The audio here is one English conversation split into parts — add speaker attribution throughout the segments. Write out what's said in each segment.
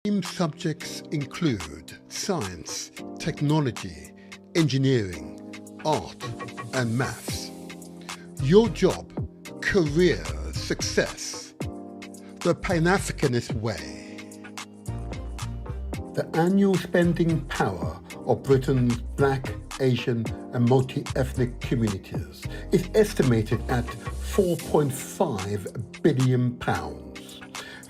Speaker 1: Subjects include science, technology, engineering, art, and maths. Your job, career, success. The Pan-Africanist way. The annual spending power of Britain's Black, Asian, and multi-ethnic communities is estimated at £4.5 billion.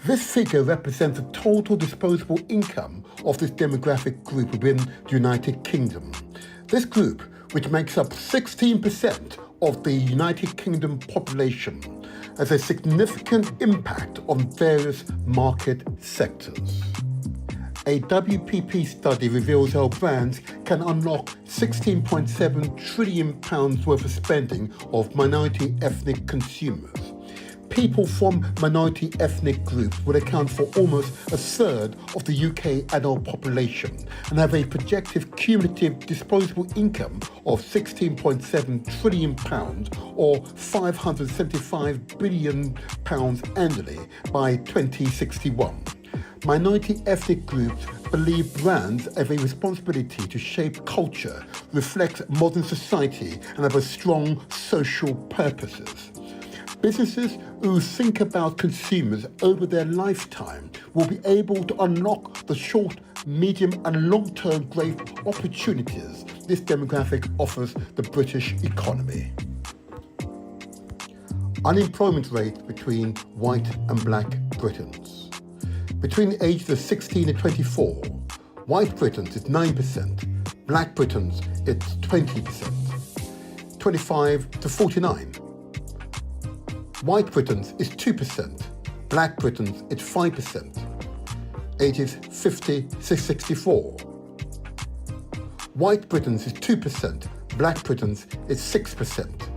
Speaker 1: This figure represents the total disposable income of this demographic group within the United Kingdom. This group, which makes up 16% of the United Kingdom population, has a significant impact on various market sectors. A WPP study reveals how brands can unlock £16.7 trillion worth of spending of minority ethnic consumers. People from minority ethnic groups would account for almost a third of the UK adult population and have a projected cumulative disposable income of £16.7 trillion or £575 billion annually by 2061. Minority ethnic groups believe brands have a responsibility to shape culture, reflect modern society, and have a strong social purposes. Businesses who think about consumers over their lifetime will be able to unlock the short, medium and long-term growth opportunities this demographic offers the British economy. Unemployment rate between white and black Britons. Between the ages of 16 and 24, white Britons is 9%, black Britons it's 20%. 25 to 49. White Britons is 2%, black Britons is 5%, ages 50 to 64. White Britons is 2%, black Britons is 6%,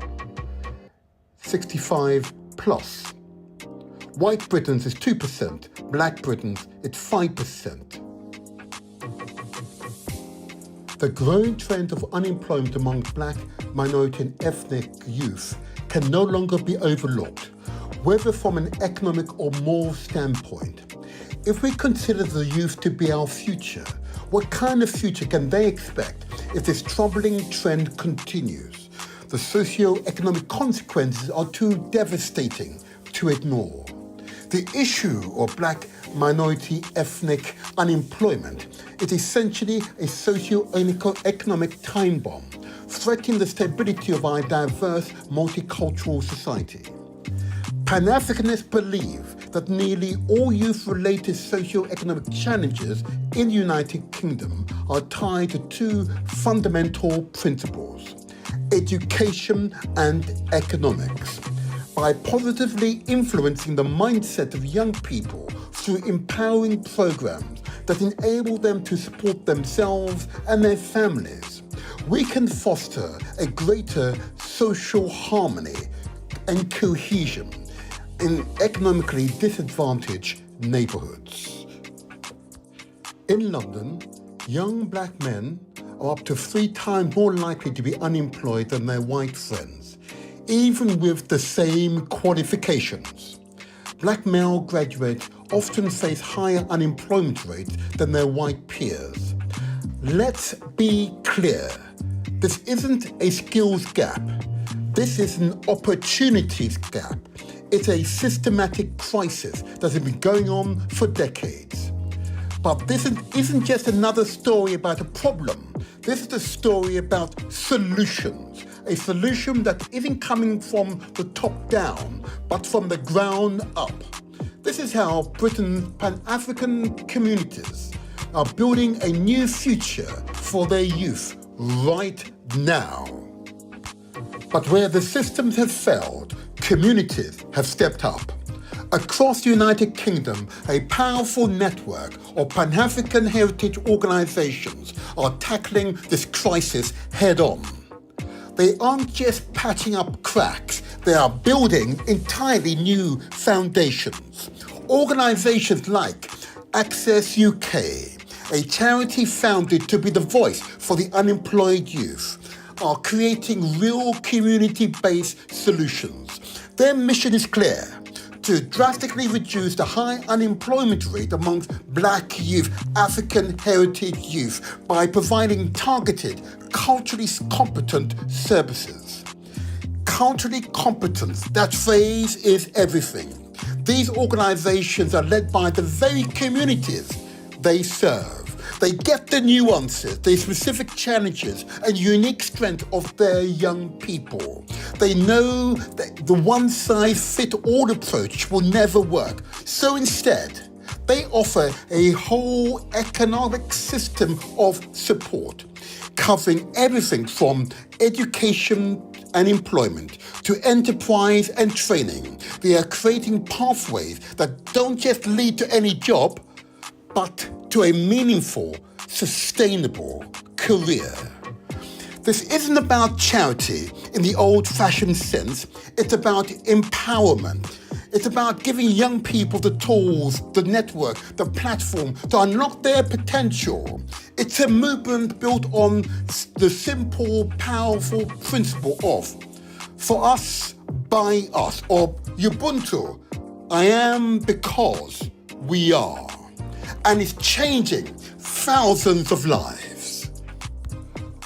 Speaker 1: 65 plus. White Britons is 2%, black Britons is 5%. The growing trend of unemployment among black, minority and ethnic youth can no longer be overlooked, whether from an economic or moral standpoint. If we consider the youth to be our future, what kind of future can they expect if this troubling trend continues? The socio-economic consequences are too devastating to ignore. The issue of black, minority, ethnic unemployment is essentially a socio-economic time bomb, threatening the stability of our diverse multicultural society. Pan-Africanists believe that nearly all youth-related socio-economic challenges in the United Kingdom are tied to two fundamental principles: education and economics. By positively influencing the mindset of young people through empowering programs that enable them to support themselves and their families, we can foster a greater social harmony and cohesion in economically disadvantaged neighbourhoods. In London, young black men are up to 3 times more likely to be unemployed than their white friends, even with the same qualifications. Black male graduates often face higher unemployment rates than their white peers. Let's be clear. This isn't a skills gap. This is an opportunities gap. It's a systematic crisis that has been going on for decades. But this isn't just another story about a problem. This is a story about solutions. A solution that isn't coming from the top down, but from the ground up. This is how Britain's Pan-African communities are building a new future for their youth right now. But where the systems have failed, communities have stepped up. Across the United Kingdom, a powerful network of Pan-African heritage organisations are tackling this crisis head-on. They aren't just patching up cracks, they are building entirely new foundations. Organisations like Access UK, a charity founded to be the voice for the unemployed youth, are creating real community-based solutions. Their mission is clear: to drastically reduce the high unemployment rate amongst Black youth, African heritage youth, by providing targeted, culturally competent services. Culturally competence, that phrase is everything. These organisations are led by the very communities they serve. They get the nuances, the specific challenges and unique strength of their young people. They know that the one-size-fits-all approach will never work. So instead, they offer a whole economic system of support, covering everything from education and employment to enterprise and training. They are creating pathways that don't just lead to any job, but to a meaningful, sustainable career. This isn't about charity in the old-fashioned sense. It's about empowerment. It's about giving young people the tools, the network, the platform to unlock their potential. It's a movement built on the simple, powerful principle of for us, by us, or Ubuntu, I am because we are. And it's changing thousands of lives.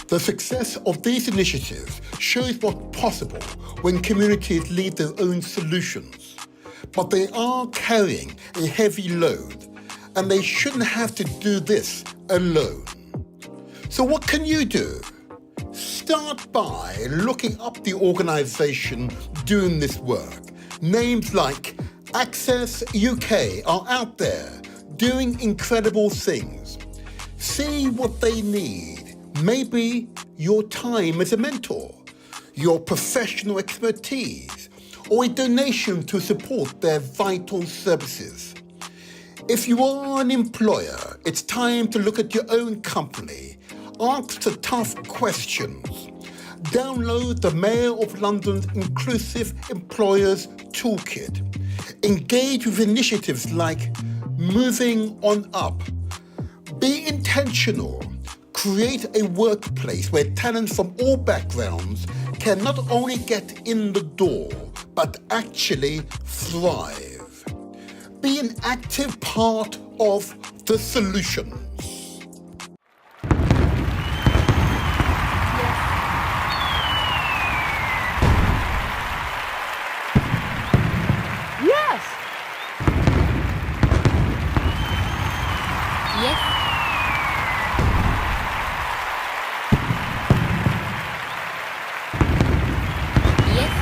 Speaker 1: The success of these initiatives shows what's possible when communities lead their own solutions. But they are carrying a heavy load, and they shouldn't have to do this alone. So what can you do? Start by looking up the organisation doing this work. Names like Access UK are out there doing incredible things. See what they need. Maybe your time as a mentor, your professional expertise, or a donation to support their vital services. If you are an employer, it's time to look at your own company. Ask the tough questions. Download the Mayor of London's Inclusive Employers Toolkit. Engage with initiatives like Moving On Up. Be intentional. Create a workplace where talent from all backgrounds can not only get in the door, but actually thrive. Be an active part of the solutions.
Speaker 2: Yes.
Speaker 3: Yes. Yes.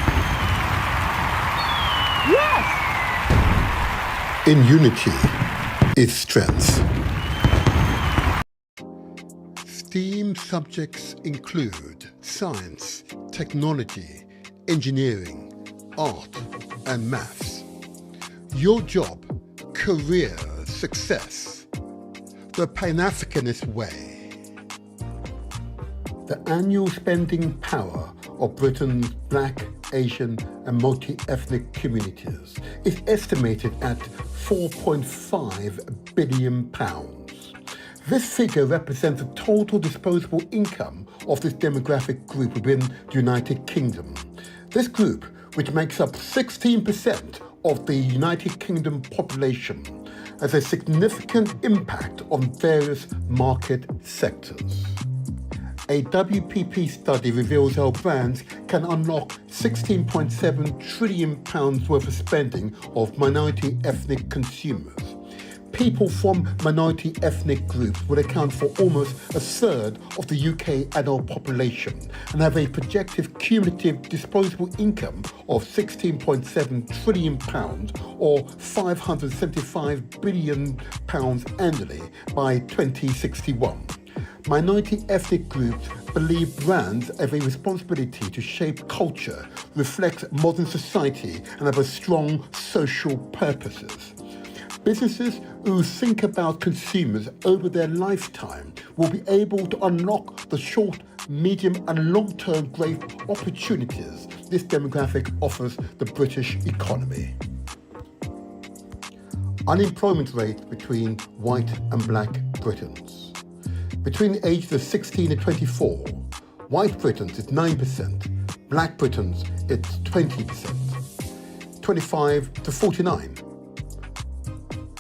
Speaker 2: Yes.
Speaker 1: In unity is strength. STEAM subjects include science, technology, engineering, art, and maths. Your job, career, success. The Pan-Africanist way. The annual spending power of Britain's Black, Asian and multi-ethnic communities is estimated at £4.5 billion. This figure represents the total disposable income of this demographic group within the United Kingdom. This group, which makes up 16% of the United Kingdom population, has a significant impact on various market sectors. A WPP study reveals how brands can unlock £16.7 trillion worth of spending of minority ethnic consumers. People from minority ethnic groups would account for almost a third of the UK adult population and have a projected cumulative disposable income of £16.7 trillion or £575 billion annually by 2061. Minority ethnic groups believe brands have a responsibility to shape culture, reflect modern society, and have a strong social purposes. Businesses who think about consumers over their lifetime will be able to unlock the short, medium and long-term growth opportunities this demographic offers the British economy. Unemployment rate between white and Black Britons. Between the ages of 16 and 24, white Britons is 9%, Black Britons it's 20%. 25 to 49.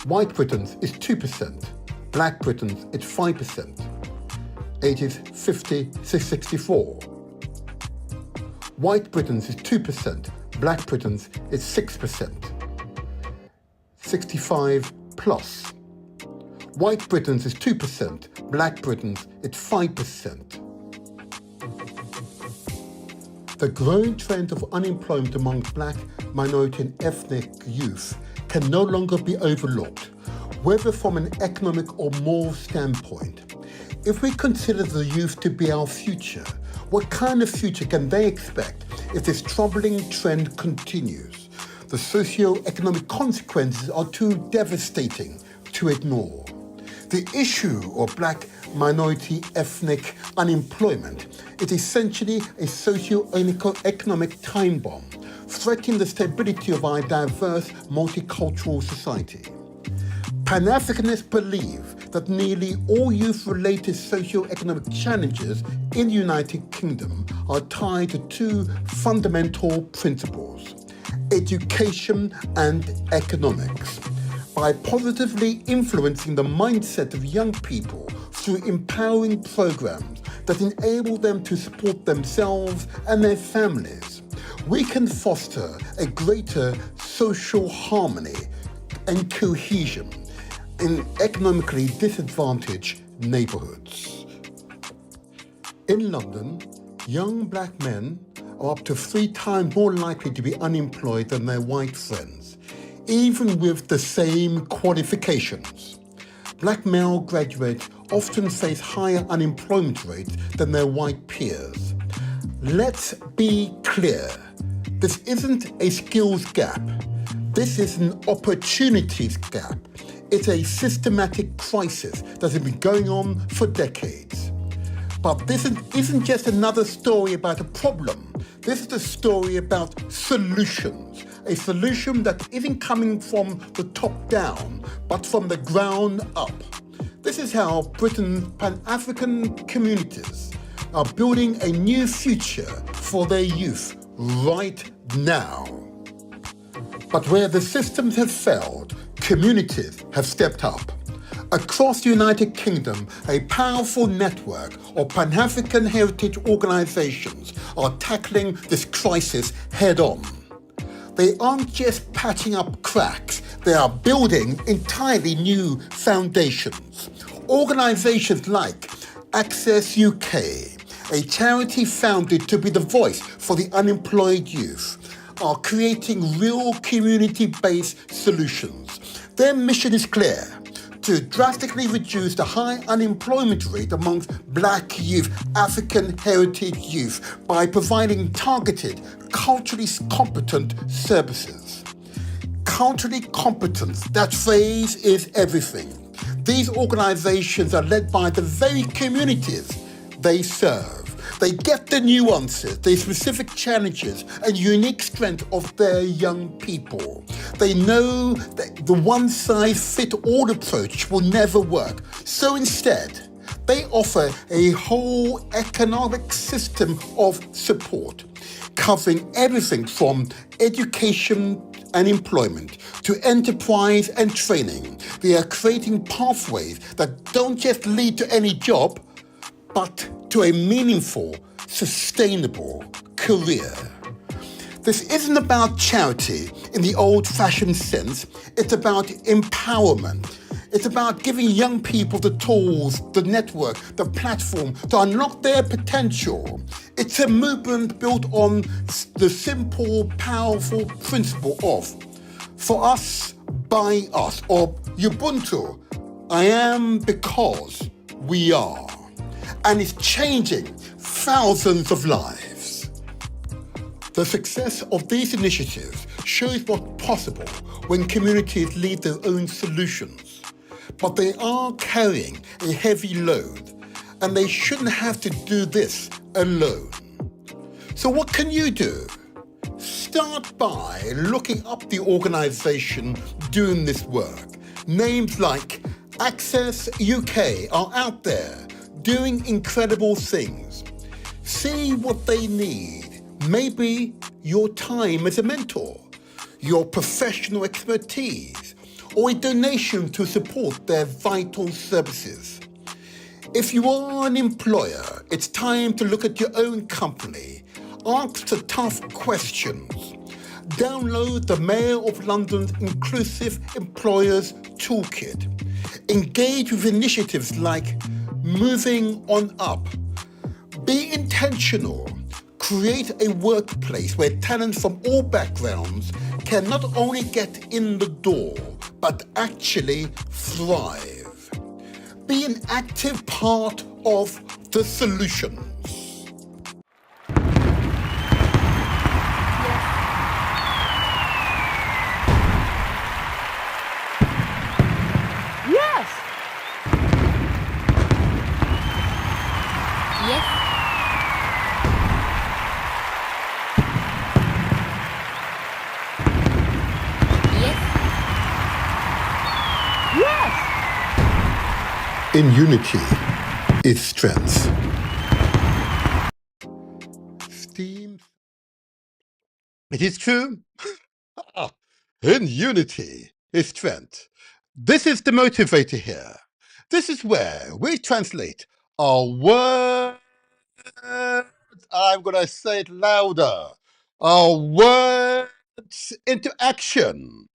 Speaker 1: White Britons is 2%. Black Britons is 5%. Ages 50 to 64. White Britons is 2%. Black Britons is 6%. 65 plus. White Britons is 2%. Black Britons is 5%. The growing trend of unemployment among black, minority and ethnic youth can no longer be overlooked, whether from an economic or moral standpoint. If we consider the youth to be our future, what kind of future can they expect if this troubling trend continues? The socio-economic consequences are too devastating to ignore. The issue of black, minority, ethnic unemployment is essentially a socio-economic time bomb, threatening the stability of our diverse, multicultural society. Pan-Africanists believe that nearly all youth-related socio-economic challenges in the United Kingdom are tied to two fundamental principles: education and economics. By positively influencing the mindset of young people through empowering programs that enable them to support themselves and their families, we can foster a greater social harmony and cohesion in economically disadvantaged neighbourhoods. In London, young black men are up to 3 times more likely to be unemployed than their white friends, even with the same qualifications. Black male graduates often face higher unemployment rates than their white peers. Let's be clear, this isn't a skills gap. This is an opportunities gap. It's a systematic crisis that has been going on for decades. But this isn't just another story about a problem. This is a story about solutions. A solution that isn't coming from the top down, but from the ground up. This is how Britain's Pan-African communities are building a new future for their youth right now. But where the systems have failed, communities have stepped up. Across the United Kingdom, a powerful network of Pan-African heritage organisations are tackling this crisis head-on. They aren't just patching up cracks, they are building entirely new foundations. Organisations like Access UK, a charity founded to be the voice for the unemployed youth, are creating real community-based solutions. Their mission is clear: to drastically reduce the high unemployment rate amongst black youth, African heritage youth, by providing targeted, culturally competent services. Culturally competence, that phrase is everything. These organisations are led by the very communities they serve. They get the nuances, the specific challenges and unique strength of their young people. They know that the one-size-fits-all approach will never work. So instead, they offer a whole economic system of support, covering everything from education and employment to enterprise and training. They are creating pathways that don't just lead to any job, but to a meaningful, sustainable career. This isn't about charity in the old-fashioned sense. It's about empowerment. It's about giving young people the tools, the network, the platform to unlock their potential. It's a movement built on the simple, powerful principle of for us, by us, or Ubuntu, I am because we are. And it's changing thousands of lives. The success of these initiatives shows what's possible when communities lead their own solutions. But they are carrying a heavy load, and they shouldn't have to do this alone. So what can you do? Start by looking up the organisation doing this work. Names like Access UK are out there doing incredible things. See what they need. Maybe your time as a mentor. your professional expertise, or a donation to support their vital services. If you are an employer, it's time to look at your own company. Ask the tough questions. Download the Mayor of London's Inclusive Employers Toolkit. Engage with initiatives like Moving On Up. Be intentional. Create a workplace where talent from all backgrounds can not only get in the door, but actually thrive. Be an active part of the solutions.
Speaker 2: Yes.
Speaker 3: Yes. Yes.
Speaker 2: Yes.
Speaker 1: In unity is strength. Steam. It is true. In unity is strength. This is the motivator here. This is where we translate our words. I'm going to say it louder. Our words into action.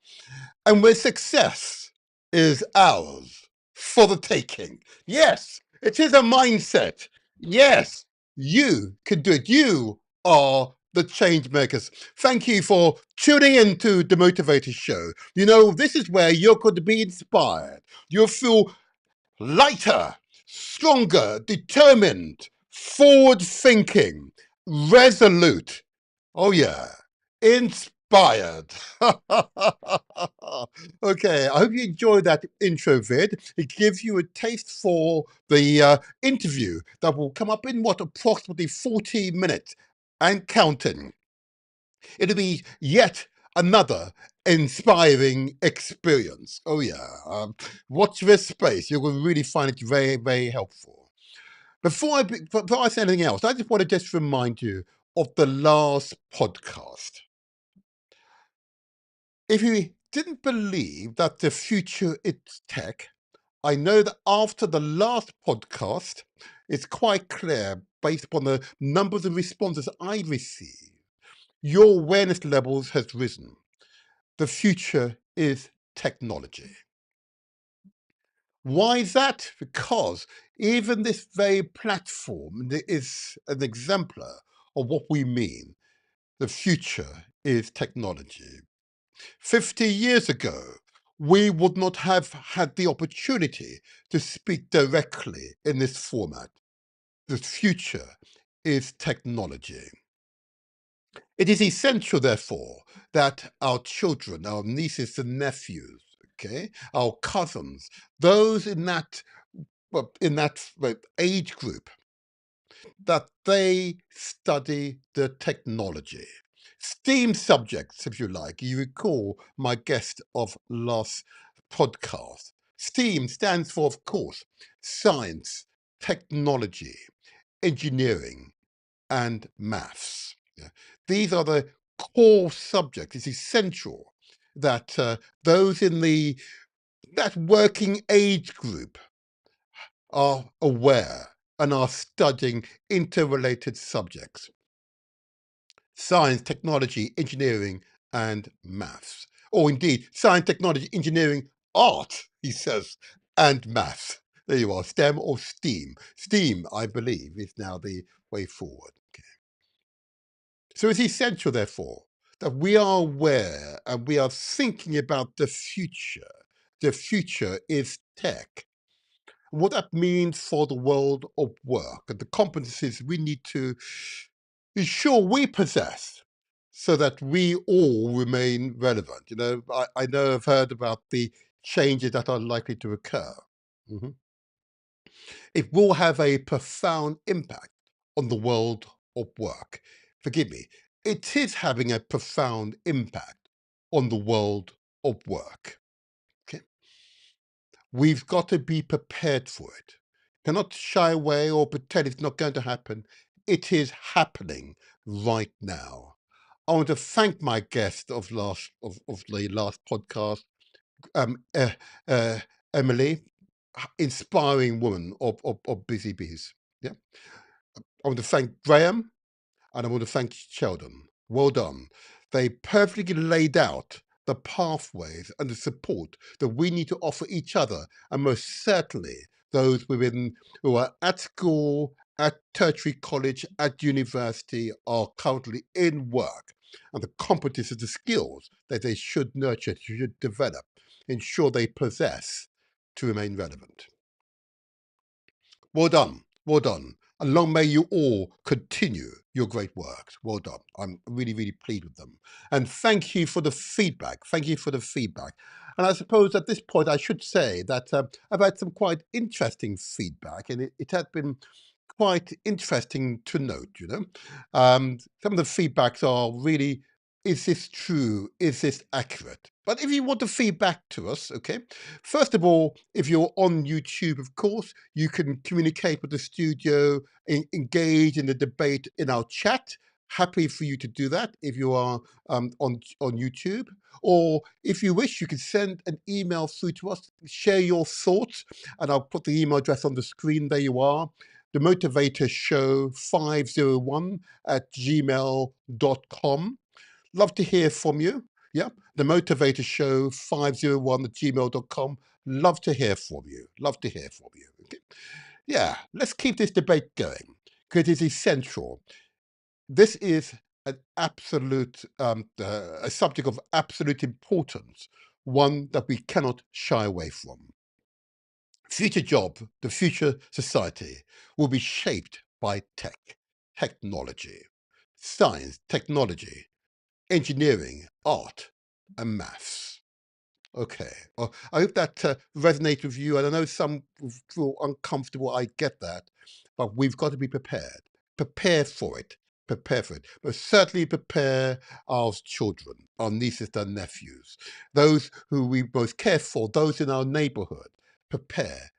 Speaker 1: And where success is ours for the taking. Yes, it is a mindset. Yes, you can do it. You are the change makers. Thank you for tuning into the Motivator Show. You know, this is where you're going to be inspired. You'll feel lighter, stronger, determined, forward thinking, resolute. Oh, yeah, inspired. Okay, I hope you enjoyed that intro vid. It gives you a taste for the interview that will come up in approximately 40 minutes and counting. It'll be yet another inspiring experience. Oh yeah, watch this space. You will really find it very, very helpful. Before I say anything else, I just want to just remind you of the last podcast. If you didn't believe that the future is tech, I know that after the last podcast, it's quite clear based upon the numbers of responses I received, your awareness levels has risen. The future is technology. Why is that? Because even this very platform is an exemplar of what we mean. The future is technology. 50 years ago, we would not have had the opportunity to speak directly in this format. The future is technology. It is essential, therefore, that our children, our nieces and nephews, okay, our cousins, those in that age group, that they study the technology. STEAM subjects, if you like. You recall my guest of last podcast. STEAM stands for, of course, science, technology, engineering, and maths. Yeah. These are the core subjects. It's essential that those in that working age group are aware and are studying interrelated subjects. Science, technology, engineering, and maths. Or indeed, science, technology, engineering, art, he says, and maths. There you are, STEM or STEAM. STEAM, I believe, is now the way forward. Okay. So it's essential, therefore, that we are aware and we are thinking about the future. The future is tech. What that means for the world of work and the competencies we need to ensure we possess so that we all remain relevant. You know, I know I've heard about the changes that are likely to occur. Mhm. It will have a profound impact on the world of work. Forgive me, it is having a profound impact on the world of work. Okay? We've got to be prepared for it. Cannot shy away or pretend it's not going to happen. It is happening right now. I want to thank my guest of the last podcast, um, uh, uh, Emily, inspiring woman of Busy Bees. Yeah, I want to thank Graham, and I want to thank Sheldon. Well done. They perfectly laid out the pathways and the support that we need to offer each other, and most certainly those who are at school, at tertiary college, at university, are currently in work, and the competencies, the skills that they should nurture, should develop, ensure they possess to remain relevant. Well done. Well done. And long may you all continue your great work. Well done. I'm really, really pleased with them. And thank you for the feedback. Thank you for the feedback. And I suppose at this point, I should say that I've had some quite interesting feedback, and it has been quite interesting to note, some of the feedbacks are really, is this true? Is this accurate? But if you want to feedback to us, okay, first of all, if you're on YouTube, of course, you can communicate with the studio, engage in the debate in our chat. Happy for you to do that if you are on YouTube. Or if you wish, you can send an email through to us, share your thoughts, and I'll put the email address on the screen. There you are. The Motivator Show 501 at gmail.com. Love to hear from you. Yeah, the Motivator Show 501 at gmail.com. Love to hear from you. Love to hear from you. Okay. Yeah, let's keep this debate going because it is essential. This is an absolute, a subject of absolute importance, one that we cannot shy away from. Future job, the future society will be shaped by technology, science, technology, engineering, art, and maths. Okay, well, I hope that resonates with you. And I know some feel uncomfortable. I get that, but we've got to be prepared. Prepare for it. Prepare for it. But certainly prepare our children, our nieces and nephews, those who we most care for, those in our neighborhood. Prepare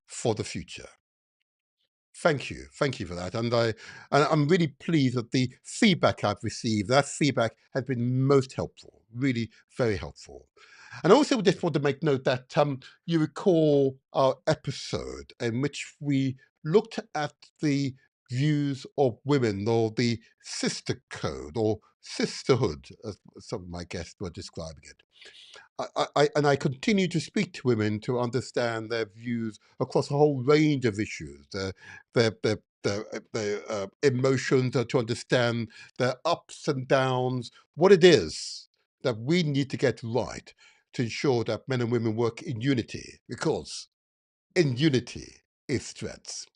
Speaker 1: for the future. Thank you for that, and I'm really pleased that the feedback I've received, that feedback has been most helpful, really very helpful. And I also just want to make note that you recall our episode in which we looked at the views of women, or the sister code, or sisterhood, as some of my guests were describing it. I continue to speak to women to understand their views across a whole range of issues, their emotions, to understand their ups and downs, what it is that we need to get right to ensure that men and women work in unity, because in unity is strength.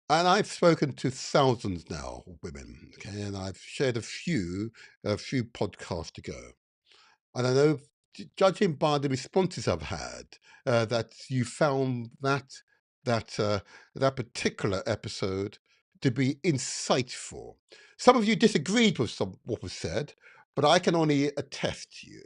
Speaker 1: And I've spoken to thousands now of women, okay, and I've shared a few podcasts ago. And I know, judging by the responses I've had, that you found that particular episode to be insightful. Some of you disagreed with what was said, but I can only attest to you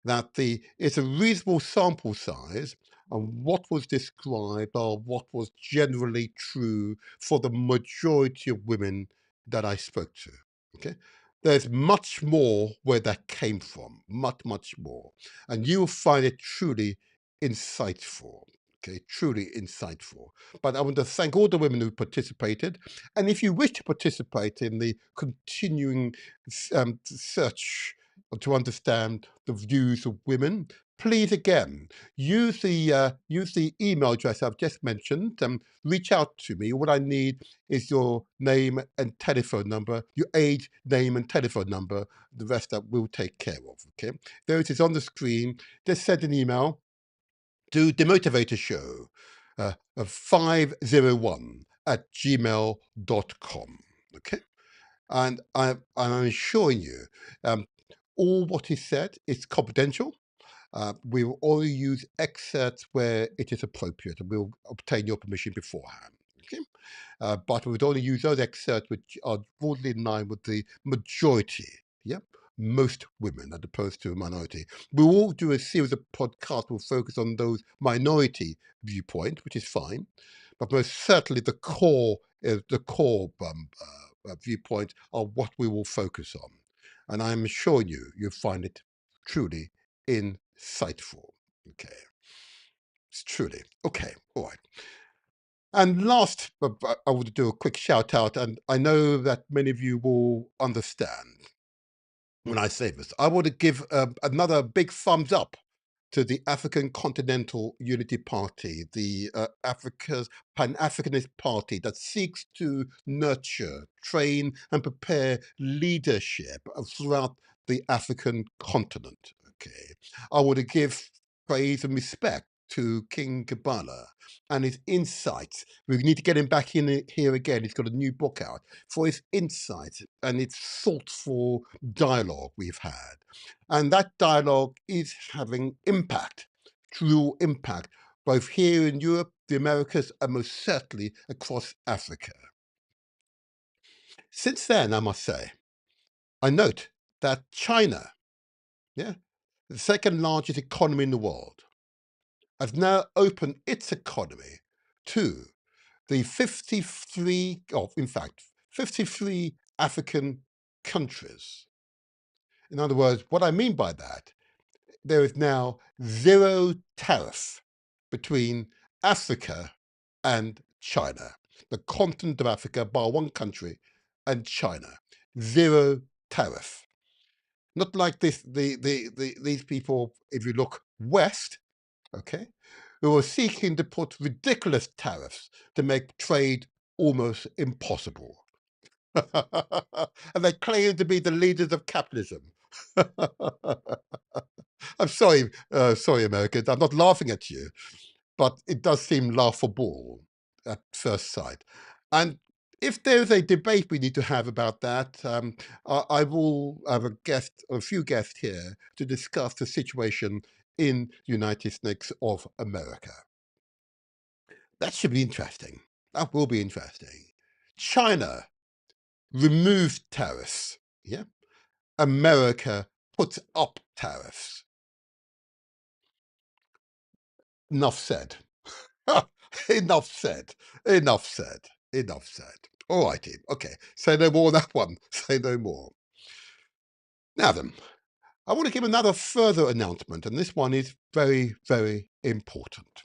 Speaker 1: that it's a reasonable sample size, and what was described are what was generally true for the majority of women that I spoke to. Okay, there's much more where that came from, much more, and you'll find it truly insightful. Okay, truly insightful. But I want to thank all the women who participated, and if you wish to participate in the continuing search to understand the views of women, please again use the email address I've just mentioned. Reach out to me. What I need is your name and telephone number, your age, name, and telephone number. The rest that we'll take care of. Okay, there it is on the screen. Just send an email to the Motivator Show of 501 at gmail.com. Okay, and I'm assuring you, all what is said is confidential. We will only use excerpts where it is appropriate, and we'll obtain your permission beforehand. Okay? But we would only use those excerpts which are broadly in line with the majority. Yep. Most women, as opposed to a minority. We will do a series of podcasts will focus on those minority viewpoints, which is fine. But most certainly the core viewpoint are what we will focus on. And I'm assuring you, you'll find it truly insightful. Okay. It's truly. Okay. All right. And last, I would do a quick shout out, and I know that many of you will understand when I say this. I want to give another big thumbs up to the African Continental Unity Party, the Africa's Pan-Africanist party that seeks to nurture, train, and prepare leadership throughout the African continent. Okay, I want to give praise and respect to King Kabbalah and his insights. We need to get him back in here again. He's got a new book out for his insights and its thoughtful dialogue we've had. And that dialogue is having impact, true impact, both here in Europe, the Americas, and most certainly across Africa. Since then, I must say, I note that China, yeah, the second largest economy in the world, has now opened its economy to the 53, or in fact, 53 African countries. In other words, what I mean by that, there is now zero tariff between Africa and China, the continent of Africa, bar one country, and China. Zero tariff. Not like this, these people, if you look west, okay, who are seeking to put ridiculous tariffs to make trade almost impossible. And they claim to be the leaders of capitalism. I'm sorry, sorry, Americans, I'm not laughing at you, but it does seem laughable at first sight. And if there's a debate we need to have about that, I will have a few guests here to discuss the situation in the United States of America. That should be interesting. That will be interesting. China removes tariffs. Yeah. America puts up tariffs. Enough said. Enough said. Enough said. Enough said. All righty. Okay. Say no more on that one. Say no more. Now then, I want to give another further announcement, and this one is very, very important.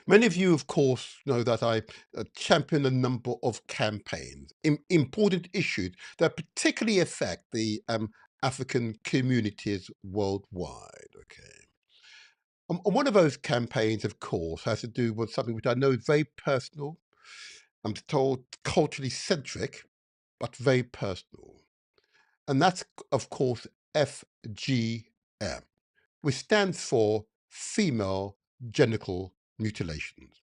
Speaker 1: Many of you, of course, know that I champion a number of campaigns, important issues that particularly affect the African communities worldwide. Okay. And one of those campaigns, of course, has to do with something which I know is very personal. I'm told culturally centric, but very personal. And that's, of course, FGM, which stands for female genital mutilations.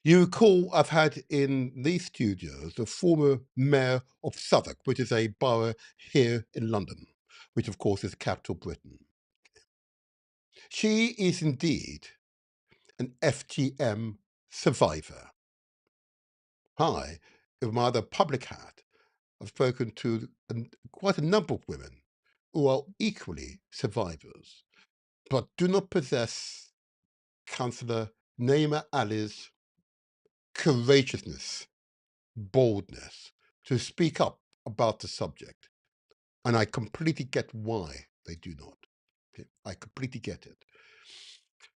Speaker 1: You recall I've had in these studios the former mayor of Southwark, which is a borough here in London, which of course is capital Britain. She is indeed an FGM survivor. I, in my other public hat, have spoken to quite a number of women who are equally survivors, but do not possess Councillor Naima Ali's courageousness, boldness to speak up about the subject. And I completely get why they do not. Okay? I completely get it.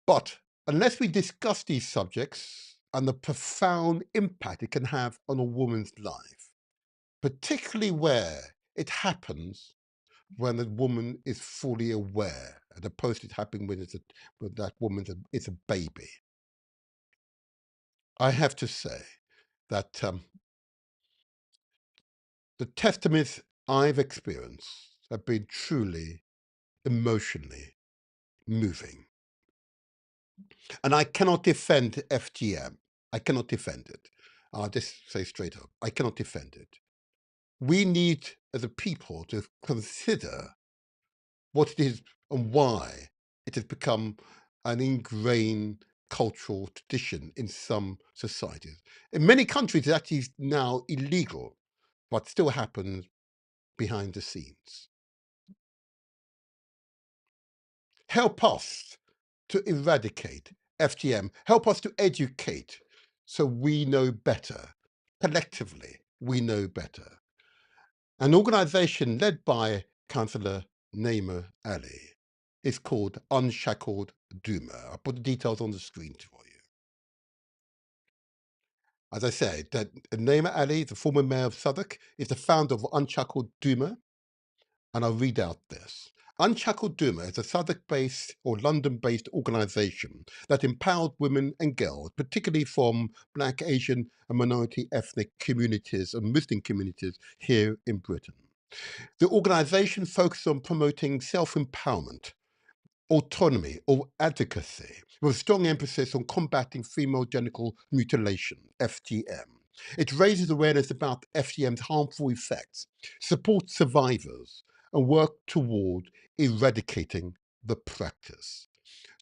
Speaker 1: But unless we discuss these subjects and the profound impact it can have on a woman's life, particularly where it happens when a woman is fully aware, as opposed to it happening when that woman is a baby. I have to say that the testaments I've experienced have been truly emotionally moving. And I cannot defend FGM. I cannot defend it. I'll just say straight up, I cannot defend it. We need, as a people, to consider what it is and why it has become an ingrained cultural tradition in some societies. In many countries, it actually is now illegal, but still happens behind the scenes. Help us to eradicate FGM. Help us to educate so we know better collectively, we know better. An organization led by Councillor Naima Ali is called Unshackled Duma. I'll put the details on the screen for you. As I said, that Naima Ali, the former mayor of Southwark, is the founder of Unshackled Duma, and I'll read out this. Unshackled Duma is a Southwark-based or London-based organisation that empowers women and girls, particularly from Black, Asian and minority ethnic communities and Muslim communities here in Britain. The organisation focuses on promoting self-empowerment, autonomy or advocacy, with a strong emphasis on combating female genital mutilation, FGM. It raises awareness about FGM's harmful effects, supports survivors, and works toward eradicating the practice.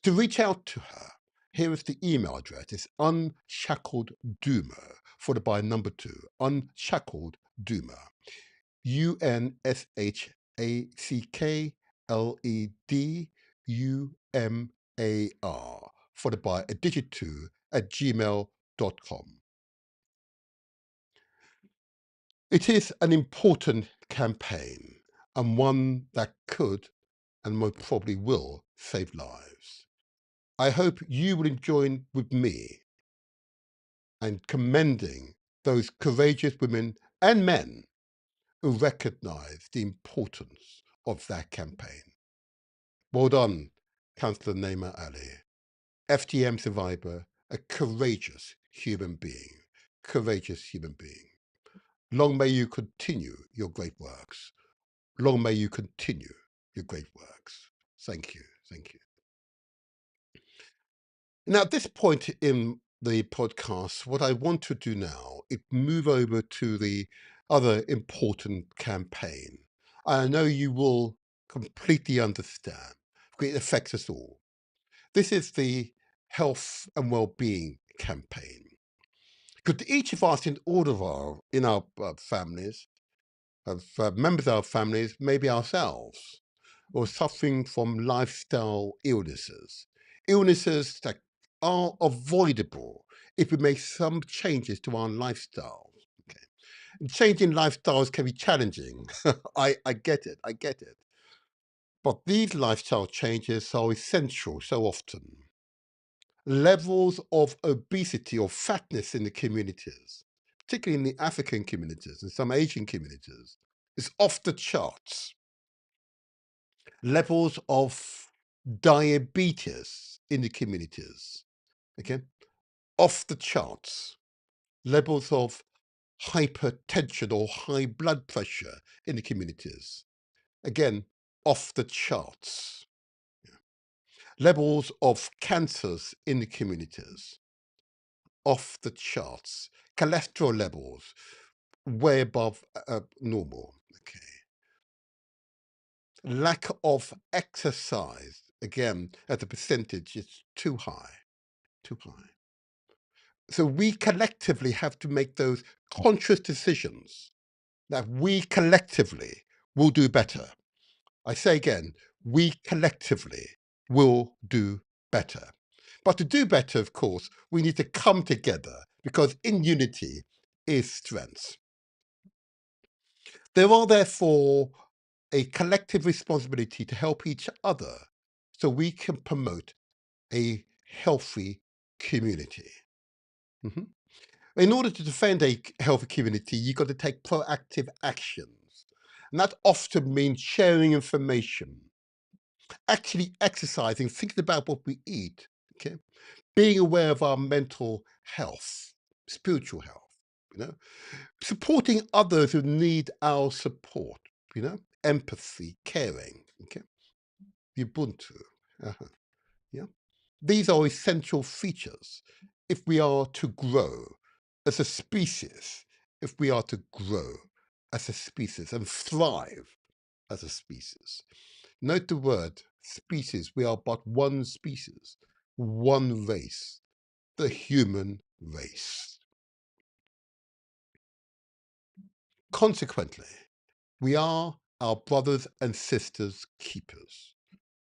Speaker 1: To reach out to her, here is the email address. It's unshackleduma, followed by number 2, unshackleduma, UNSHACKLEDUMAR, followed by a digit 2 at gmail.com. It is an important campaign and one that could and most probably will save lives. I hope you will join with me in commending those courageous women and men who recognise the importance of that campaign. Well done, Councillor Naima Ali, FGM survivor, a courageous human being, courageous human being. Long may you continue your great works. Long may you continue your great works. Thank you, thank you. Now, at this point in the podcast, what I want to do now is move over to the other important campaign. I know you will completely understand. It affects us all. This is the health and well-being campaign. Because each of us in all of our families, members of our families, maybe ourselves, or suffering from lifestyle illnesses that are avoidable if we make some changes to our lifestyle. Okay. And changing lifestyles can be challenging. I get it. But these lifestyle changes are essential so often. Levels of obesity or fatness in the communities, particularly in the African communities and some Asian communities, is off the charts. Levels of diabetes in the communities, okay, off the charts. Levels of hypertension or high blood pressure in the communities, again, off the charts. Levels of cancers in the communities, off the charts. Cholesterol levels way above normal. Okay. Lack of exercise, again, as a percentage, is too high. So we collectively have to make those conscious decisions that we collectively will do better. I say again, we collectively will do better. But to do better, of course, we need to come together because in unity is strength. There are therefore a collective responsibility to help each other so we can promote a healthy community. Mhm. In order to defend a healthy community, you've got to take proactive actions. And that often means sharing information, actually exercising, thinking about what we eat, okay? Being aware of our mental health, spiritual health, supporting others who need our support, empathy, caring, okay? Ubuntu. Uh-huh. Yeah. These are essential features if we are to grow as a species, and thrive as a species. Note the word species. We are but one species, one race, the human race. Consequently, we are our brothers and sisters' keepers.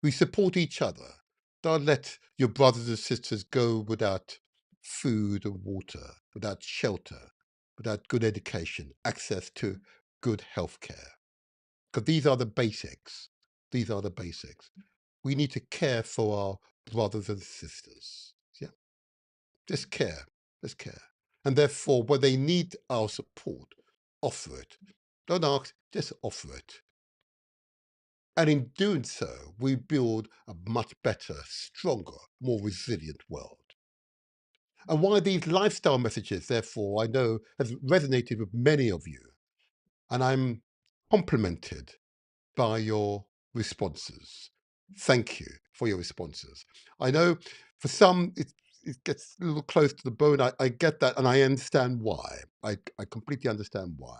Speaker 1: We support each other. Don't let your brothers and sisters go without food and water, without shelter, without good education, access to good healthcare. Because these are the basics. These are the basics. We need to care for our brothers and sisters. Yeah, just care. Just care. And therefore, when they need our support, offer it. Don't ask, just offer it. And in doing so, we build a much better, stronger, more resilient world. And why these lifestyle messages, therefore, I know has resonated with many of you. And I'm complimented by your responses. Thank you for your responses. I know for some, it gets a little close to the bone. I get that, and I understand why. I completely understand why.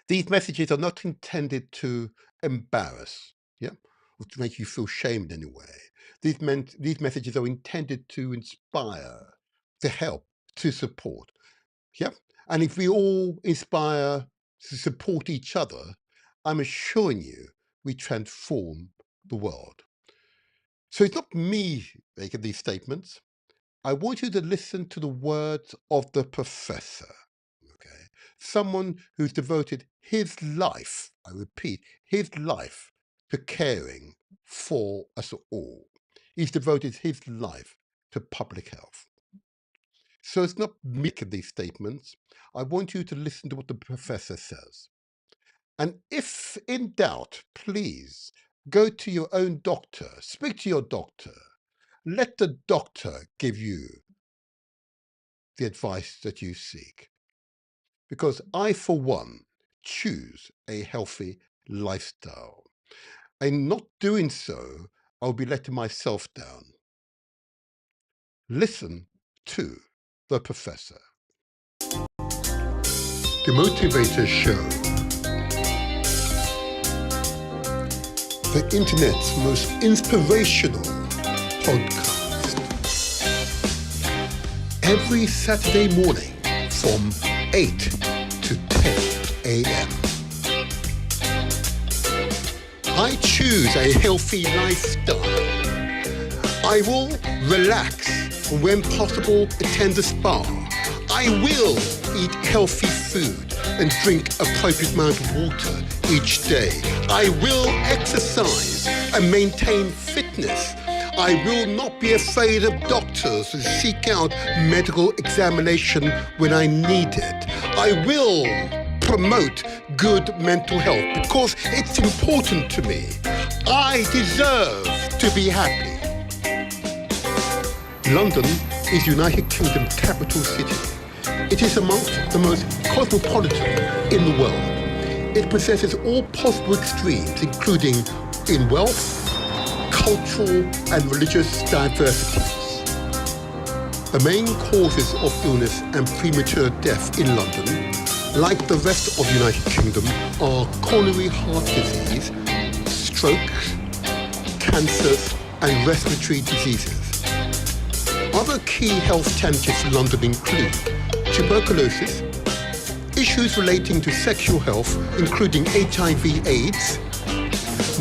Speaker 1: These messages are not intended to embarrass, yeah, or to make you feel shamed in any way. These messages are intended to inspire, to help, to support. Yeah. And if we all inspire to support each other, I'm assuring you, we transform the world. So it's not me making these statements. I want you to listen to the words of the professor, okay? Someone who's devoted his life, I repeat, his life to caring for us all. He's devoted his life to public health. So it's not making these statements. I want you to listen to what the professor says. And if in doubt, please go to your own doctor, speak to your doctor. Let the doctor give you the advice that you seek. Because I, for one, choose a healthy lifestyle. In not doing so, I'll be letting myself down. Listen to the professor. The Motivator Show, the internet's most inspirational podcast. Every Saturday morning from 8 to 10 a.m. I choose a healthy lifestyle. I will relax and when possible attend a spa. I will eat healthy food and drink appropriate amount of water each day. I will exercise and maintain fitness. I will not be afraid of doctors and seek out medical examination when I need it. I will promote good mental health because it's important to me. I deserve to be happy. London is United Kingdom capital city. It is amongst the most cosmopolitan in the world. It possesses all possible extremes, including in wealth, cultural and religious diversities. The main causes of illness and premature death in London, like the rest of the United Kingdom, are coronary heart disease, strokes, cancers, and respiratory diseases. Other key health challenges in London include tuberculosis, issues relating to sexual health, including HIV/AIDS,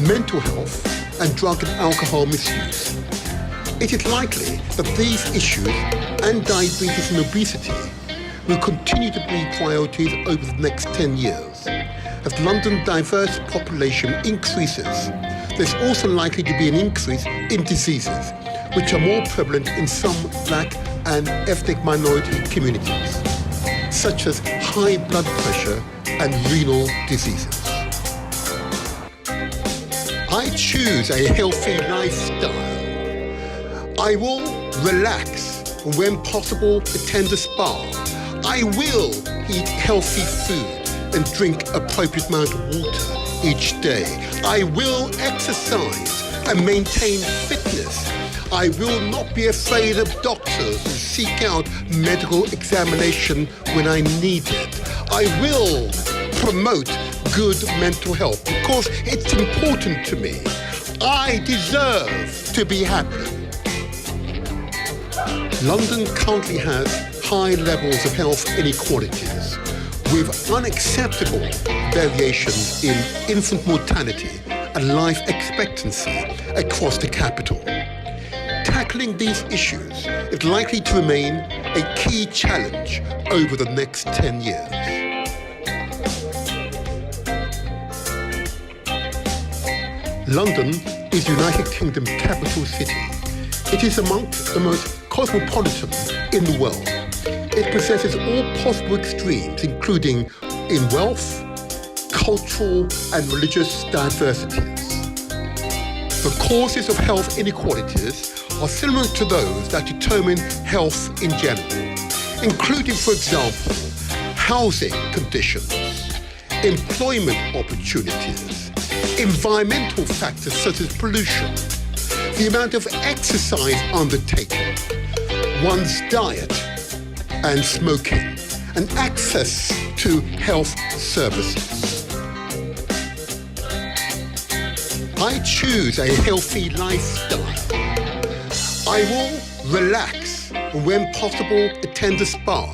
Speaker 1: mental health, and drug and alcohol misuse. It is likely that these issues and diabetes and obesity will continue to be priorities over the next 10 years. As London's diverse population increases, there's also likely to be an increase in diseases, which are more prevalent in some Black and ethnic minority communities, such as high blood pressure and renal diseases. I choose a healthy lifestyle. I will relax and when possible attend a spa. I will eat healthy food and drink appropriate amount of water each day. I will exercise and maintain fitness. I will not be afraid of doctors and seek out medical examination when I need it. I will promote good mental health because it's important to me. I deserve to be happy. London currently has high levels of health inequalities with unacceptable variations in infant mortality and life expectancy across the capital. tackling these issues is likely to remain a key challenge over the next 10 years. London is United Kingdom's capital city. It is amongst the most cosmopolitan in the world. It possesses all possible extremes, including in wealth, cultural and religious diversities. The causes of health inequalities are similar to those that determine health in general, including, for example, housing conditions, employment opportunities, environmental factors such as pollution, the amount of exercise undertaken, one's diet and smoking, and access to health services. I choose a healthy lifestyle. I will relax and when possible attend a spa.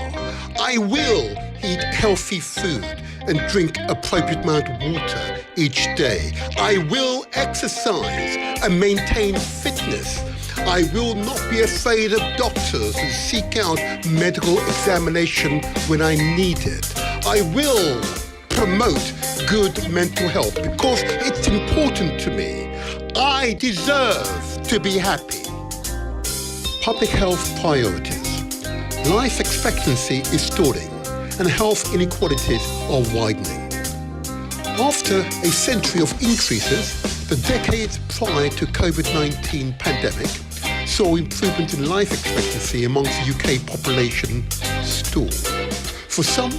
Speaker 1: I will eat healthy food and drink appropriate amount of water each day. I will exercise and maintain fitness. I will not be afraid of doctors and seek out medical examination when I need it. I will promote good mental health because it's important to me. I deserve to be happy. Public health priorities. Life expectancy is stalling and health inequalities are widening. After a century of increases, the decades prior to COVID-19 pandemic saw improvement in life expectancy amongst the UK population stall. For some,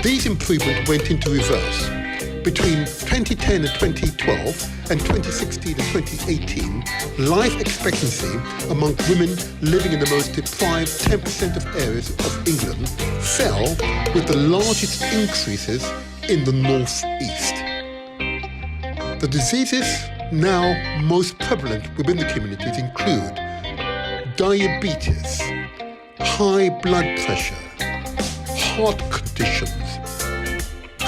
Speaker 1: these improvements went into reverse. Between 2010 and 2012 and 2016 and 2018, life expectancy among women living in the most deprived 10% of areas of England fell, with the largest increases in the North East. The diseases now most prevalent within the communities include diabetes, high blood pressure, heart conditions,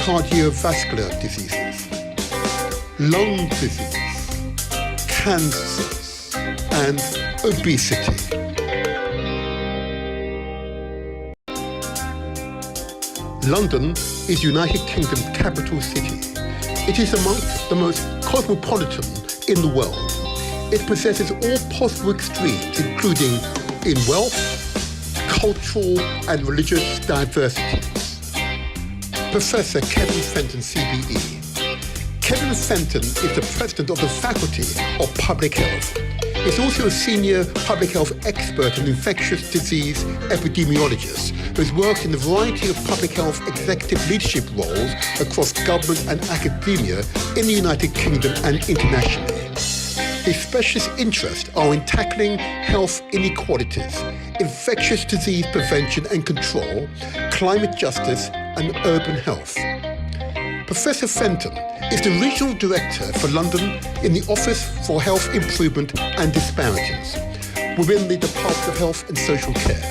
Speaker 1: cardiovascular diseases, lung disease, cancers, and obesity. London is United Kingdom's capital city. It is amongst the most cosmopolitan in the world. It possesses all possible extremes, including in wealth, cultural and religious diversities. Professor Kevin Fenton, CBE. Kevin Fenton is the president of the Faculty of Public Health. He's also a senior public health expert and infectious disease epidemiologist who has worked in a variety of public health executive leadership roles across government and academia in the United Kingdom and internationally. His specialist interests are in tackling health inequalities, infectious disease prevention and control, climate justice, and urban health. Professor Fenton is the Regional Director for London in the Office for Health Improvement and Disparities within the Department of Health and Social Care.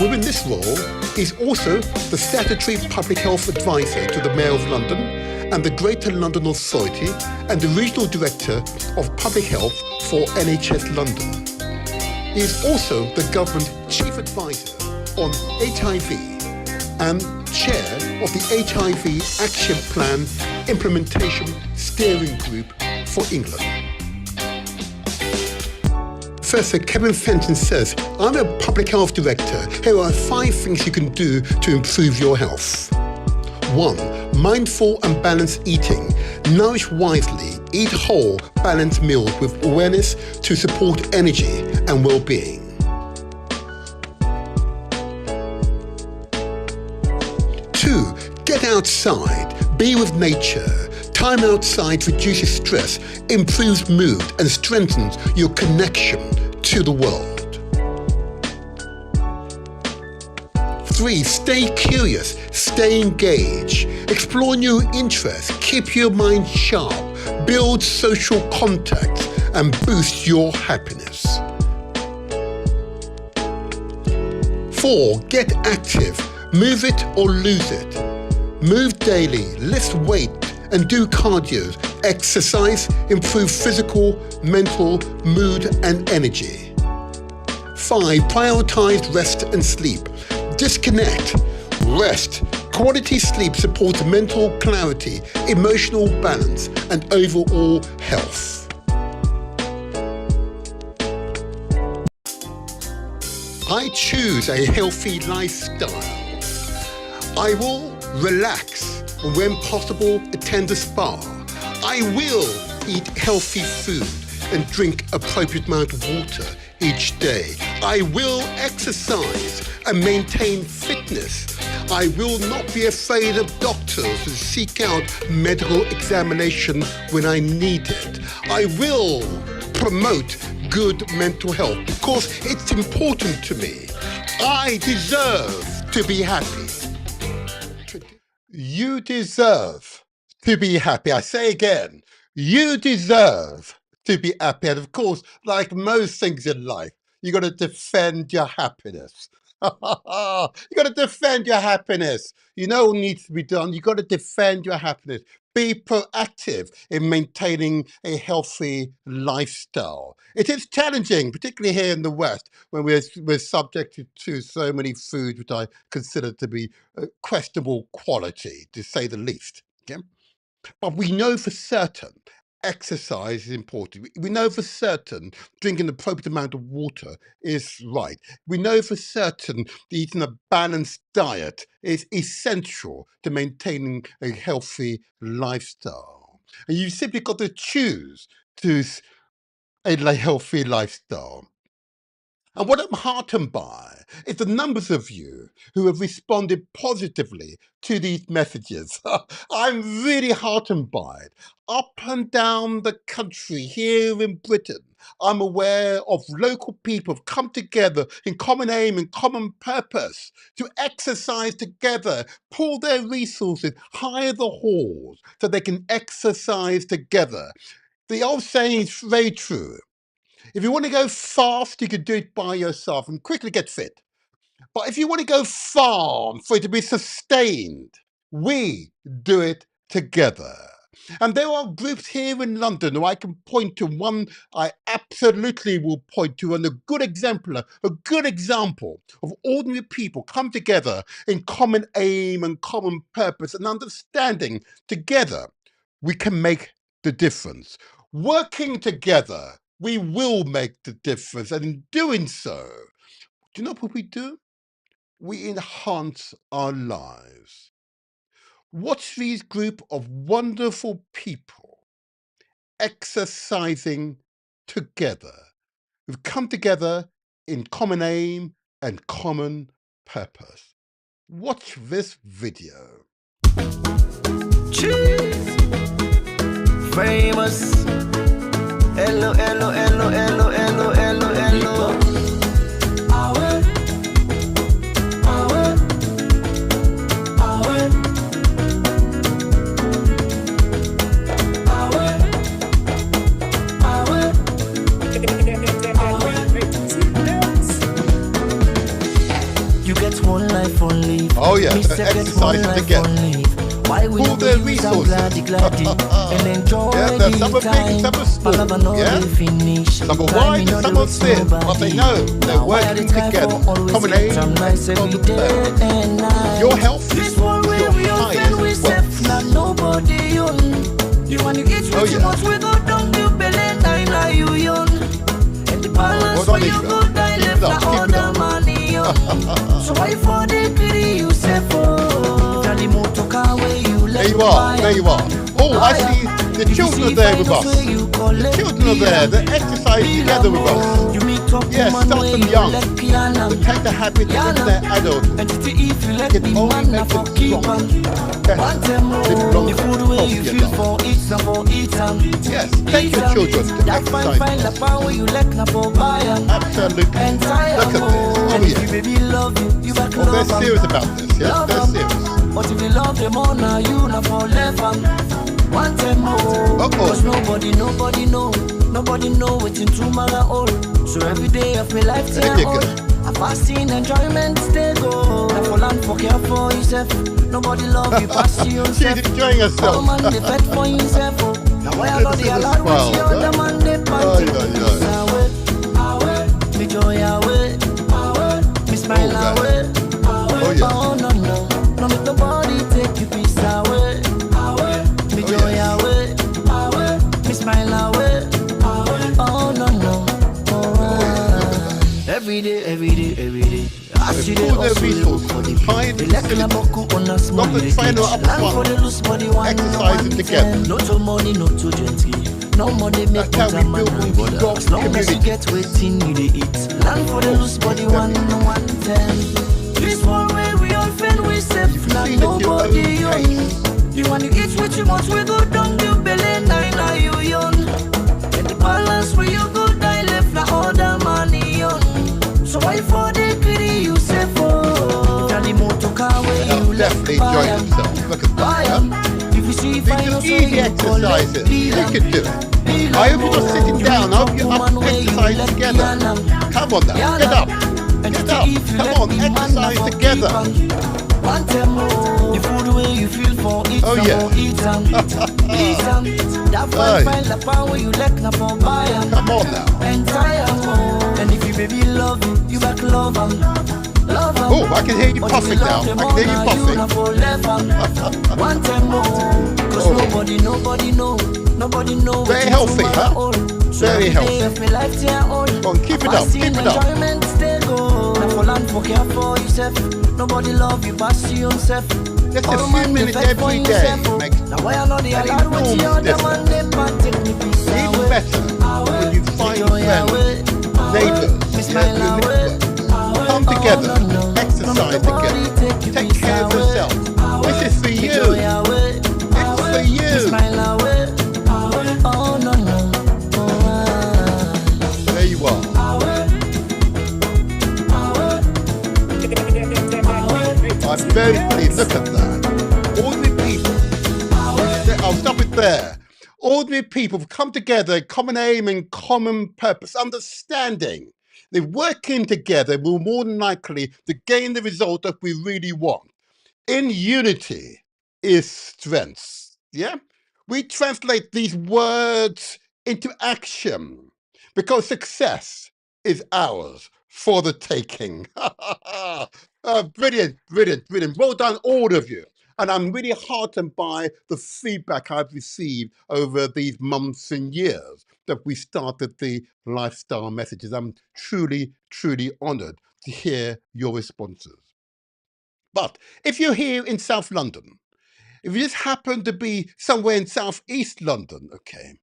Speaker 1: Within this role, he's also the Statutory Public Health Advisor to the Mayor of London and the Greater London Authority and the Regional Director of Public Health for NHS London. He is also the Government Chief Advisor on HIV and Chair of the HIV Action Plan Implementation Steering Group for England. Professor Kevin Fenton says, I'm a public health director. Here are 5 things you can do to improve your health. 1. Mindful and balanced eating. Nourish wisely. Eat whole, balanced meals with awareness to support energy and well-being. 2. Get outside. Be with nature. Time outside reduces stress, improves mood, and strengthens your connection to the world. 3. Stay curious, stay engaged, explore new interests, keep your mind sharp, build social contacts, and boost your happiness. 4. Get active, move it or lose it. Move daily, lift weight, and do cardio. Exercise, improve physical, mental, mood, and energy. 5. Prioritize rest and sleep. Disconnect. Rest. Quality sleep supports mental clarity, emotional balance, and overall health. I choose a healthy lifestyle. I will relax and when possible attend a spa. I will eat healthy food and drink appropriate amount of water each day. I will exercise and maintain fitness. I will not be afraid of doctors and seek out medical examination when I need it. I will promote good mental health because it's important to me. I deserve to be happy. You deserve to be happy. I say again, you deserve to be happy. And of course, like most things in life, you got to defend your happiness. You got to defend your happiness. You know what needs to be done. You got to defend your happiness. Be proactive in maintaining a healthy lifestyle. It is challenging, particularly here in the West, when we're subjected to so many foods which I consider to be questionable quality, to say the least. Okay? But we know for certain exercise is important. We know for certain drinking the appropriate amount of water is right. We know for certain eating a balanced diet is essential to maintaining a healthy lifestyle. And you simply got to choose a healthy lifestyle. And what I'm heartened by is the numbers of you who have responded positively to these messages. I'm really heartened by it. Up and down the country, here in Britain, I'm aware of local people who've come together in common aim and common purpose to exercise together, pool their resources, hire the halls so they can exercise together. The old saying is very true. If you want to go fast, you can do it by yourself and quickly get fit. But if you want to go far for it to be sustained, we do it together. And there are groups here in London who I can point to. One I absolutely will point to, and a good example of ordinary people come together in common aim and common purpose and understanding. Together, we can make the difference. Working together, we will make the difference. And in doing so, do you know what we do? We enhance our lives. Watch these group of wonderful people exercising together. We've come together in common aim and common purpose. Watch this video.
Speaker 2: Cheese. Famous. Hello, hello, hello, hello, hello, hello, hello. You get one life only.
Speaker 1: Oh yeah, exercise together. Pool their resources.
Speaker 2: And enjoy
Speaker 1: yeah, some are big, some are small. Yeah? Some are wide, some are thin. But they know they're working together. Common aim and common purpose. Your health is your highest wealth. Oh yeah. Hold on, Israel. Keep it up.
Speaker 2: So why for the greedy you say for?
Speaker 1: There you are, there you are. Oh, I see the children are there with us. The children are there, they're exercising together with us. Yes, start them young. They take the habit into their adulthood. It can only make them strong, better, live longer, healthier lives. Yes, take your children to exercise. Absolutely. Look at this. Oh yeah. Oh, they're serious about this, yes, they're serious.
Speaker 2: But if you love them all now, you not for left want them more. Cause nobody know what's in tomorrow all. So every day of my life till all, I fasting enjoyment stay go. Now for land for care for yourself. Nobody love you past you yourself.
Speaker 1: She's enjoying herself.
Speaker 2: All man they fight for himself. Now why I got the alarm with the other man they party. Me joy away. every day, every day, every day. I see the
Speaker 1: Pull their
Speaker 2: hustle, they work
Speaker 1: resources,
Speaker 2: for the
Speaker 1: find
Speaker 2: pay. They like
Speaker 1: facilities,
Speaker 2: na boku on a small
Speaker 1: not the final
Speaker 2: heritage. Land for the
Speaker 1: upfront,
Speaker 2: loose body, one no
Speaker 1: exercising
Speaker 2: one
Speaker 1: together.
Speaker 2: ten. No to money, no to gentry. No money make
Speaker 1: That's how
Speaker 2: but a
Speaker 1: we
Speaker 2: man
Speaker 1: build
Speaker 2: and brother.
Speaker 1: strong
Speaker 2: As long as you
Speaker 1: communities.
Speaker 2: get waiting, you dey eat. Land for the loose body, one no one ten. This one way we all fend, we safe. Now
Speaker 1: See that your own
Speaker 2: nobody young.
Speaker 1: pace.
Speaker 2: You want to eat what you must, we go down, you belly, now you young. And the balance where you go die left, now all the money young. So why for the greedy you say for? The motor car where you left,
Speaker 1: Definitely enjoy themselves. Look at that.
Speaker 2: If you see
Speaker 1: These are easy exercises. You can do it. I hope you're not sitting down. I hope you're up exercise together. Come on now, get up. Get up. Come on, exercise together.
Speaker 2: The food where you feel for eat,
Speaker 1: oh yeah.
Speaker 2: That fine the power you like na for buy.
Speaker 1: Come on now.
Speaker 2: And if you baby love you back love love.
Speaker 1: Oh, I can hear you puffing now. I can hear you puffing.
Speaker 2: One time more, cause nobody know.
Speaker 1: Very healthy, huh? Very healthy. Come on, keep it up, keep it up.
Speaker 2: Nobody love you, pass you yourself.
Speaker 1: Just a few minutes every day makes an enormous difference. Even better when you find friends, neighbors, your network. Come together, exercise together, take care of yourself. This is for you. It's for you. There you are. I'm very pleased. Look at that. Ordinary people. I'll stop it there. Ordinary people have come together, common aim and common purpose, understanding. They're working together will more than likely to gain the result that we really want. In unity is strength. Yeah? We translate these words into action because success is ours for the taking. Brilliant, brilliant, brilliant. Well done, all of you. And I'm really heartened by the feedback I've received over these months and years that we started the lifestyle messages. I'm truly, truly honored to hear your responses. But if you're here in South London, if you just happen to be somewhere in South East London, okay,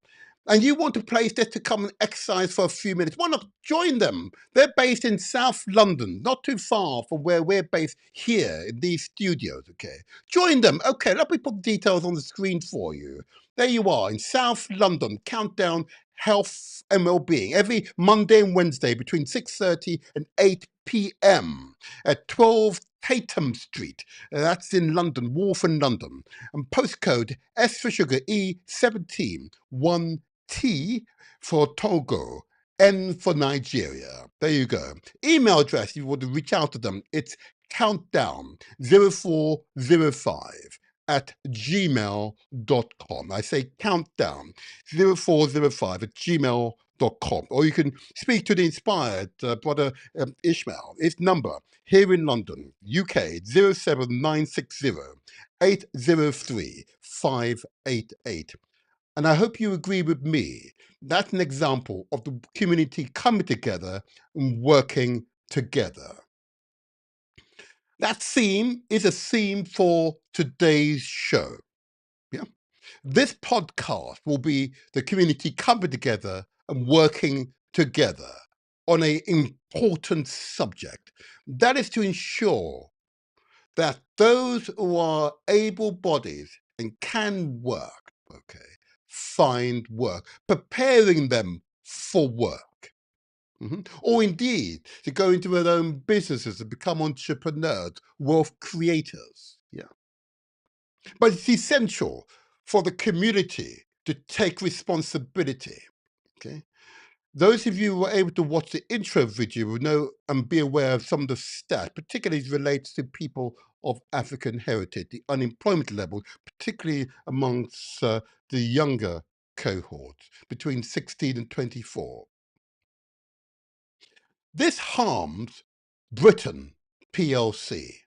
Speaker 1: and you want a place just to come and exercise for a few minutes, why not join them? They're based in South London, not too far from where we're based here in these studios, okay? Join them. Okay, let me put details on the screen for you. There you are in South London, Countdown Health and Wellbeing, every Monday and Wednesday between 6:30 and 8 p.m. at 12 Tatum Street. That's in London, Waltham, London. And postcode S for sugar, E17 1T for Togo, N for Nigeria. There you go. Email address, if you want to reach out to them, it's countdown0405 at gmail.com. I say countdown 0405 at gmail.com. Or you can speak to the inspired brother Ishmael. His number here in London, UK, 07960 803 588. And I hope you agree with me. That's an example of the community coming together and working together. That theme is a theme for today's show. Yeah. This podcast will be the community coming together and working together on an important subject. That is to ensure that those who are able-bodied and can work, okay, find work, preparing them for work. Or indeed, to go into their own businesses and become entrepreneurs, wealth creators. Yeah. But it's essential for the community to take responsibility. Okay. Those of you who were able to watch the intro video will know and be aware of some of the stats, particularly as it relates to people of African heritage, the unemployment level, particularly amongst the younger cohorts between 16 and 24. This harms Britain PLC.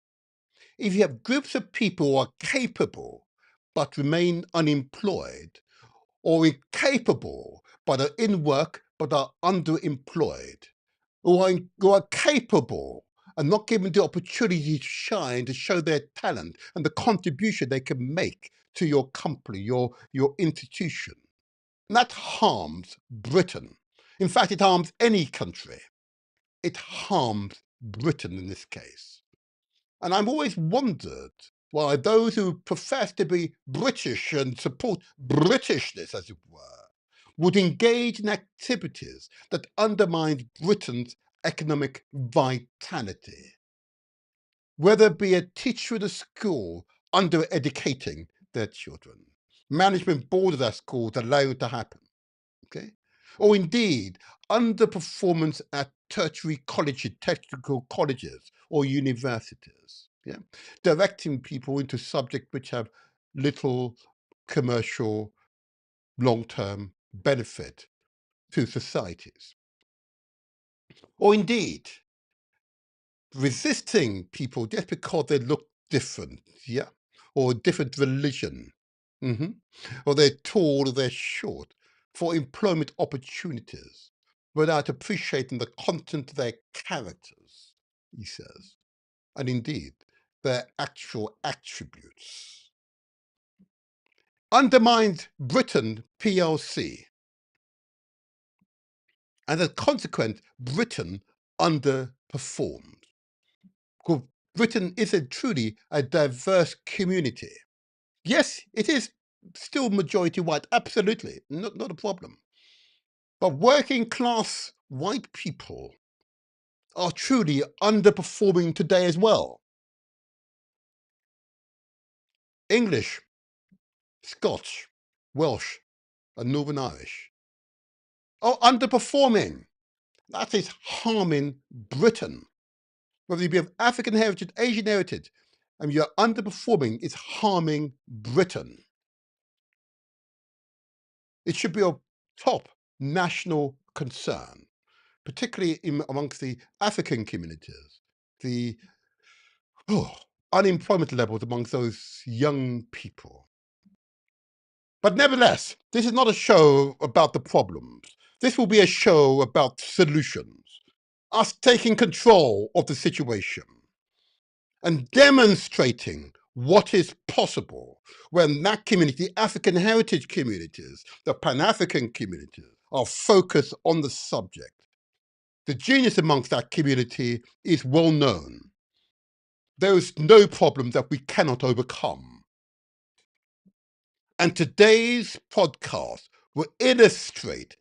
Speaker 1: If you have groups of people who are capable but remain unemployed, or incapable but are in work but are underemployed, who are capable and not given the opportunity to shine, to show their talent and the contribution they can make to your company, your institution. And that harms Britain. In fact, it harms any country. It harms Britain in this case. And I've always wondered why those who profess to be British and support Britishness, as it were, would engage in activities that undermine Britain's economic vitality. Whether it be a teacher at a school under-educating their children, management board of that school to allow it to happen, okay? Or indeed, underperformance at tertiary colleges, technical colleges or universities, yeah? Directing people into subjects which have little commercial long-term benefit to societies. Or indeed, resisting people just because they look different, yeah? Or a different religion, or they're tall or they're short, for employment opportunities without appreciating the content of their characters, he says, and indeed their actual attributes. Undermines Britain PLC, and as a consequence, Britain underperformed. Because Britain isn't truly a diverse community. Yes, it is still majority white, absolutely, not a problem. But working class white people are truly underperforming today as well. English, Scotch, Welsh, and Northern Irish are underperforming. That is harming Britain. Whether you be of African heritage, Asian heritage, and you're underperforming, it's harming Britain. It should be of top national concern, particularly amongst the African communities, the unemployment levels amongst those young people. But nevertheless, this is not a show about the problems. This will be a show about solutions, us taking control of the situation and demonstrating what is possible when that community, African heritage communities, the Pan-African communities, are focused on the subject. The genius amongst that community is well known. There is no problem that we cannot overcome. And today's podcast will illustrate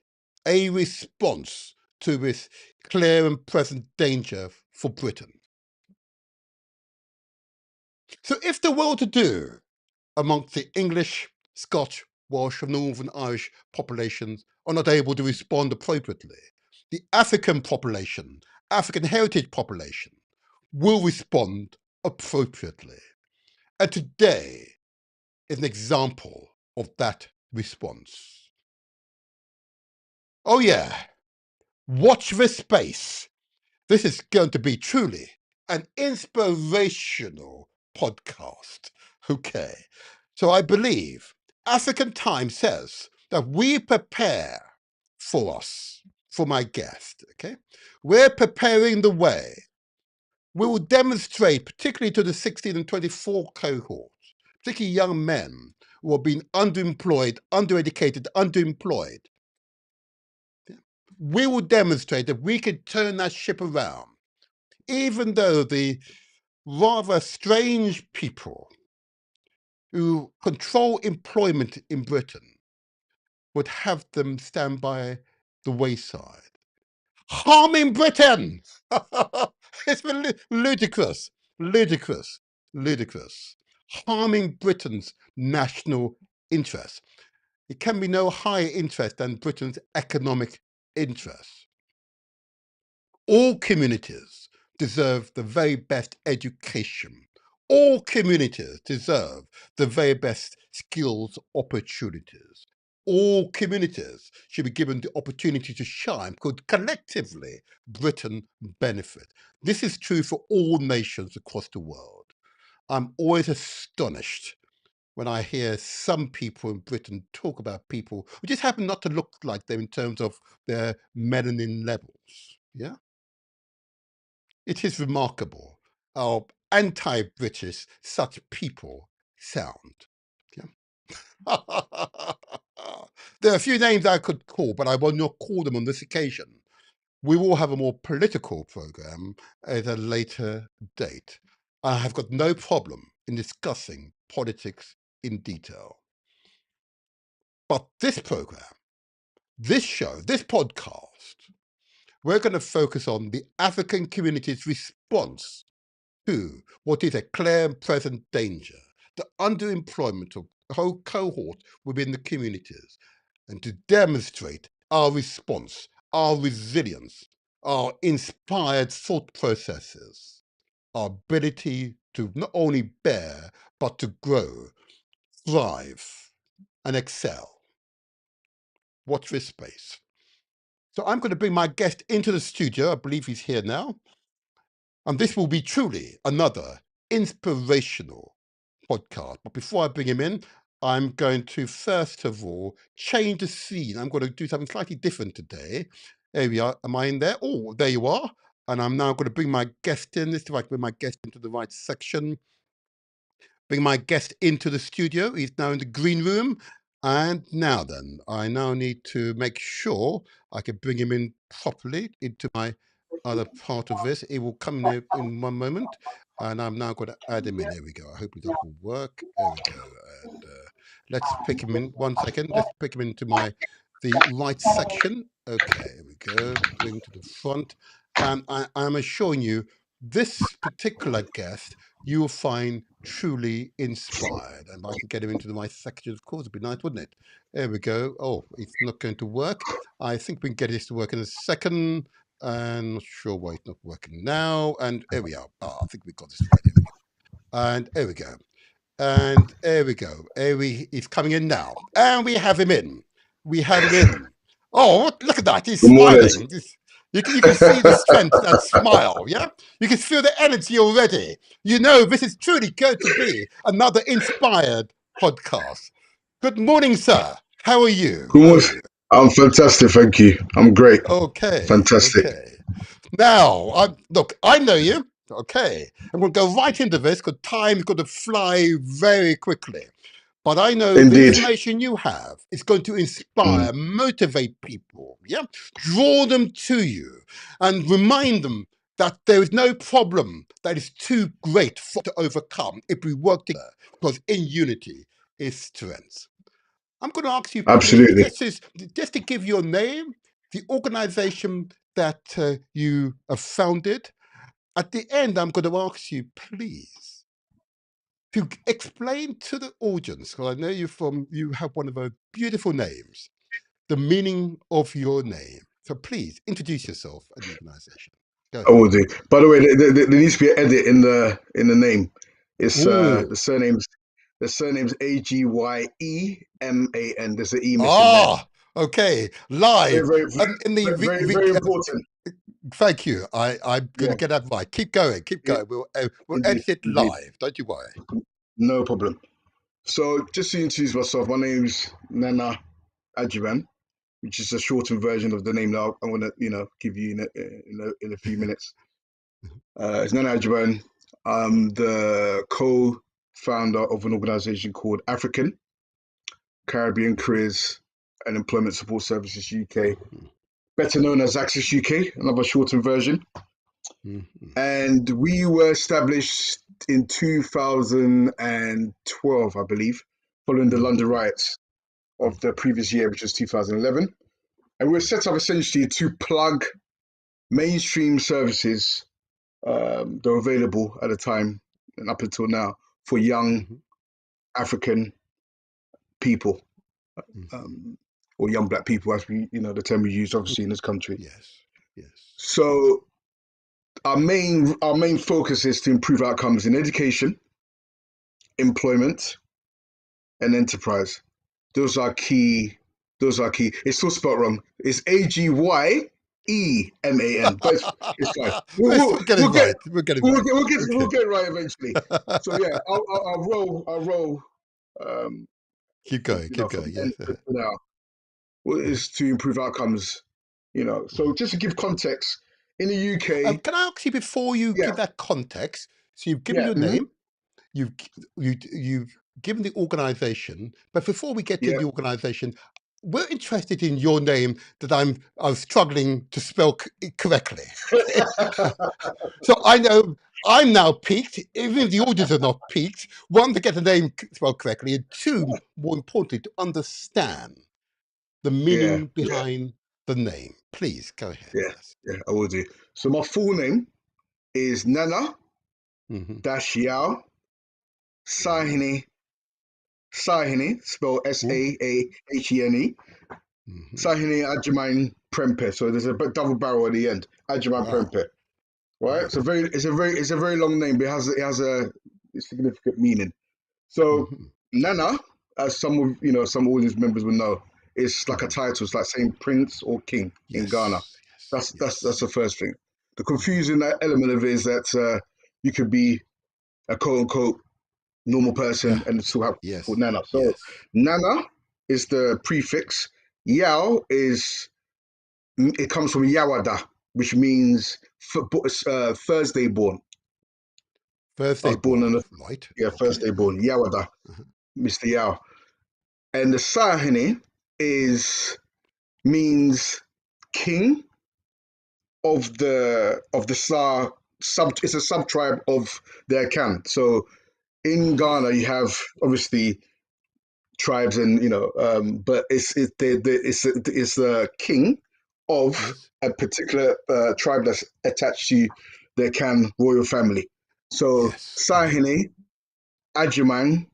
Speaker 1: a response to this clear and present danger for Britain. So if the well-to-do amongst the English, Scotch, Welsh, and Northern Irish populations are not able to respond appropriately, the African population, African heritage population, will respond appropriately. And today is an example of that response. Oh yeah, watch this space. This is going to be truly an inspirational podcast. Okay, so I believe African Time says that we prepare for us, for my guest, okay? We're preparing the way. We will demonstrate, particularly to the 16 and 24 cohorts, particularly young men who have been underemployed, undereducated, underemployed. We will demonstrate that we can turn that ship around, even though the rather strange people who control employment in Britain would have them stand by the wayside. Harming Britain! It's ludicrous, ludicrous, ludicrous. Harming Britain's national interests. It can be no higher interest than Britain's economic interests. All communities deserve the very best education. All communities deserve the very best skills opportunities. All communities should be given the opportunity to shine because collectively Britain benefit. This is true for all nations across the world. I'm always astonished when I hear some people in Britain talk about people who just happen not to look like them in terms of their melanin levels. Yeah. it is remarkable how anti-British such people sound. Yeah. There are a few names I could call, but I will not call them on this occasion. We will have a more political program at a later date. I have got no problem in discussing politics in detail. But this program, this show, this podcast, we're going to focus on the African community's response to what is a clear and present danger, the underemployment of a whole cohort within the communities, and to demonstrate our response, our resilience, our inspired thought processes, our ability to not only bear, but to grow, thrive, and excel. Watch this space. So I'm going to bring my guest into the studio. I believe he's here now. And this will be truly another inspirational podcast. But before I bring him in, I'm going to first of all change the scene. I'm going to do something slightly different today. There we are. Am I in there? Oh, there you are. And I'm now going to bring my guest in. This is right, bring my guest into the right section. Bring my guest into the studio. He's now in the green room. And now then, I now need to make sure I can bring him in properly into my other part of this. It will come in one moment. And I'm now going to add him in. There we go. I hope that will work. There we go. And let's pick him in. 1 second. Let's pick him into the right section. Okay, here we go. Bring to the front. I'm assuring you, this particular guest you will find truly inspired. And I can get him into the right section, of course. It'd be nice, wouldn't it? There we go. Oh, it's not going to work. I think we can get this to work in a second. I'm not sure why it's not working now. And there we are. Oh, I think we got this right. There we go. And there we go. And there we go. He's coming in now. And we have him in. We have him in. Oh, look at that. He's smiling. You can see the strength, that smile, yeah? You can feel the energy already. You know, this is truly going to be another inspired podcast. Good morning, sir. How are you?
Speaker 3: Good morning. I'm fantastic, thank you. I'm great.
Speaker 1: Okay.
Speaker 3: Fantastic.
Speaker 1: Okay. Now, look, I know you. Okay. I'm going to go right into this because time's going to fly very quickly. But I know the information you have is going to inspire, motivate people, yeah? Draw them to you and remind them that there is no problem that is too great to overcome if we work together, because in unity is strength. I'm going to ask you,
Speaker 3: Absolutely.
Speaker 1: please, just to give your name, the organization that you have founded. At the end, I'm going to ask you, please, to explain to the audience, because I know you have one of those beautiful names, the meaning of your name. So please introduce yourself and the organization. Go ahead.
Speaker 3: I will do. By the way, there needs to be an edit in the name. It's the surname's Agyeman. There's an E missing there.
Speaker 1: Okay, live.
Speaker 3: Very important.
Speaker 1: Thank you. I'm going to get that right. Keep going. We'll edit it live. Don't you worry.
Speaker 3: No problem. So, just to introduce myself, my name's Nana Adjuban, which is a shortened version of the name that I want to, give you in a few minutes. It's Nana Adjuban. I'm the co-founder of an organization called African Caribbean Careers and Employment Support Services UK, better known as Access UK, another shortened version. And we were established in 2012, I believe, following the London riots of the previous year, which was 2011. And we were set up essentially to plug mainstream services that were available at the time and up until now for young African people, or young Black people, as we, the term we use obviously in this country.
Speaker 1: Yes.
Speaker 3: So our main focus is to improve outcomes in education, employment, and enterprise. Those are key. It's still spelled wrong. It's Agyeman, but it's fine. We'll get it right. We'll get it right eventually. So yeah, I'll roll.
Speaker 1: Keep going. Yes.
Speaker 3: Now, is to improve outcomes. So just to give context, in the UK.
Speaker 1: Can I ask you before you
Speaker 3: Yeah,
Speaker 1: give that context? So you've given
Speaker 3: yeah,
Speaker 1: your name, you've given the organisation, but before we get to
Speaker 3: yeah.
Speaker 1: the organisation, we're interested in your name that I was struggling to spell correctly. So I know I'm now peaked, even if the audience are not peaked. One, to get the name spelled correctly, and two, more importantly, to understand the
Speaker 3: Yeah,
Speaker 1: meaning
Speaker 3: yeah,
Speaker 1: behind the name. Please go ahead.
Speaker 3: yeah,
Speaker 1: Yes.
Speaker 3: yeah. I will do. So my full name is Nana
Speaker 1: Mm-hmm.
Speaker 3: Dash Yao Sahine Sahine, spelled Saahene.
Speaker 1: Mm-hmm.
Speaker 3: Sahine Ajumain Prempe. So there's a double barrel at the end. Ajumain
Speaker 1: Wow.
Speaker 3: Prempe. Right.
Speaker 1: Right.
Speaker 3: It's a very long name, but it has a significant meaning. So
Speaker 1: Mm-hmm.
Speaker 3: Nana, as some audience members will know, is like a
Speaker 1: Mm-hmm.
Speaker 3: title. It's like saying prince or king in Ghana.
Speaker 1: Yes. Yes.
Speaker 3: That's
Speaker 1: Yes.
Speaker 3: the first thing. The confusing element of it is that you could be a quote unquote normal person and still have called
Speaker 1: Yes.
Speaker 3: Nana. So
Speaker 1: Yes.
Speaker 3: Nana is the prefix. Yao it comes from Yawada, which means Thursday born. I
Speaker 1: Birthday
Speaker 3: was born on
Speaker 1: born.
Speaker 3: the
Speaker 1: Right. Okay.
Speaker 3: Thursday born. Yawada,
Speaker 1: Uh-huh.
Speaker 3: Mr. Yao. And the Sahini is means king of the sub. It's a sub tribe of the Akan. So in
Speaker 1: Uh-huh.
Speaker 3: Ghana, you have obviously tribes, and but it's the king of
Speaker 1: Yes.
Speaker 3: a particular tribe that's attached to the Akan royal family. So
Speaker 1: Yes.
Speaker 3: Sahini, Ajuman,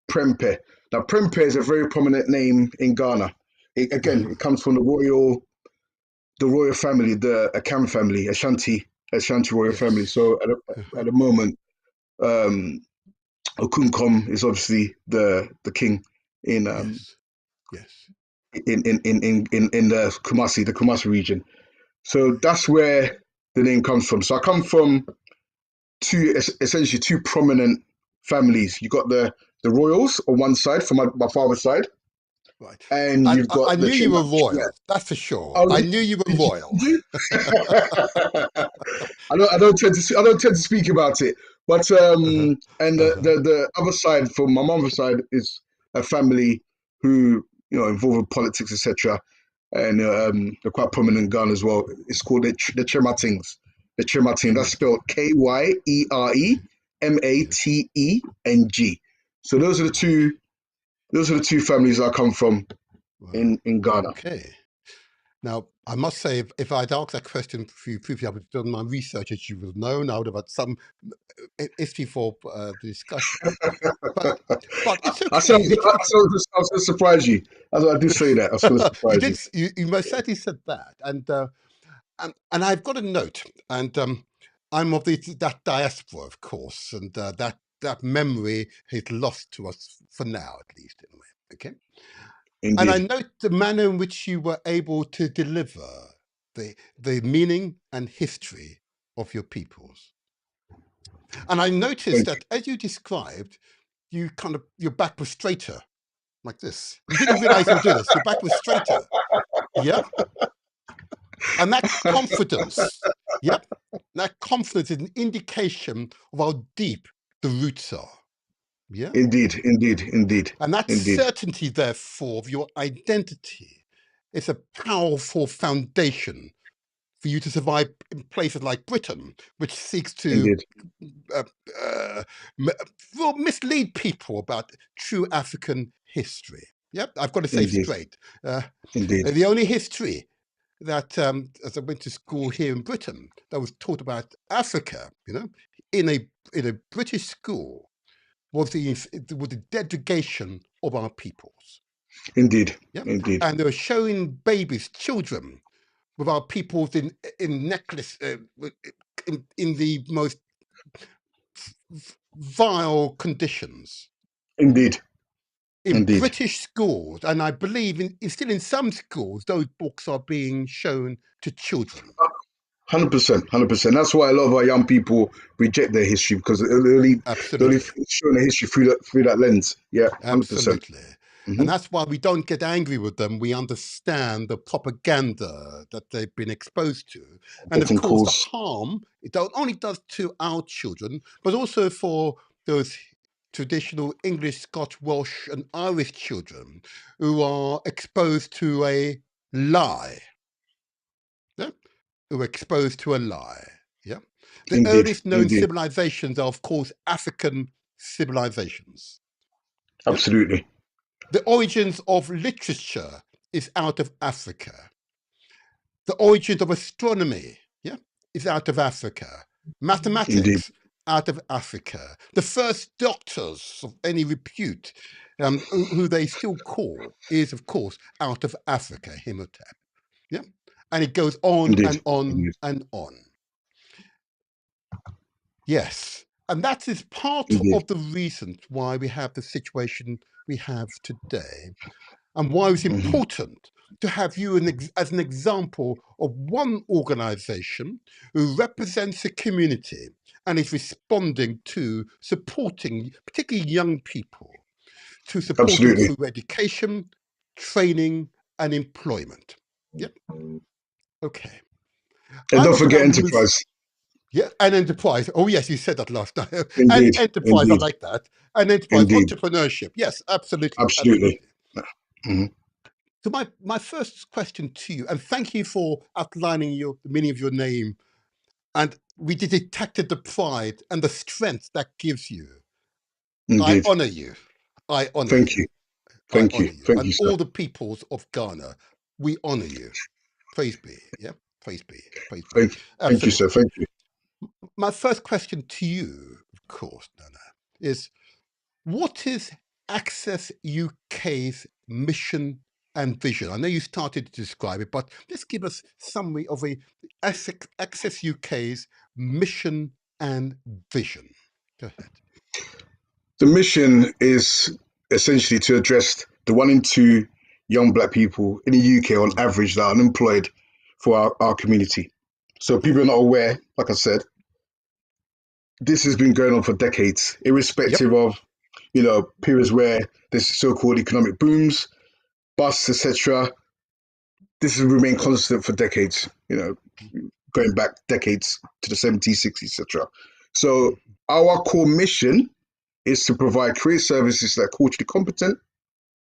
Speaker 3: Prempe. Now, Prempe is a very prominent name in Ghana. Again,
Speaker 1: Uh-huh.
Speaker 3: it comes from the royal family, the Akan family, Ashanti royal family.
Speaker 1: Yes.
Speaker 3: So at the moment, um, Okunkom is obviously the king in
Speaker 1: Yes. Yes.
Speaker 3: in the Kumasi region. So that's where the name comes from. So I come from essentially two prominent families. You got the royals on one side from my father's side,
Speaker 1: Right.
Speaker 3: and
Speaker 1: I,
Speaker 3: you've
Speaker 1: I
Speaker 3: got
Speaker 1: I
Speaker 3: the
Speaker 1: knew you were
Speaker 3: Yeah.
Speaker 1: royal. That's for sure.
Speaker 3: Oh,
Speaker 1: I knew you were royal.
Speaker 3: did you? I don't tend to speak about it, but
Speaker 1: Uh-huh.
Speaker 3: and
Speaker 1: Uh-huh.
Speaker 3: the other side from my mother's side is a family who involved in politics, etc. And they're quite prominent in Ghana as well. It's called the Chematings. The Chemating. That's
Speaker 1: Chimati.
Speaker 3: spelled
Speaker 1: Yes.
Speaker 3: KYEREMATENG. So those are the two. Those are the two families I come from
Speaker 1: Wow.
Speaker 3: in Ghana.
Speaker 1: Okay. Now, I must say, if I'd asked that question for you previously, I would have done my research, as you would have known. I would have had some history for the discussion. But it's
Speaker 3: I said
Speaker 1: okay.
Speaker 3: I was going to surprise you. I did say that. I was going to
Speaker 1: You
Speaker 3: surprise
Speaker 1: did.
Speaker 3: you.
Speaker 1: You most certainly said that, and I've got a note, and I'm of that diaspora, of course, and that memory is lost to us for now, at least, anyway. Okay. And I
Speaker 3: Indeed.
Speaker 1: note the manner in which you were able to deliver the meaning and history of your peoples. And I noticed
Speaker 3: Thank
Speaker 1: that as you described, your back was straighter, like this. You didn't realize you were doing this. Your back was straighter. Yep. And that confidence, yep, that confidence is an indication of how deep the roots are. Yeah.
Speaker 3: you. Indeed. Indeed. Indeed.
Speaker 1: And that
Speaker 3: Indeed.
Speaker 1: certainty, therefore, of your identity is a powerful foundation for you to survive in places like Britain, which seeks to
Speaker 3: Indeed.
Speaker 1: uh, uh, mislead people about true African history. Yep, I've got to say
Speaker 3: Indeed.
Speaker 1: straight. Uh,
Speaker 3: Indeed.
Speaker 1: the only history that, as I went to school here in Britain, that was taught about Africa, in a British school, was the degradation of our peoples.
Speaker 3: Indeed.
Speaker 1: Yep,
Speaker 3: Indeed.
Speaker 1: and they were showing babies, children, with our peoples in necklace, in the most vile conditions
Speaker 3: Indeed.
Speaker 1: in
Speaker 3: Indeed.
Speaker 1: British schools, and I believe still in some schools, those books are being shown to children.
Speaker 3: 100%. 100%. That's why a lot of our young people reject their history because they're only
Speaker 1: Absolutely,
Speaker 3: showing the history through that lens. Yeah. 100%.
Speaker 1: absolutely. And that's why we don't get angry with them. We understand the propaganda that they've been exposed to. And of course, the harm it not only does to our children, but also for those traditional English, Scotch, Welsh, and Irish children who are exposed to a lie. Yeah? Who are exposed to a lie. Yeah. The earliest known civilizations are, of course, African civilizations.
Speaker 3: Absolutely.
Speaker 1: Yeah? The origins of literature is out of Africa. The origins of astronomy, yeah, is out of Africa. Mathematics, out of Africa. The first doctors of any repute, who they still call, is of course out of Africa, Himotep. Yeah, and it goes on and on and on. Yes, and that is part of the reason why we have the situation we have today, and why it's important to have you as an example of one organization who represents a community and is responding to supporting, particularly young people, to support them through education, training, and employment. Yep. Okay.
Speaker 3: And don't forget enterprise.
Speaker 1: Yeah, and enterprise. Oh, yes, you said that last time. And enterprise, I like that. And enterprise, entrepreneurship. Yes, absolutely.
Speaker 3: Absolutely.
Speaker 1: So my first question to you, and thank you for outlining the meaning of your name, and we detected the pride and the strength that gives you. I honor you. I honor you.
Speaker 3: Thank you.
Speaker 1: I honor you.
Speaker 3: Thank
Speaker 1: and
Speaker 3: you, sir.
Speaker 1: all the peoples of Ghana, we honor you. Praise be. Yeah. Praise be. Praise be.
Speaker 3: Thank you, sir. Thank you.
Speaker 1: My first question to you, of course, Nana, is what is Access UK's mission and vision? I know you started to describe it, but just give us summary of Access UK's mission and vision. Go ahead.
Speaker 3: The mission is essentially to address the 1 in 2 young Black people in the UK on average that are unemployed for our community. So people are not aware, like I said, this has been going on for decades, irrespective of, periods where there's so-called economic booms, busts, etc. This has remained constant for decades, going back decades to the 70s, 60s, etc. So our core mission is to provide career services that are culturally competent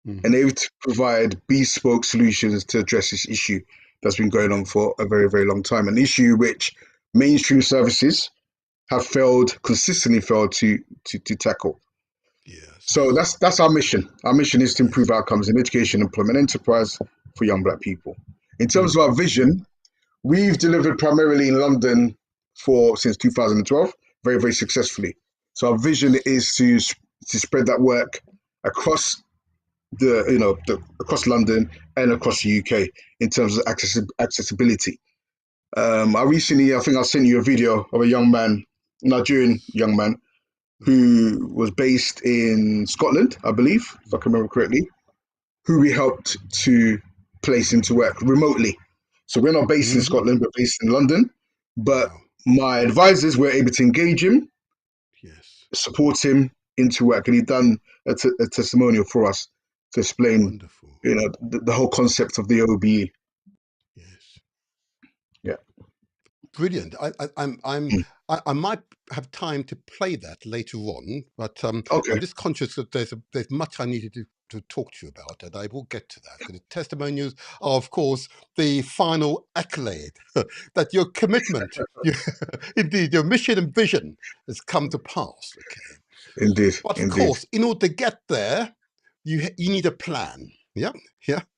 Speaker 3: and able to provide bespoke solutions to address this issue that's been going on for a very, very long time. An issue which mainstream services have consistently failed to tackle.
Speaker 1: Yes.
Speaker 3: So that's our mission. Our mission is to improve outcomes in education, employment, enterprise for young Black people. In terms of our vision, we've delivered primarily in London since 2012, very, very successfully. So our vision is to spread that work across across London and across the UK in terms of accessibility. I think I sent you a video of a Nigerian young man, who was based in Scotland, I believe, if I can remember correctly, who we helped to place into work remotely. So we're not based in Scotland, we're based in London. But my advisors were able to engage him, support him into work, and he'd done a testimonial for us to explain, the whole concept of the OBE.
Speaker 1: Yes.
Speaker 3: Yeah.
Speaker 1: Brilliant. I might have time to play that later on, but I'm just conscious that there's much I needed to talk to you about, and I will get to that. The testimonials are, of course, the final accolade that your commitment, indeed, your mission and vision has come to pass. Okay.
Speaker 3: Indeed.
Speaker 1: But of course, in order to get there, you need a plan. Yeah.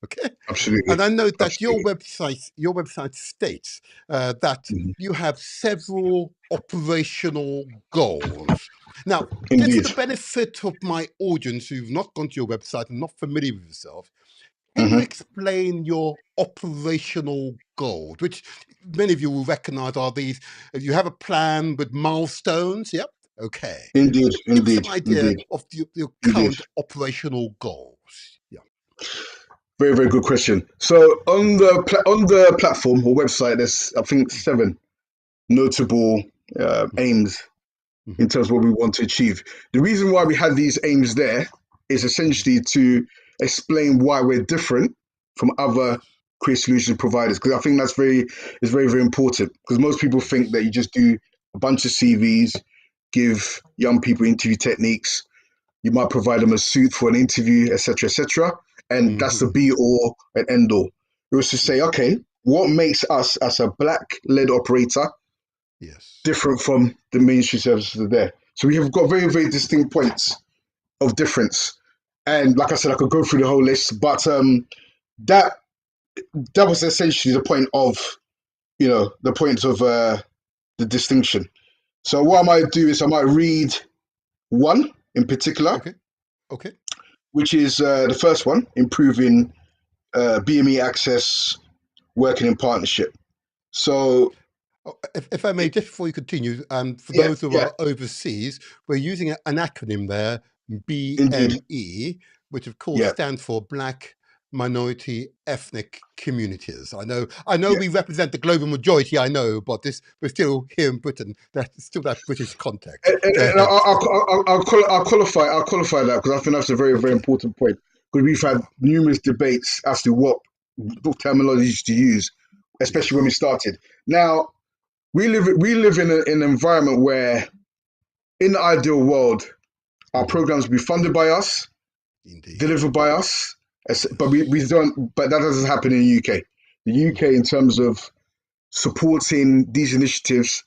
Speaker 1: Okay.
Speaker 3: Absolutely.
Speaker 1: And I know that your website states that you have several operational goals. Now, just for the benefit of my audience who've not gone to your website and not familiar with yourself, can you explain your operational goals, which many of you will recognize are these? You have a plan with milestones. Yep. Okay.
Speaker 3: Indeed.
Speaker 1: Give us some idea of your current operational goals. Yeah.
Speaker 3: Very, very good question. So on the platform or website, there's I think 7 notable aims in terms of what we want to achieve. The reason why we had these aims there is essentially to explain why we're different from other career solution providers, because I think that's very important, because most people think that you just do a bunch of CVs, give young people interview techniques, you might provide them a suit for an interview, etc., and that's the be all and end all. It was to say, okay, what makes us as a Black-led operator different from the mainstream services that are there? So we have got very, very distinct points of difference. And like I said, I could go through the whole list, but that was essentially the point of, the distinction. So what I might do is I might read one in particular,
Speaker 1: Okay.
Speaker 3: which is the first one, improving BME access, working in partnership. So,
Speaker 1: if I may, just before you continue, for those who are overseas, we're using an acronym there,
Speaker 3: indeed.
Speaker 1: BME, which of course stands for Black Minority Ethnic Communities. I know we represent the global majority, but we're still here in Britain. That's still that British context.
Speaker 3: And I'll qualify that, because I think that's a very, very important point. Because we've had numerous debates as to what terminologies to use, especially when we started. Now, we live in an environment where, in the ideal world, our programs will be funded by us, delivered by us, but we don't. But that doesn't happen in the UK. The UK, in terms of supporting these initiatives,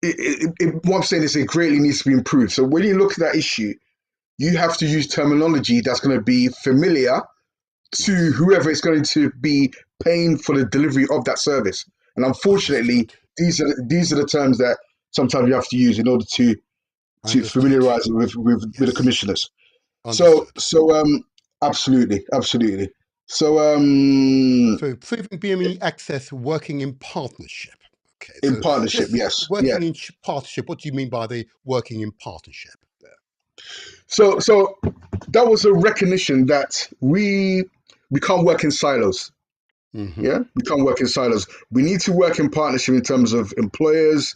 Speaker 3: what I'm saying is it greatly needs to be improved. So when you look at that issue, you have to use terminology that's going to be familiar to whoever is going to be paying for the delivery of that service. And unfortunately, these are the terms that sometimes you have to use in order to familiarize it with the commissioners. So absolutely. So
Speaker 1: improving BME access, working in partnership. Okay.
Speaker 3: In partnership, yes.
Speaker 1: Working in partnership. What do you mean by the working in partnership there?
Speaker 3: So that was a recognition that we can't work in silos. Yeah, we can't work in silos. We need to work in partnership in terms of employers,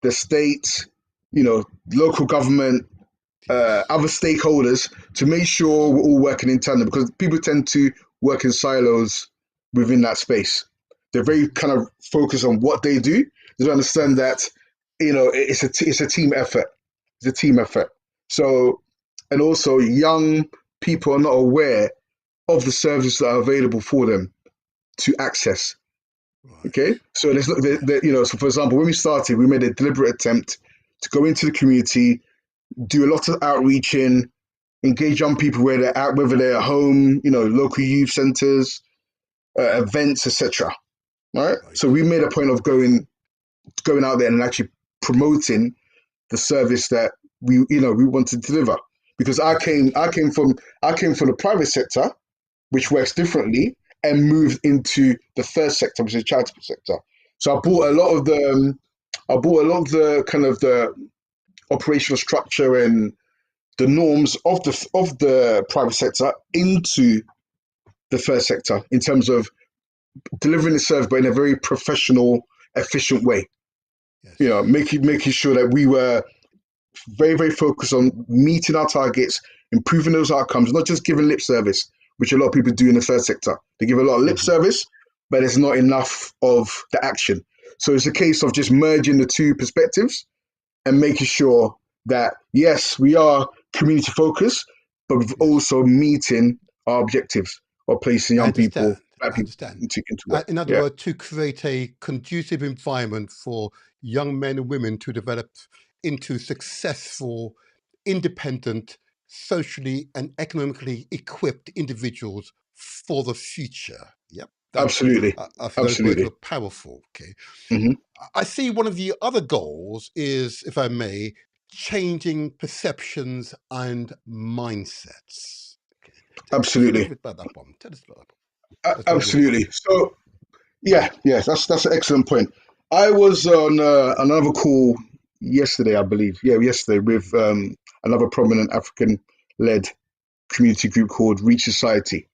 Speaker 3: the state, local government, other stakeholders, to make sure we're all working in tandem, because people tend to work in silos within that space. They're very kind of focused on what they do. They don't understand that, it's a team effort. It's a team effort. So, and also young people are not aware of the services that are available for them to access. Okay, so there's so for example, when we started, we made a deliberate attempt to go into the community, do a lot of outreaching, engage young people where they're at, whether they're at home, local youth centers, events, etc. Right? So we made a point of going out there and actually promoting the service that we want to deliver. Because I came from the private sector, which works differently, and moved into the third sector, which is the charitable sector. So I brought a lot of the kind of the operational structure and the norms of the private sector into the first sector, in terms of delivering the service, but in a very professional, efficient way. Making sure that we were very, very focused on meeting our targets, improving those outcomes, not just giving lip service, which a lot of people do in the third sector. They give a lot of lip service, but it's not enough of the action. So it's a case of just merging the two perspectives and making sure that, yes, we are community focused, but we're also meeting our objectives of placing young people, Black people into work.
Speaker 1: In other words, to create a conducive environment for young men and women to develop into successful, independent, socially and economically equipped individuals for the future. Yep.
Speaker 3: Absolutely.
Speaker 1: I feel those words are powerful. Okay. I see one of the other goals is, if I may, changing perceptions and mindsets. Okay.
Speaker 3: Absolutely.
Speaker 1: Tell us about that one.
Speaker 3: Absolutely. So, that's an excellent point. I was on another call yesterday, I believe. Yeah, yesterday, with another prominent African-led community group called Reach Society.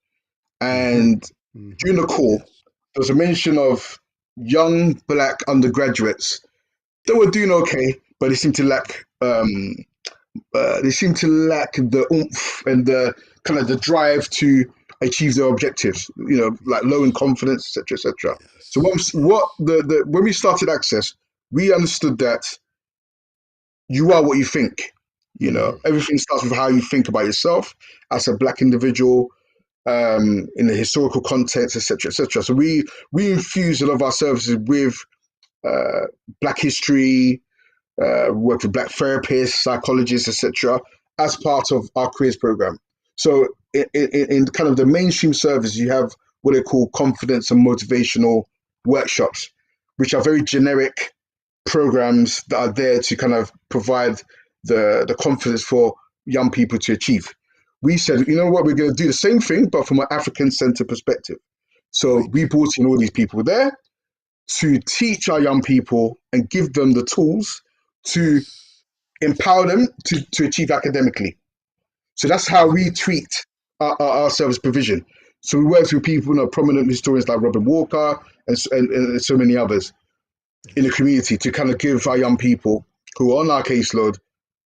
Speaker 3: And during the call, there was a mention of young Black undergraduates that were doing okay, but they seemed to lack they seem to lack the oomph and the kind of the drive to achieve their objectives. Like low in confidence, etc., etc. So when we started Access, we understood that you are what you think. Everything starts with how you think about yourself as a black individual, in the historical context, etc., etc. So we infuse a lot of our services with Black history, work with Black therapists, psychologists, etc., as part of our careers program. So in kind of the mainstream service, you have what they call confidence and motivational workshops, which are very generic programs that are there to kind of provide the confidence for young people to achieve. We said, you know what, we're going to do the same thing, but from an African centered perspective. So we brought in all these people there to teach our young people and give them the tools to empower them to achieve academically. So that's how we treat our service provision. So we work with people, prominent historians like Robin Walker and so many others in the community to kind of give our young people who are on our caseload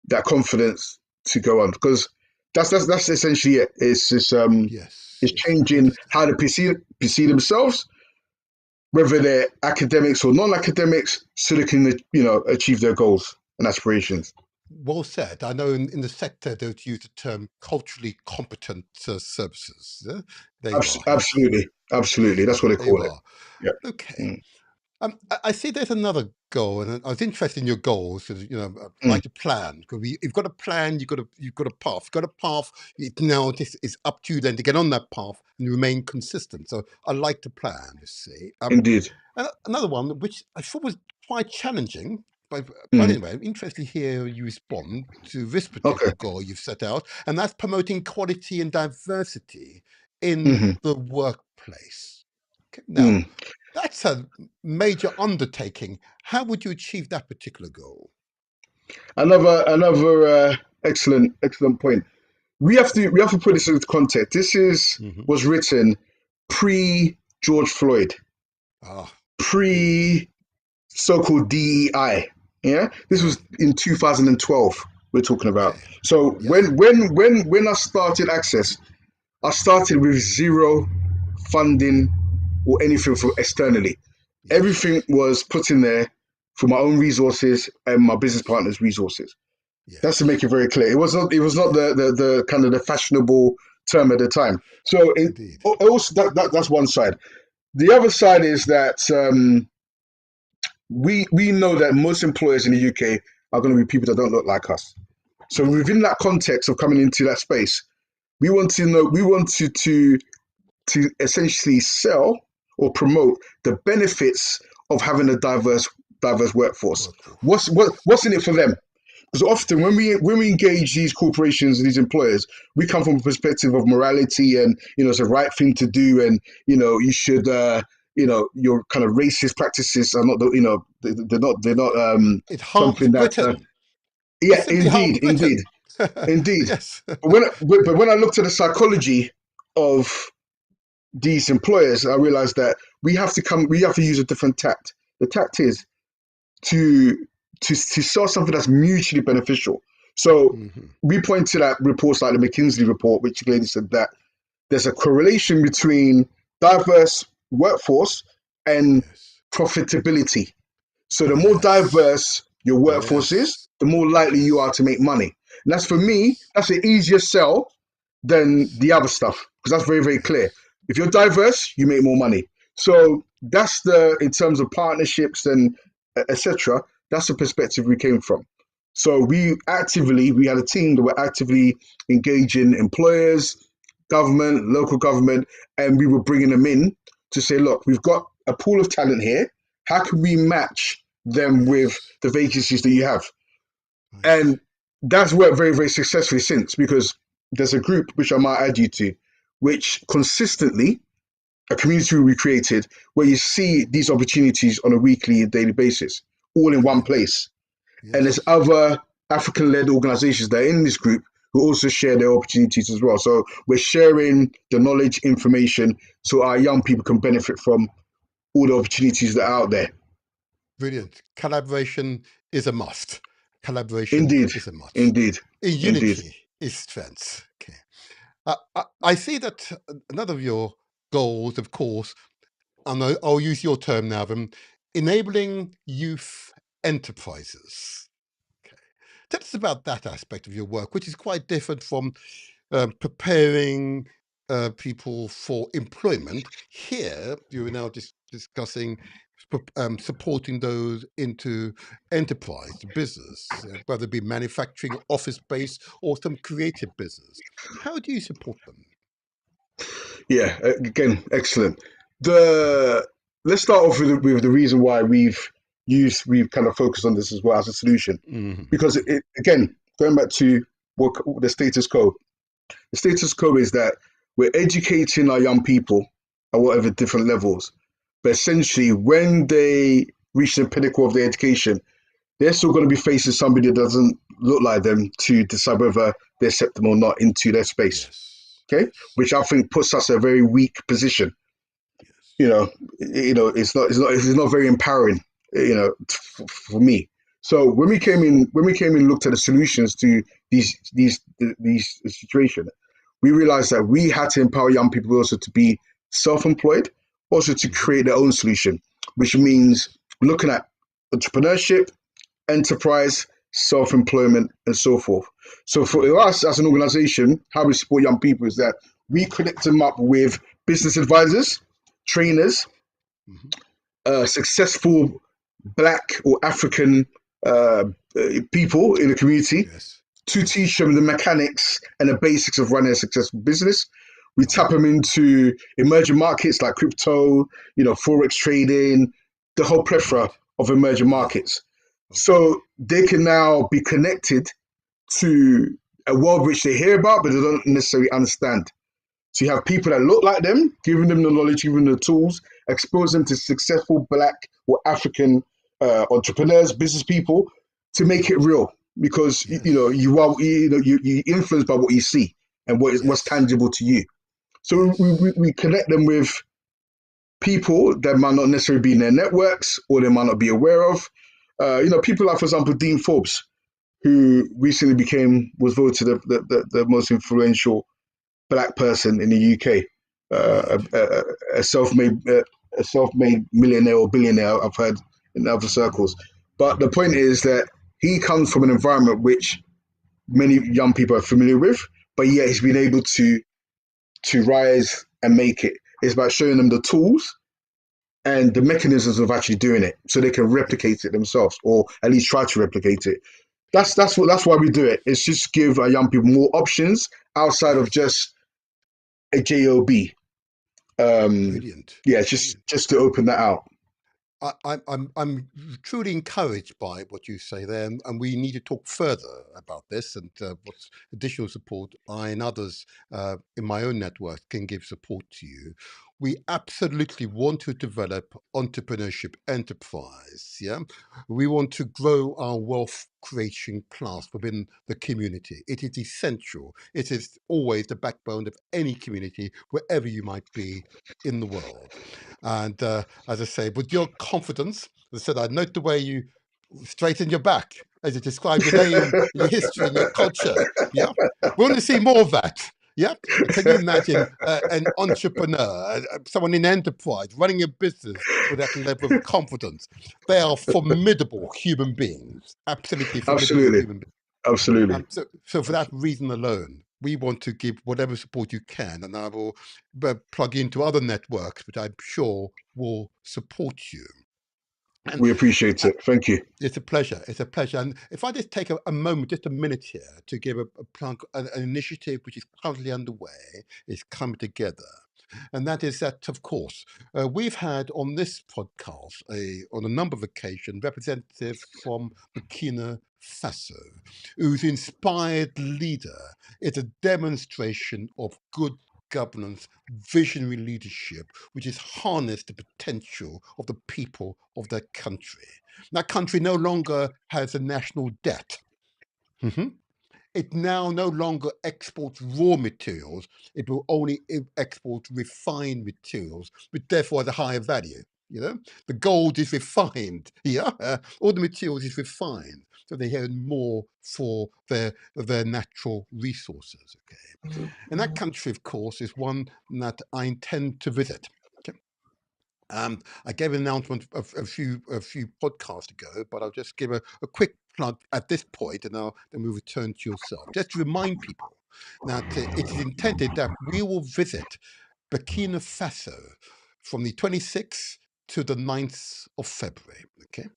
Speaker 3: that confidence to go on, because that's essentially it. It's just it's changing how they perceive themselves, whether they're academics or non-academics, so they can achieve their goals and aspirations.
Speaker 1: Well said. I know in the sector they would use the term culturally competent services. There you are.
Speaker 3: Absolutely. That's what they call it. Yeah.
Speaker 1: Okay. I see there's another goal, and I was interested in your goals. Like a plan, because you've got a plan, you've got a path. You've got a path. Now this is up to you then to get on that path and remain consistent. So I like the plan. You see.
Speaker 3: Indeed.
Speaker 1: Another one which I thought was quite challenging. But anyway, I'm interested to hear you respond to this particular goal you've set out, and that's promoting equality and diversity in the workplace. Okay, now, that's a major undertaking. How would you achieve that particular goal?
Speaker 3: Another excellent point. We have to put this into context. This was written pre George Floyd, pre so-called DEI. Yeah, this was in 2012. We're talking about. So when I started Access, I started with zero funding or anything from externally. Everything was put in there for my own resources and my business partners' resources. That's to make it very clear. It was not the kind of the fashionable term at the time. So also that's one side. The other side is that we know that most employers in the UK are going to be people that don't look like us. So within that context of coming into that space, we wanted to essentially sell or promote the benefits of having a diverse workforce. What's in it for them? Because often when we engage these corporations and these employers, we come from a perspective of morality and it's the right thing to do, and you should your kind of racist practices are not they're not
Speaker 1: it harms
Speaker 3: something that
Speaker 1: Britain.
Speaker 3: yeah, indeed.
Speaker 1: Yes.
Speaker 3: But when I looked at the psychology of these employers, I realized that we have to use a different tact. The tact is to sell something that's mutually beneficial. So we point to that reports like the McKinsey report, which clearly said that there's a correlation between diverse workforce and profitability. So the more diverse your workforce is, the more likely you are to make money. And that's, for me, that's an easier sell than the other stuff, because that's very, very clear. If you're diverse, you make more money. So that's in terms of partnerships and etc., that's the perspective we came from. So we had a team that were actively engaging employers, government, local government, and we were bringing them in to say, look, we've got a pool of talent here. How can we match them with the vacancies that you have? And that's worked very, very successfully since, because there's a group, which I might add you to, which consistently, a community we created where you see these opportunities on a weekly and daily basis, all in one place. And there's other African-led organizations that are in this group who also share their opportunities as well. So we're sharing the knowledge, information, so our young people can benefit from all the opportunities that are out there.
Speaker 1: Brilliant. Collaboration is a must.
Speaker 3: Indeed.
Speaker 1: Is a must.
Speaker 3: Indeed.
Speaker 1: In
Speaker 3: Indeed.
Speaker 1: unity is strength. Okay. I see that another of your goals, of course, and I'll use your term now, enabling youth enterprises. Okay. Tell us about that aspect of your work, which is quite different from preparing people for employment. Here, you are now discussing supporting those into enterprise, business, whether it be manufacturing, office-based, or some creative business. How do you support them?
Speaker 3: Yeah, again, excellent. Let's start off with the reason why we've kind of focused on this as well as a solution, because again, going back to what the status quo. The status quo is that we're educating our young people at whatever different levels, but essentially, when they reach the pinnacle of their education, they're still going to be facing somebody that doesn't look like them to decide whether they accept them or not into their space.
Speaker 1: Yes,
Speaker 3: Okay,
Speaker 1: yes,
Speaker 3: which I think puts us in a very weak position.
Speaker 1: yes.
Speaker 3: It's not very empowering. For me. So when we came in, looked at the solutions to these situations, we realized that we had to empower young people also to be self-employed, also to create their own solution, which means looking at entrepreneurship, enterprise, self-employment, and so forth. So for us as an organization, how we support young people is that we connect them up with business advisors, trainers, successful Black or African uh, people in the community
Speaker 1: Yes.
Speaker 3: to teach them the mechanics and the basics of running a successful business. We tap them into emerging markets like crypto, forex trading, the whole plethora
Speaker 1: Right.
Speaker 3: of emerging
Speaker 1: Right.
Speaker 3: markets.
Speaker 1: Okay.
Speaker 3: So they can now be connected to a world which they hear about, but they don't necessarily understand. So you have people that look like them, giving them the knowledge, giving them the tools, expose them to successful Black or African entrepreneurs, business people, to make it real. Because
Speaker 1: Yes.
Speaker 3: you influenced by what you see and what's
Speaker 1: Yes.
Speaker 3: tangible to you. So
Speaker 1: Yes.
Speaker 3: we connect them with people that might not necessarily be in their networks or they might not be aware of. People like, for example, Dean Forbes, who recently was voted the most influential Black person in the UK,
Speaker 1: Right.
Speaker 3: a self-made millionaire or billionaire. I've heard in other circles, but the point is that he comes from an environment which many young people are familiar with, but yet he's been able to rise and make it. It's about showing them the tools and the mechanisms of actually doing it, so they can replicate it themselves, or at least try to replicate it. That's why we do it. It's just give our young people more options outside of
Speaker 1: Yes.
Speaker 3: just a job.
Speaker 1: Brilliant.
Speaker 3: Yeah,
Speaker 1: Brilliant.
Speaker 3: just to open that out.
Speaker 1: I'm truly encouraged by what you say there, and we need to talk further about this and what additional support I and others in my own network can give support to you. We absolutely want to develop entrepreneurship enterprise. Yeah, we want to grow our wealth creation class within the community. It is essential. It is always the backbone of any community, wherever you might be in the world. And as I say, with your confidence, as I said, I note the way you straighten your back as you describe your name, your history, and your culture. Yeah, we want to see more of that. Yeah, can you imagine an entrepreneur, someone in enterprise, running a business with that level of confidence? They are formidable human beings, absolutely formidable
Speaker 3: Absolutely,
Speaker 1: human beings.
Speaker 3: absolutely.
Speaker 1: So for that reason alone, we want to give whatever support you can, and I will plug into other networks, which I'm sure will support you. And
Speaker 3: We appreciate
Speaker 1: uh,
Speaker 3: it. Thank you.
Speaker 1: it's a pleasure. It's a pleasure. And if I just take a moment, just a minute here, to give a plug, an initiative which is currently underway, is coming together. And that is that, of course, we've had on this podcast, on a number of occasions, representatives from Burkina Faso, whose inspired leader is a demonstration of good governance, visionary leadership, which has harnessed the potential of the people of their country. That country no longer has a national debt. Mhm. It now no longer exports raw materials. It will only export refined materials, which therefore has a higher value. You know, the gold is refined. Yeah, all the materials is refined, so they earn more for their natural resources. Okay, and that country, of course, is one that I intend to visit. Okay. I gave an announcement a few podcasts ago, but I'll just give a quick plug at this point, and then we'll return to yourself. Just to remind people that it is intended that we will visit Burkina Faso from the 26th to the 9th of February. Okay,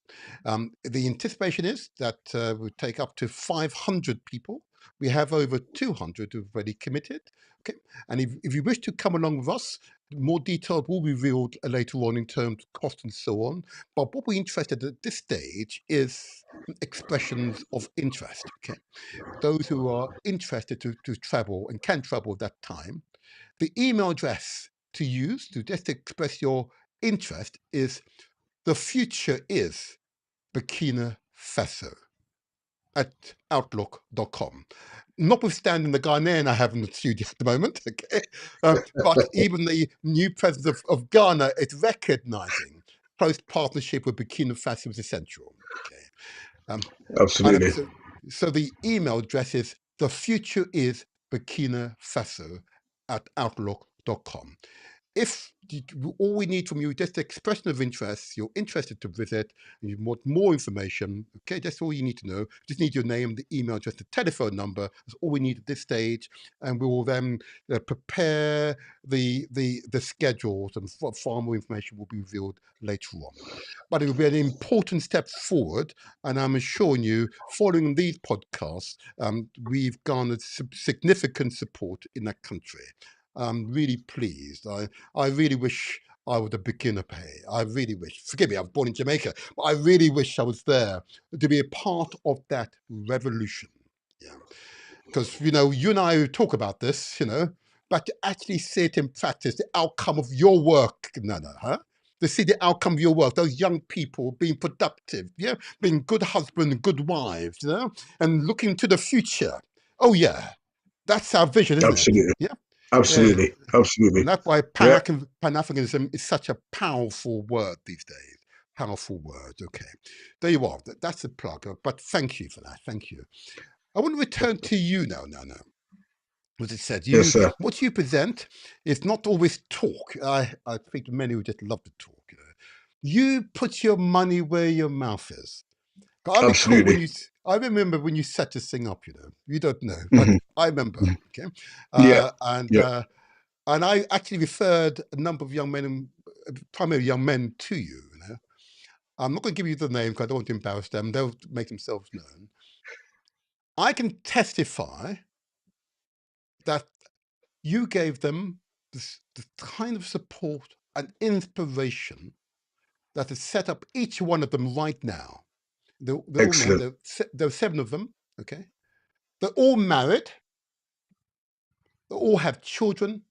Speaker 1: the anticipation is that we'll take up to 500 people. We have over 200 who've already committed. Okay, and if you wish to come along with us, more details will be revealed later on in terms of cost and so on. But what we're interested at this stage is expressions of interest. Okay, those who are interested to travel and can travel at that time. The email address to use to just express your interest is the future is Burkina Faso at outlook.com. Notwithstanding the Ghanaian I have in the studio at the moment, okay, but even the new president of Ghana is recognizing close partnership with Burkina Faso is essential. Okay,
Speaker 3: Absolutely.
Speaker 1: so the email address is the future is Burkina Faso at outlook.com. If all we need from you is just expression of interest, you're interested to visit, and you want more information, okay, that's all you need to know. Just need your name, the email address, the telephone number. That's all we need at this stage, and we will then prepare the schedules, and far more information will be revealed later on. But it will be an important step forward, and I'm assuring you, following these podcasts, we've garnered significant support in that country. I'm really pleased. I really wish I was a beginner pay. I really wish. Forgive me, I was born in Jamaica, but I really wish I was there to be a part of that revolution. Yeah, because you and I talk about this, but to actually see it in practice, the outcome of your work, to see the outcome of your work, those young people being productive, yeah, being good husbands, good wives, and looking to the future. Oh yeah, that's our vision, isn't
Speaker 3: Absolutely.
Speaker 1: it? Yeah.
Speaker 3: Absolutely.
Speaker 1: Yeah.
Speaker 3: Absolutely.
Speaker 1: And that's why
Speaker 3: Yeah.
Speaker 1: Pan-Africanism is such a powerful word these days. Powerful word. Okay. There you are. That's the plug. But thank you for that. Thank you. I want to return to you now. As it said,
Speaker 3: Yes, sir.
Speaker 1: what you present is not always talk. I speak to many who just love to talk. You put your money where your mouth is.
Speaker 3: Absolutely.
Speaker 1: I remember when you set this thing up. You don't know, but I remember. Okay.
Speaker 3: Yeah.
Speaker 1: And I actually referred a number of young men, primarily young men, to you. I'm not going to give you the name because I don't want to embarrass them. They'll make themselves known. I can testify that you gave them the kind of support and inspiration that has set up each one of them right now. They're all men. There are 7 of them. Okay, they're all married. They all have children,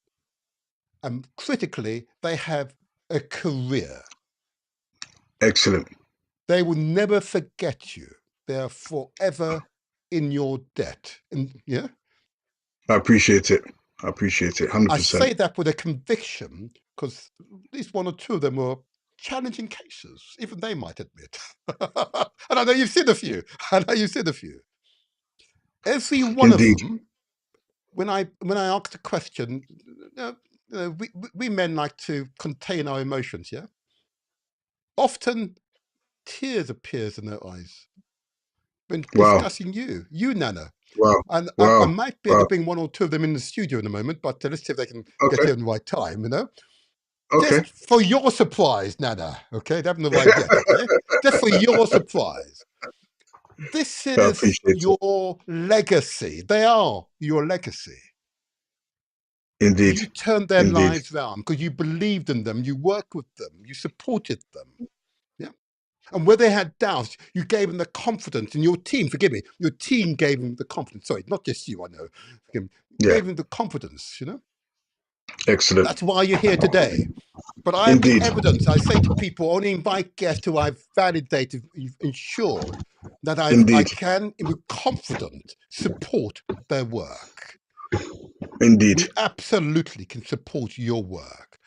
Speaker 1: and critically, they have a career.
Speaker 3: Excellent.
Speaker 1: They will never forget you. They are forever in your debt. And yeah,
Speaker 3: I appreciate it. 100%.
Speaker 1: I say that with a conviction because at least 1 or 2 of them were challenging cases. Even they might admit. And I know you've seen a few. Every one
Speaker 3: Indeed.
Speaker 1: of them. When I asked a question, we men like to contain our emotions. Yeah. Often tears appears in their eyes when discussing you, Nana.
Speaker 3: Wow.
Speaker 1: And
Speaker 3: Wow.
Speaker 1: I might be able to bring 1 or 2 of them in the studio in a moment, but let's see if they can get here in the right time,
Speaker 3: Okay.
Speaker 1: Just for your surprise, Nana, okay? They haven't arrived yet, okay? Just for your surprise. This is your legacy. They are your legacy.
Speaker 3: Indeed.
Speaker 1: You turned their lives around because you believed in them, you worked with them, you supported them. And where they had doubts, you gave them the confidence, and your team, forgive me, your team gave them the confidence. Sorry, not just you, I know. Gave them the confidence,
Speaker 3: Excellent.
Speaker 1: That's why you're here today. But I have the evidence. I say to people, only invite guests who I've validated, ensured that I can, with confidence, support their work.
Speaker 3: Indeed.
Speaker 1: We absolutely can support your work.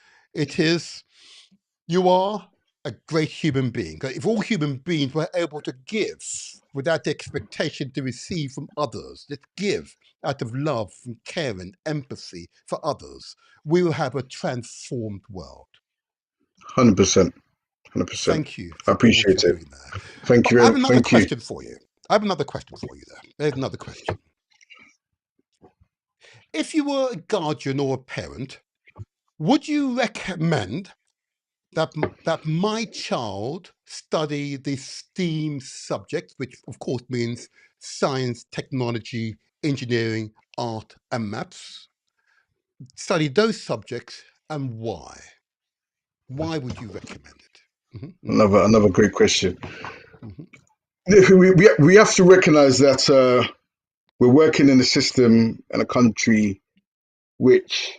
Speaker 1: You are a great human being. If all human beings were able to give without the expectation to receive from others, just give out of love and care and empathy for others, we will have a transformed world.
Speaker 3: 100%. 100%.
Speaker 1: Thank you
Speaker 3: I
Speaker 1: for all you're
Speaker 3: appreciate it.
Speaker 1: doing there.
Speaker 3: Thank you.
Speaker 1: I have another
Speaker 3: Thank you.
Speaker 1: question for you. I have another question for you there. There's another question. If you were a guardian or a parent, would you recommend that my child study the STEAM subjects, which of course means science, technology, engineering, art, and maths? Study those subjects, and why? Why would you recommend it?
Speaker 3: Another great question.
Speaker 1: Mhm.
Speaker 3: We have to recognize that we're working in a system and a country which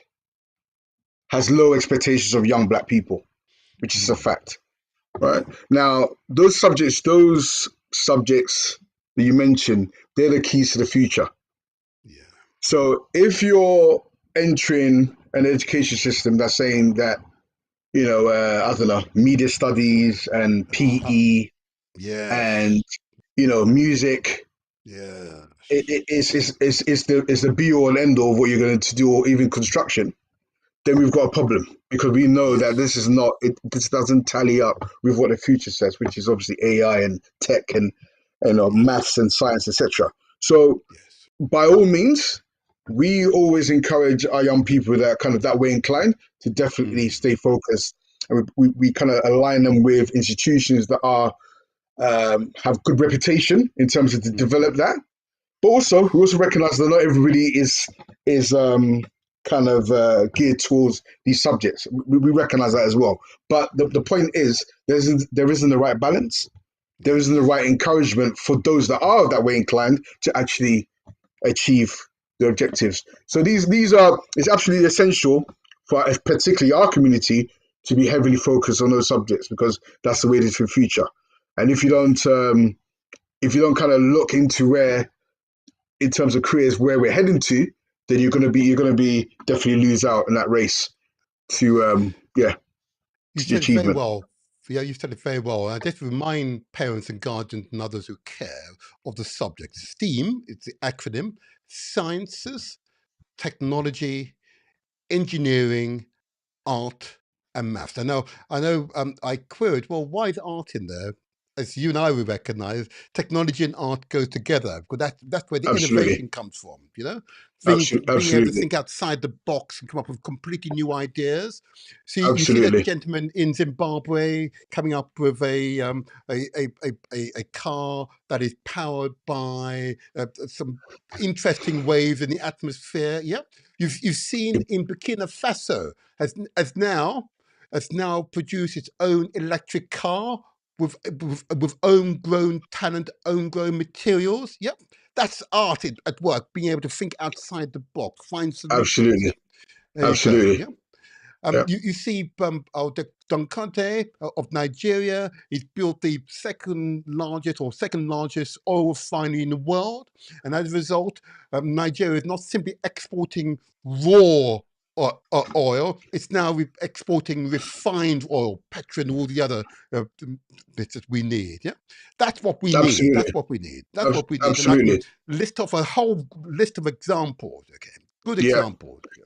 Speaker 3: has low expectations of young Black people, which is a fact. Right now, those subjects that you mentioned, they're the keys to the future.
Speaker 1: Yeah.
Speaker 3: So if you're entering an education system that's saying that, I don't know, media studies and PE
Speaker 1: Yes.
Speaker 3: and, music,
Speaker 1: Yes.
Speaker 3: it's the be all and end all of what you're going to do, or even construction, then we've got a problem, because we know that
Speaker 1: Yes.
Speaker 3: this doesn't tally up with what the future says, which is obviously AI and tech and
Speaker 1: Yes.
Speaker 3: maths and science, etc. So
Speaker 1: Yes.
Speaker 3: by all means, we always encourage our young people that are kind of that way inclined to definitely stay focused, and we kind of align them with institutions that are have good reputation in terms of to develop that. But also, we also recognize that not everybody is kind of geared towards these subjects. We recognize that as well. But the point is, there isn't the right balance. There isn't the
Speaker 1: Yes.
Speaker 3: right encouragement for those that are that way inclined to actually achieve their objectives. So these are it's absolutely essential for particularly our community to be heavily focused on those subjects, because that's the way it is for the future. And if you don't kind of look into where, in terms of careers, where we're heading to, then you're gonna be definitely lose out in that race to
Speaker 1: You
Speaker 3: the
Speaker 1: said it very
Speaker 3: achievement.
Speaker 1: well. Yeah, you said it very well. I just remind parents and guardians and others who care of the subject. STEAM, it's the acronym: sciences, technology, engineering, art, and maths. I know. I queried, well, why is art in there? As you and I would recognize, technology and art go together, because that's where the
Speaker 3: Absolutely,
Speaker 1: innovation comes from. Being able to
Speaker 3: absolutely,
Speaker 1: think outside the box and come up with completely new ideas. So you see that
Speaker 3: absolutely,
Speaker 1: gentleman in Zimbabwe coming up with a car that is powered by some interesting waves in the atmosphere. Yep. You've seen in Burkina Faso has now produced its own electric car with homegrown talent, homegrown materials. Yep, that's art at work. Being able to think outside the box, find solutions.
Speaker 3: absolutely,
Speaker 1: Yep, there you go.
Speaker 3: absolutely.
Speaker 1: Yep.
Speaker 3: Yeah,
Speaker 1: You see, Dunkante of Nigeria, he's built the second largest oil refinery in the world, and as a result, Nigeria is not simply exporting raw oil; it's now exporting refined oil, petrol, and all the other bits that we need. Yeah, that's what we need.
Speaker 3: absolutely,
Speaker 1: That's what we need. That's what we need. And I can
Speaker 3: absolutely.
Speaker 1: list off a whole list of examples. Okay, good
Speaker 3: Yeah.
Speaker 1: examples. Yeah.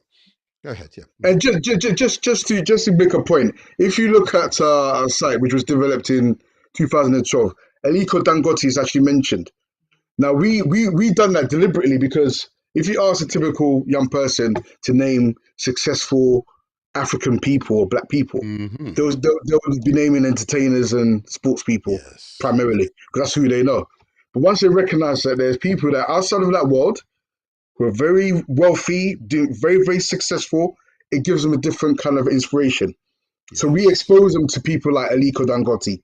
Speaker 1: Go ahead. Yeah.
Speaker 3: And just to make a point, if you look at our site, which was developed in 2012, Aliko Dangote is actually mentioned. Now we done that deliberately, because if you ask a typical young person to name successful African people or Black people,
Speaker 1: Mm-hmm.
Speaker 3: they'll be naming entertainers and sports people
Speaker 1: Yes.
Speaker 3: primarily, because that's who they know. But once they recognize that there's people that are outside of that world who are very wealthy, doing very, very successful, it gives them a different kind of inspiration. So we
Speaker 1: Yes.
Speaker 3: expose them to people like Aliko Dangote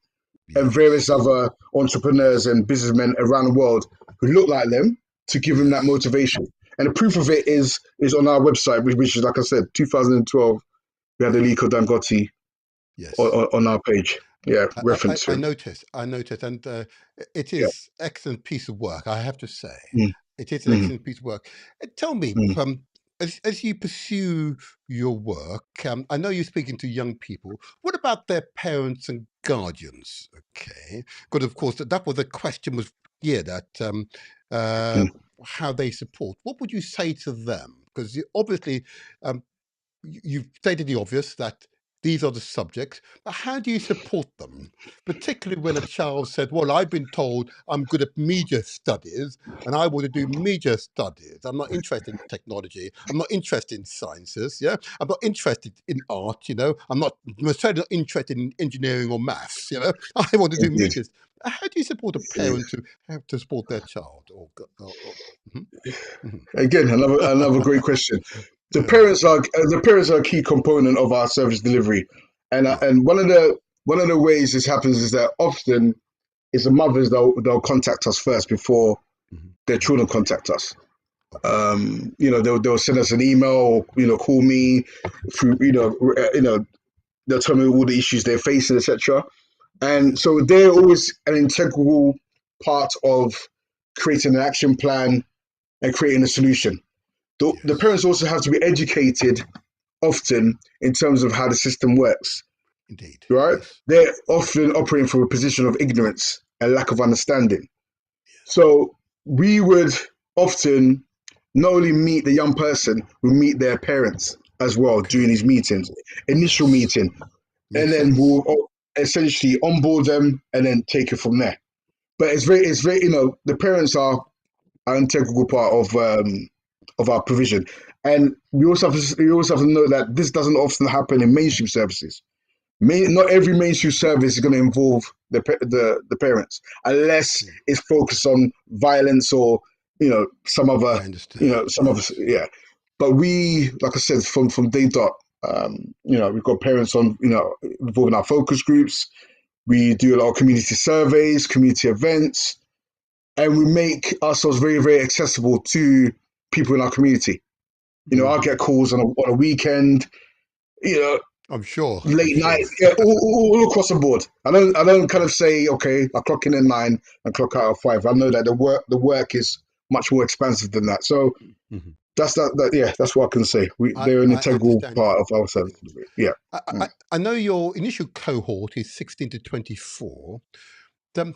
Speaker 3: and various
Speaker 1: Yes.
Speaker 3: other entrepreneurs
Speaker 1: Yes.
Speaker 3: and businessmen around the world who look like them, to give them that
Speaker 1: Yes.
Speaker 3: motivation. And the proof of it
Speaker 1: Yes.
Speaker 3: is on our website, which is, like I said, 2012. We had
Speaker 1: Yeah.
Speaker 3: Aliko Dangote
Speaker 1: Yes.
Speaker 3: on our page. Yeah, reference to
Speaker 1: I
Speaker 3: him.
Speaker 1: noticed. I noticed, and it
Speaker 3: Yeah.
Speaker 1: is excellent piece of work. I have to say,
Speaker 3: Mm,
Speaker 1: it is an
Speaker 3: mm,
Speaker 1: excellent piece of work. Tell me,
Speaker 3: mm.
Speaker 1: as you pursue your work, I know you're speaking to young people. What about their parents and guardians? Okay, because of course that was the question was that how they support. What would you say to them? Because obviously um, you've stated the obvious that these are the subjects, but how do you support them? Particularly when a child said, well, I've been told I'm good at media studies and I want to do media studies. I'm not interested in technology. I'm not interested in sciences. Yeah. I'm not interested in art. I'm certainly not interested in engineering or maths. I want to do
Speaker 3: Indeed.
Speaker 1: media. How do you support a parent to have to support their child? Mhm, mhm.
Speaker 3: Again, another great question. The
Speaker 1: Yeah.
Speaker 3: parents are a key component of our service delivery, and
Speaker 1: Yeah.
Speaker 3: and one of the ways this happens is that often it's the mothers they'll contact us first before
Speaker 1: Mhm,
Speaker 3: their
Speaker 1: mhm.
Speaker 3: children contact us.
Speaker 1: Okay.
Speaker 3: They'll send us an email or call me through they'll tell me all the issues they're facing, etc. And
Speaker 1: Yes.
Speaker 3: so they're always an integral part of creating an action plan and creating a solution. The
Speaker 1: Yes.
Speaker 3: parents also have to be educated often in terms of how the system works,
Speaker 1: Indeed.
Speaker 3: right?
Speaker 1: Yes.
Speaker 3: They're often operating from a position of ignorance and lack of understanding.
Speaker 1: Yes.
Speaker 3: So we would often not only meet the young person, we meet their parents as well during
Speaker 1: Okay.
Speaker 3: these meetings, initial
Speaker 1: Yes.
Speaker 3: meeting, and
Speaker 1: Makes
Speaker 3: then
Speaker 1: sense.
Speaker 3: we'll essentially onboard them and then take it from there. But it's very, the parents are an integral part of our provision. And we also have to know that this doesn't often happen in mainstream services. Not every mainstream service is going to involve the parents unless
Speaker 1: Mm.
Speaker 3: it's focused on violence or some other
Speaker 1: I understand.
Speaker 3: some other,
Speaker 1: Yes.
Speaker 3: yeah. But we, like I said, from day dot, we've got parents on involved in our focus groups. We do a lot of community surveys, community events, and we make ourselves very, very accessible to people in our community. I'll
Speaker 1: Hmm.
Speaker 3: get calls on a weekend, you know,
Speaker 1: I'm sure. I'm
Speaker 3: late night,
Speaker 1: sure.
Speaker 3: yeah, all across the board. I don't kind of say, okay, I clock in at 9 and clock out at 5. I know that the work is much more expansive than that. So
Speaker 1: Mhm.
Speaker 3: that's what I can say.
Speaker 1: I,
Speaker 3: They're an
Speaker 1: I
Speaker 3: integral
Speaker 1: understand
Speaker 3: part
Speaker 1: you.
Speaker 3: of our service
Speaker 1: Mhm.
Speaker 3: delivery. Yeah.
Speaker 1: I,
Speaker 3: Mm.
Speaker 1: I know your initial cohort is 16 to 24. Um,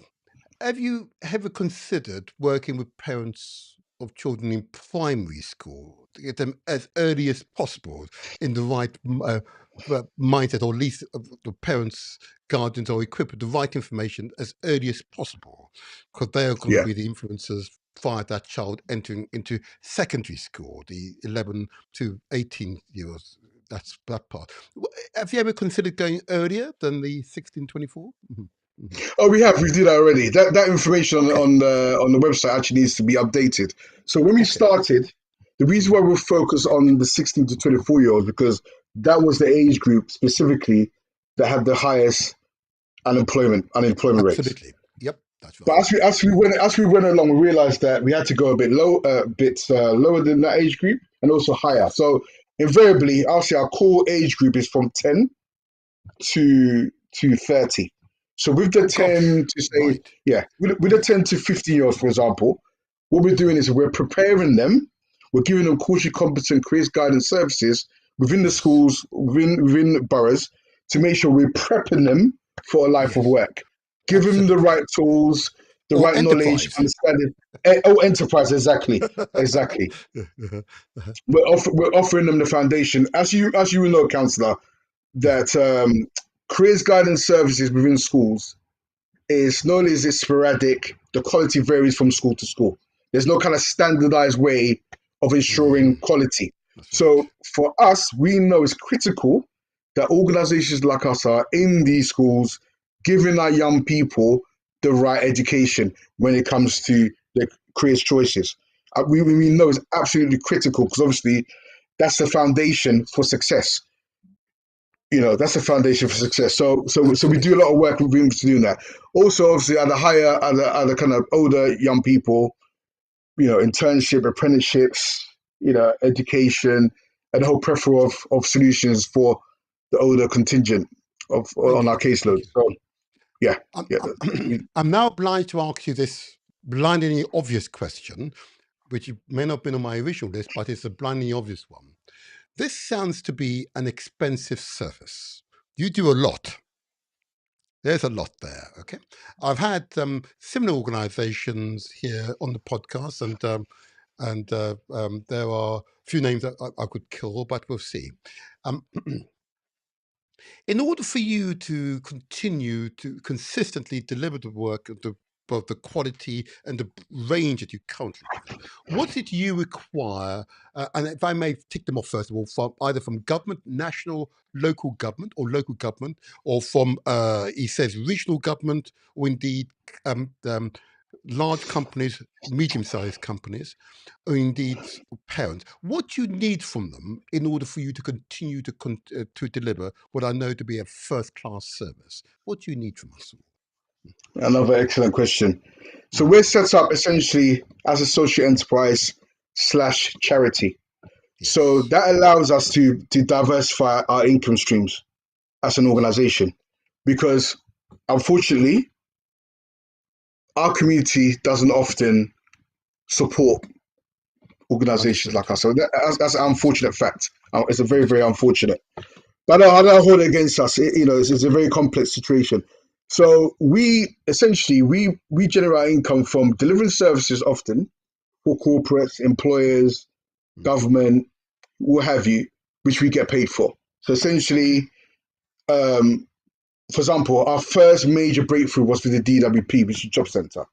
Speaker 1: have you ever considered working with parents of children in primary school to get them as early as possible in the right mindset, or at least the parents, guardians are equipped with the right information as early as possible, because they are going to
Speaker 3: Yeah.
Speaker 1: be the influencers via that child entering into secondary school, the 11 to 18 years. That's that part. Have you ever considered going earlier than the 16-24?
Speaker 3: Oh, we do that already. That information
Speaker 1: Okay.
Speaker 3: on the website actually needs to be updated. So when we
Speaker 1: Okay.
Speaker 3: started, the reason why
Speaker 1: Mhm.
Speaker 3: we focused on the 16 to 24-year-olds because that was the age group specifically that had the highest unemployment rates.
Speaker 1: Absolutely. Yep, that's
Speaker 3: But
Speaker 1: right.
Speaker 3: as we went along, we realized that we had to go a bit lower than that age group and also higher.
Speaker 1: Yes.
Speaker 3: So invariably, I'll say our core age group is from 10 to 30. So with the
Speaker 1: Oh
Speaker 3: 10
Speaker 1: gosh.
Speaker 3: to say,
Speaker 1: Right.
Speaker 3: yeah, with the 10 to 15-year-olds, for example, what we're doing
Speaker 1: Mhm.
Speaker 3: is we're preparing them, we're giving them culturally competent careers guidance services within the
Speaker 1: Yes.
Speaker 3: schools, within boroughs, to make sure we're prepping them for a life of
Speaker 1: Yes.
Speaker 3: work. Give them the
Speaker 1: Absolutely.
Speaker 3: right tools, the
Speaker 1: Or
Speaker 3: right knowledge,
Speaker 1: enterprise.
Speaker 3: understanding. Enterprise, exactly. Exactly. We're offering them the foundation. As you know, counsellor, that careers guidance services within schools is not only is it sporadic, the quality varies from school to school. There's no kind of standardized way of ensuring
Speaker 1: Mhm.
Speaker 3: quality.
Speaker 1: That's right.
Speaker 3: So for us, we know it's critical that organizations like us are in these schools giving our young people the right education when it comes
Speaker 1: Right.
Speaker 3: to their careers choices. We
Speaker 1: Okay.
Speaker 3: know it's absolutely critical because obviously that's the foundation for success. That's the foundation for
Speaker 1: Yes.
Speaker 3: success. So we do a
Speaker 1: Absolutely.
Speaker 3: lot of work with to doing that. Also, obviously, at the kind of older young people, internship, apprenticeships, education, and the whole plethora of solutions for the older contingent of
Speaker 1: Thank
Speaker 3: on our
Speaker 1: you.
Speaker 3: caseload.
Speaker 1: Thank you.
Speaker 3: So yeah,
Speaker 1: I'm,
Speaker 3: yeah,
Speaker 1: I'm, I'm now obliged to ask you this blindingly obvious question. which may not have been on my original list, but it's a blindingly obvious one. This sounds to be an expensive service. You do a lot. There's a lot there, okay? I've had similar organizations here on the podcast, and there are a few names that I could kill, but we'll see. In order for you to continue to consistently deliver the work of both the quality and the range that you currently do, what did you require? And if I may tick them off first of all, from either from government, national, local government, or from he says regional government, or indeed large companies, medium-sized companies, or indeed parents. What do you need from them in order for you to continue to deliver what I know to be a first-class service? What do you need from us?
Speaker 3: Another excellent question. So we're set up essentially as a social enterprise / charity.
Speaker 1: Yes.
Speaker 3: So that allows us to diversify our income streams as an organization, because unfortunately, our community doesn't often support organizations like us. So that's an unfortunate fact. It's a very, very unfortunate. But I don't hold it against us. It's a very complex situation. So we essentially we generate income from delivering services often for corporates, employers, government, what have you, which we get paid for. So essentially, for example, our first major breakthrough was with the DWP, which is Job Centre.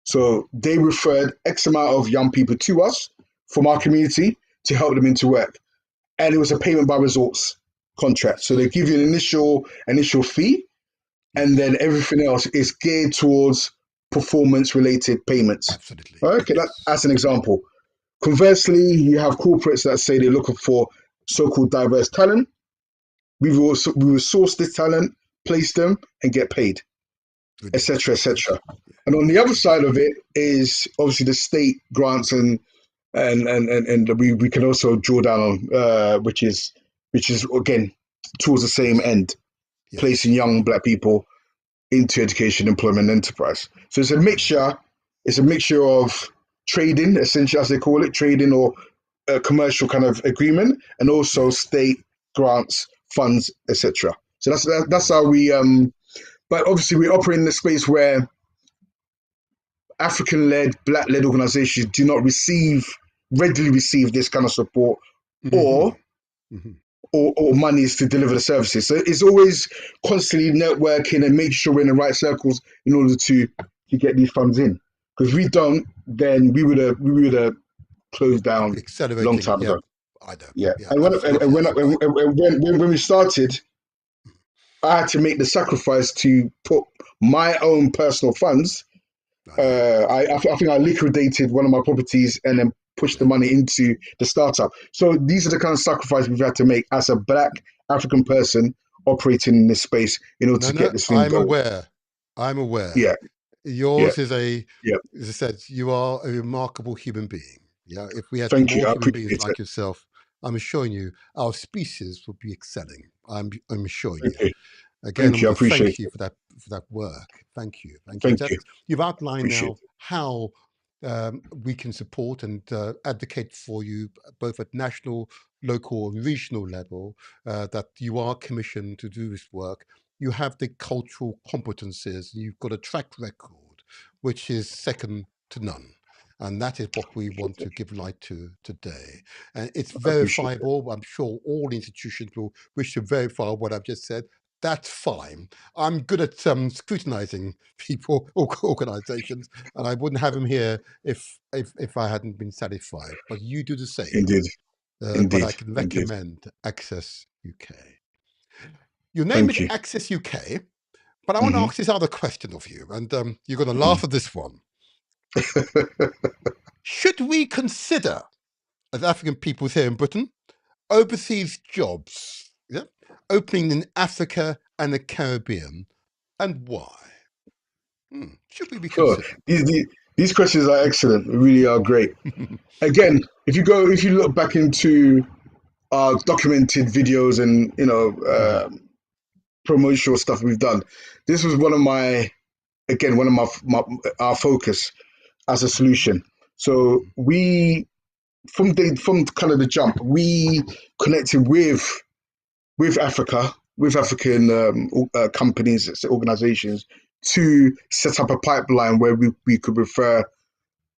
Speaker 3: So they referred X amount of young people to us from our community to help them into work. And it was a payment by results contract. So they give you an initial fee, and then everything else is geared towards performance-related payments.
Speaker 1: Absolutely.
Speaker 3: Okay, that's an example. Conversely, you have corporates that say they're looking for so-called diverse talent. We will source this talent, place them, and get paid, etc., etc. And on the other side of it is obviously the state grants and we can also draw down on which is again towards the same end, placing young Black people into education, employment, enterprise. So it's a mixture. It's a mixture of trading, essentially, as they call it, trading or a commercial kind of agreement, and also state grants, funds, etc. So that's how we. But obviously, we operate in a space where African-led, Black-led organizations do not readily receive this kind of support or monies to deliver the services. So it's always constantly networking and making sure we're in the right circles in order to get these funds in. Because if we don't, then we would have closed down a long time ago.
Speaker 1: I don't.
Speaker 3: Yeah. And when we started, I had to make the sacrifice to put my own personal funds. I think I liquidated one of my properties and then pushed the money into the startup. So these are the kind of sacrifices we've had to make as a Black African person operating in this space in order to get this thing going.
Speaker 1: I'm aware.
Speaker 3: Yeah.
Speaker 1: Yours is as I said, you are a remarkable human being. Yeah. If we had more human beings like yourself, I'm assuring you, our species would be excelling. I'm assuring you. Again, I want to thank you for that work. Thank you. You've outlined now how we can support and advocate for you both at national, local, and regional level, that you are commissioned to do this work. You have the cultural competencies. You've got a track record, which is second to none. And that is what we want to give light to today. And it's verifiable. I'm sure all institutions will wish to verify what I've just said. That's fine. I'm good at scrutinizing people or organizations, and I wouldn't have them here if I hadn't been satisfied. But you do the same.
Speaker 3: Indeed.
Speaker 1: But I can recommend Access UK. Your name is Access UK, but I want to ask this other question of you, and you're going to laugh at this one. Should we consider, as African peoples here in Britain, overseas jobs opening in Africa and the Caribbean, and why? Should we be considering?
Speaker 3: These questions are excellent. They really are great. Again, if you look back into our documented videos and promotional stuff we've done, this was one of our focus as a solution. So we, from kind of the jump, we connected with Africa, with African companies, organizations, to set up a pipeline where we could refer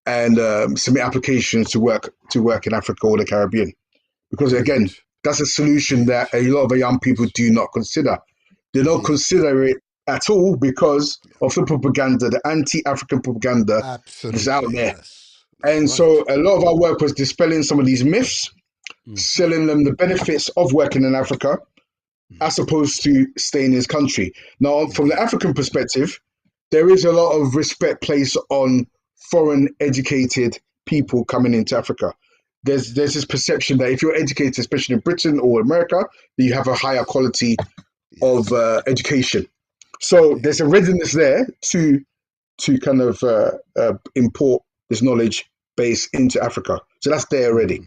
Speaker 3: and submit applications to work in Africa or the Caribbean. Because
Speaker 1: Brilliant.
Speaker 3: again, that's a solution that a lot of the young people do not consider. They don't consider it at all because of the propaganda, the anti-African propaganda that's out
Speaker 1: Absolutely,
Speaker 3: there.
Speaker 1: yes. That's
Speaker 3: And
Speaker 1: right.
Speaker 3: so a lot of our work was dispelling some of these myths, selling them the benefits of working in Africa, as opposed to staying in this country. Now, from the
Speaker 1: Indeed.
Speaker 3: African perspective, there is a lot of respect placed on foreign educated people coming into Africa. There's this perception that if you're educated, especially in Britain or America, that you have a higher quality of education. So there's a readiness there to kind of import this knowledge base into Africa. So that's there already.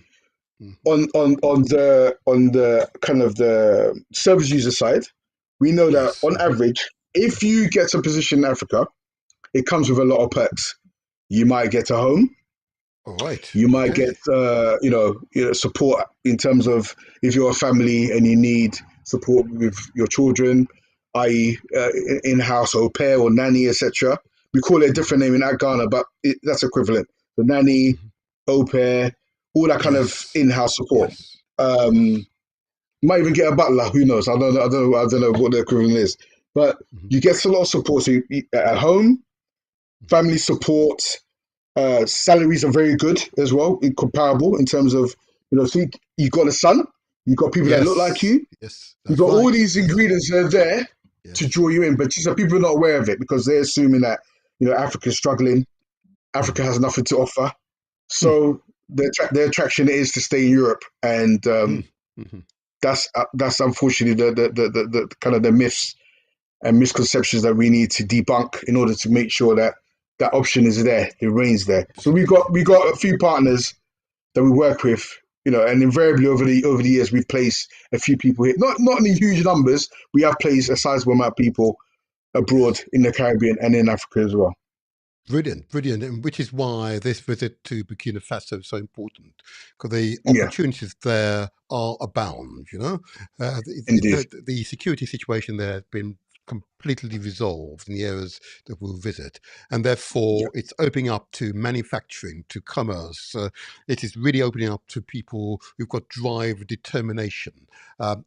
Speaker 3: On the kind of the service user side, we know that
Speaker 1: Yes.
Speaker 3: on average, if you get a position in Africa, it comes with a lot of perks. You might get a home.
Speaker 1: All right.
Speaker 3: You might
Speaker 1: Okay.
Speaker 3: get support in terms of if you're a family and you need support with your children, i.e., in-house au pair or nanny, etc. We call it a different name in Ghana, but that's equivalent. The nanny, au pair, all that kind of
Speaker 1: Yes.
Speaker 3: in-house support.
Speaker 1: Yes.
Speaker 3: You might even get a butler. Who knows? I don't know what the equivalent is, but you get a lot of support. So at home, family support. Salaries are very good as well, comparable in terms of So you got a son, you got people that look like
Speaker 1: Yes.
Speaker 3: you,
Speaker 1: Yes.
Speaker 3: you
Speaker 1: That's
Speaker 3: got all
Speaker 1: right.
Speaker 3: these
Speaker 1: Yes.
Speaker 3: ingredients that are there to
Speaker 1: Yes.
Speaker 3: draw you in, but just so people are not aware of it because they're assuming that Africa's struggling, Africa has nothing to offer. So their attraction is to stay in Europe, and that's unfortunately the kind of the myths and misconceptions that we need to debunk in order to make sure that that option is there, it remains there. So
Speaker 1: Absolutely.
Speaker 3: we got a few partners that we work with, and invariably over the years we've placed a few people here. Not in huge numbers. We have placed a sizable amount of people abroad
Speaker 1: Yes.
Speaker 3: in the Caribbean and in Africa as well.
Speaker 1: Brilliant, brilliant, and which is why this visit to Burkina Faso is so important, because the
Speaker 3: Yeah,
Speaker 1: opportunities there are abound.
Speaker 3: indeed.
Speaker 1: The security situation there has been completely resolved in the areas that we'll visit, and
Speaker 3: Yeah,
Speaker 1: therefore it's opening up to manufacturing, to commerce. It is really opening up to people who've got drive, determination.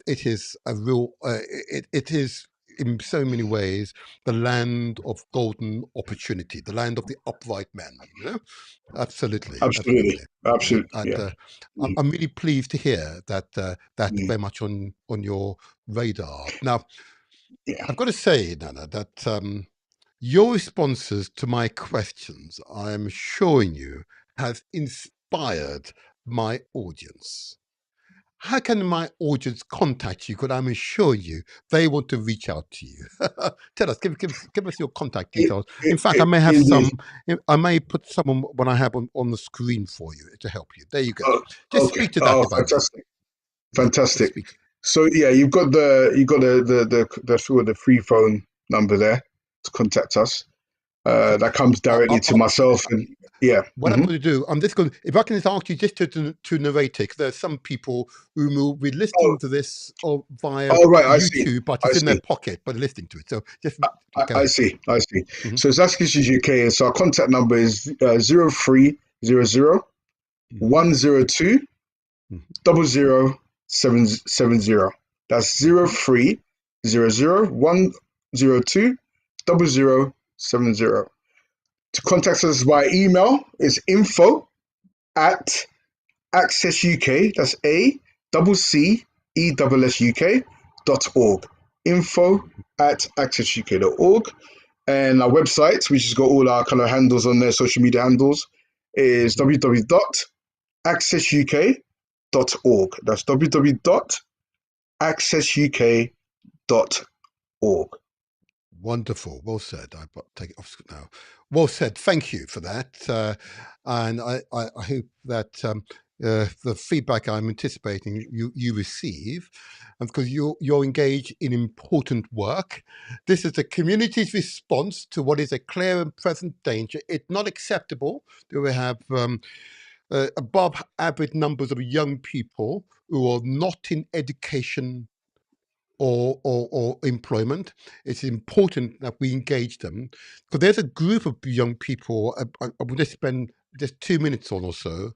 Speaker 1: It is a real. It is in so many ways the land of golden opportunity, the land of the upright man. Absolutely,
Speaker 3: absolutely,
Speaker 1: absolutely.
Speaker 3: absolutely.
Speaker 1: And
Speaker 3: Yeah,
Speaker 1: I'm really pleased to hear that that
Speaker 3: mm,
Speaker 1: very much on your radar. Now,
Speaker 3: yeah.
Speaker 1: I've got to say, Nana, that your responses to my questions, I am assuring you, have inspired my audience. How can my audience contact you? Because I'm assuring you they want to reach out to you. Tell us, give us your contact details. In fact, I may have
Speaker 3: Indeed.
Speaker 1: some. I may put some on when I have on the screen for you to help you. There you go.
Speaker 3: Oh,
Speaker 1: Just
Speaker 3: okay.
Speaker 1: speak to that
Speaker 3: Oh,
Speaker 1: if I may.
Speaker 3: fantastic.
Speaker 1: Yeah, just
Speaker 3: Fantastic.
Speaker 1: speak.
Speaker 3: So yeah, you got the sort of the free phone number there to contact us.
Speaker 1: Okay.
Speaker 3: That comes directly to myself, and yeah.
Speaker 1: What I'm going to do, I'm just going. If I can just ask you just to narrate it, 'cause there are some people who will be
Speaker 3: Oh,
Speaker 1: listening to this or via
Speaker 3: oh, right. I see.
Speaker 1: YouTube, but
Speaker 3: I
Speaker 1: it's in their
Speaker 3: see.
Speaker 1: pocket, but listening to it. So just go
Speaker 3: I
Speaker 1: ahead.
Speaker 3: see. I see.
Speaker 1: Hmm.
Speaker 3: So it's Askishes UK, and so our contact number is 0300
Speaker 1: Hmm.
Speaker 3: 102 00770. That's
Speaker 1: Hmm.
Speaker 3: 0300 102 0070. To contact us via email is info at Access UK, that's ACCESSUK.org. Info at accessuk.org. And our website, which has got all our kind of handles on there, social media handles, is
Speaker 1: Hmm.
Speaker 3: www.accessuk.org. That's www.accessuk.org.
Speaker 1: Wonderful. Well said. I take it off now. Well said. Thank you for that. And I hope that the feedback I'm anticipating you receive, and because you're engaged in important work. This is the community's response to what is a clear and present danger. It's not acceptable that we have above average numbers of young people who are not in education or employment. It's important that we engage them, because there's a group of young people. I would just spend just 2 minutes on or so,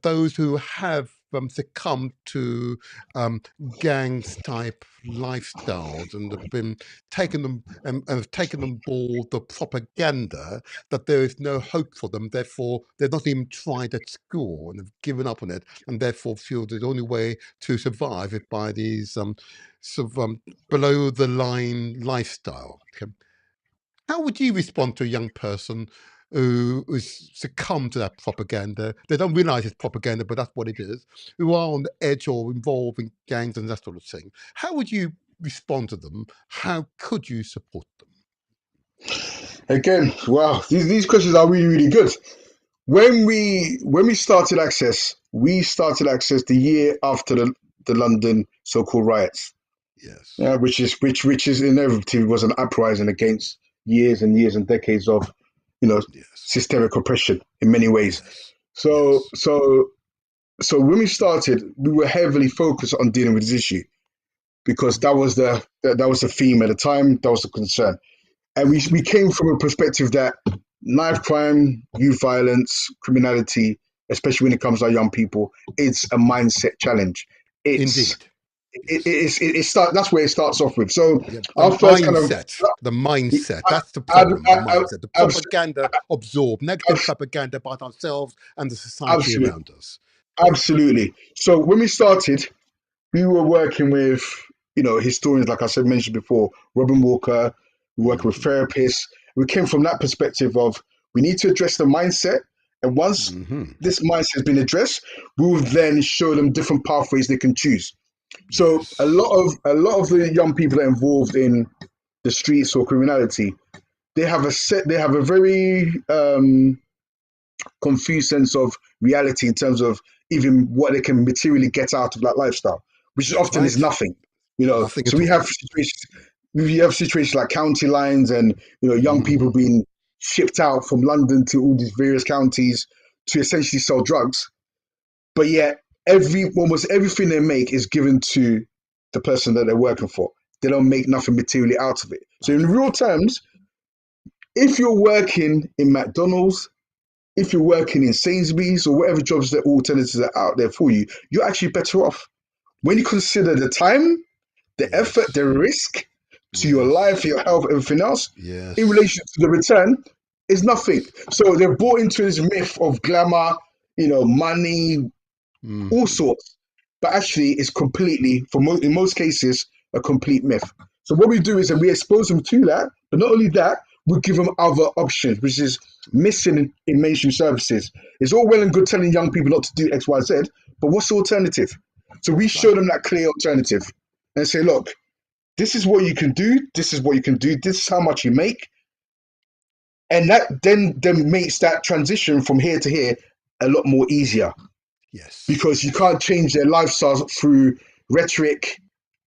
Speaker 1: those who have succumbed to gangs type lifestyles and have been taken them and have taken on board the propaganda that there is no hope for them. Therefore, they're not even tried at school and have given up on it, and therefore feel the only way to survive is by these sort of below the line lifestyle. Okay. How would you respond to a young person who's succumbed to that propaganda? They don't realize it's propaganda, but that's what it is. Who are on the edge or involved in gangs and that sort of thing. How would you respond to them? How could you support them?
Speaker 3: Again, wow, these questions are really, really good. When we started Access, the year after the London so-called riots.
Speaker 1: Yes.
Speaker 3: Yeah, which is inevitably was an uprising against years and years and decades of,
Speaker 1: Yes.
Speaker 3: systemic oppression in many ways.
Speaker 1: Yes.
Speaker 3: So
Speaker 1: Yes.
Speaker 3: so when we started, we were heavily focused on dealing with this issue because that was the theme at the time, that was the concern. And we came from a perspective that knife crime, youth violence, criminality, especially when it comes to our young people, it's a mindset challenge. It's
Speaker 1: Indeed. Yes.
Speaker 3: that's where it starts off with. So
Speaker 1: Yeah,
Speaker 3: our first kind of
Speaker 1: the mindset.
Speaker 3: I,
Speaker 1: That's the
Speaker 3: I,
Speaker 1: problem. The
Speaker 3: I,
Speaker 1: mindset. The propaganda absorbed negative propaganda about ourselves and the society
Speaker 3: absolutely,
Speaker 1: around us.
Speaker 3: absolutely. So when we started, we were working with, historians, like I said, mentioned before, Robin Walker. We work with
Speaker 1: Hmm.
Speaker 3: therapists. We came from that perspective of we need to address the mindset, and once
Speaker 1: Hmm.
Speaker 3: this mindset has been addressed, we will then show them different pathways they can choose. So
Speaker 1: Yes.
Speaker 3: a lot of the young people that are involved in the streets or criminality, they have a very confused sense of reality in terms of even what they can materially get out of that lifestyle, which
Speaker 1: That's
Speaker 3: often is
Speaker 1: right.
Speaker 3: nothing.
Speaker 1: Nothing
Speaker 3: So
Speaker 1: at all.
Speaker 3: we have situations like county lines and young people
Speaker 1: Hmm.
Speaker 3: being shipped out from London to all these various counties to essentially sell drugs, but yet almost everything they make is given to the person that they're working for. They don't make nothing materially out of it. So
Speaker 1: Out
Speaker 3: in
Speaker 1: of
Speaker 3: real
Speaker 1: it.
Speaker 3: terms, if you're working in McDonald's, if you're working in Sainsbury's or whatever jobs that alternatives are out there for you, you're actually better off. When you
Speaker 1: Yes.
Speaker 3: consider the time, the effort,
Speaker 1: Yes.
Speaker 3: the risk to your
Speaker 1: Yes.
Speaker 3: life, your health, everything else, in
Speaker 1: Yes.
Speaker 3: relation to the return, is nothing. So they're bought into this myth of glamour, money, all
Speaker 1: Hmm.
Speaker 3: sorts. But actually, it's completely, in most cases, a complete myth. So what we do is that we expose them to that, but not only that, we give them other options, which is missing in mainstream services. It's all well and good telling young people not to do X, Y, Z, but what's the alternative? So we
Speaker 1: That's
Speaker 3: show
Speaker 1: right.
Speaker 3: them that clear alternative and say, look, this is what you can do, this is what you can do, this is how much you make. And that then makes that transition from here to here a lot more easier
Speaker 1: Yes.
Speaker 3: because you
Speaker 1: Yes.
Speaker 3: can't change their lifestyles through rhetoric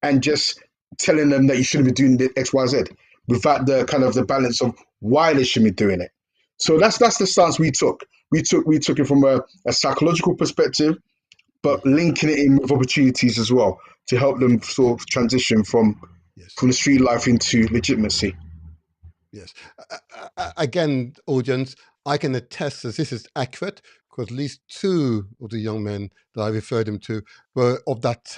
Speaker 3: and just telling them that you shouldn't be doing the X, Y, Z without the kind of the balance of why they should be doing it. So that's the stance we took. We took it from a psychological perspective, but
Speaker 1: Hmm.
Speaker 3: linking it in with opportunities as well to help
Speaker 1: With
Speaker 3: them
Speaker 1: opportunity.
Speaker 3: sort of transition from
Speaker 1: Yes.
Speaker 3: the street life into legitimacy.
Speaker 1: Yes. Again, audience, I can attest that this is accurate because at least two of the young men that I referred him to were of that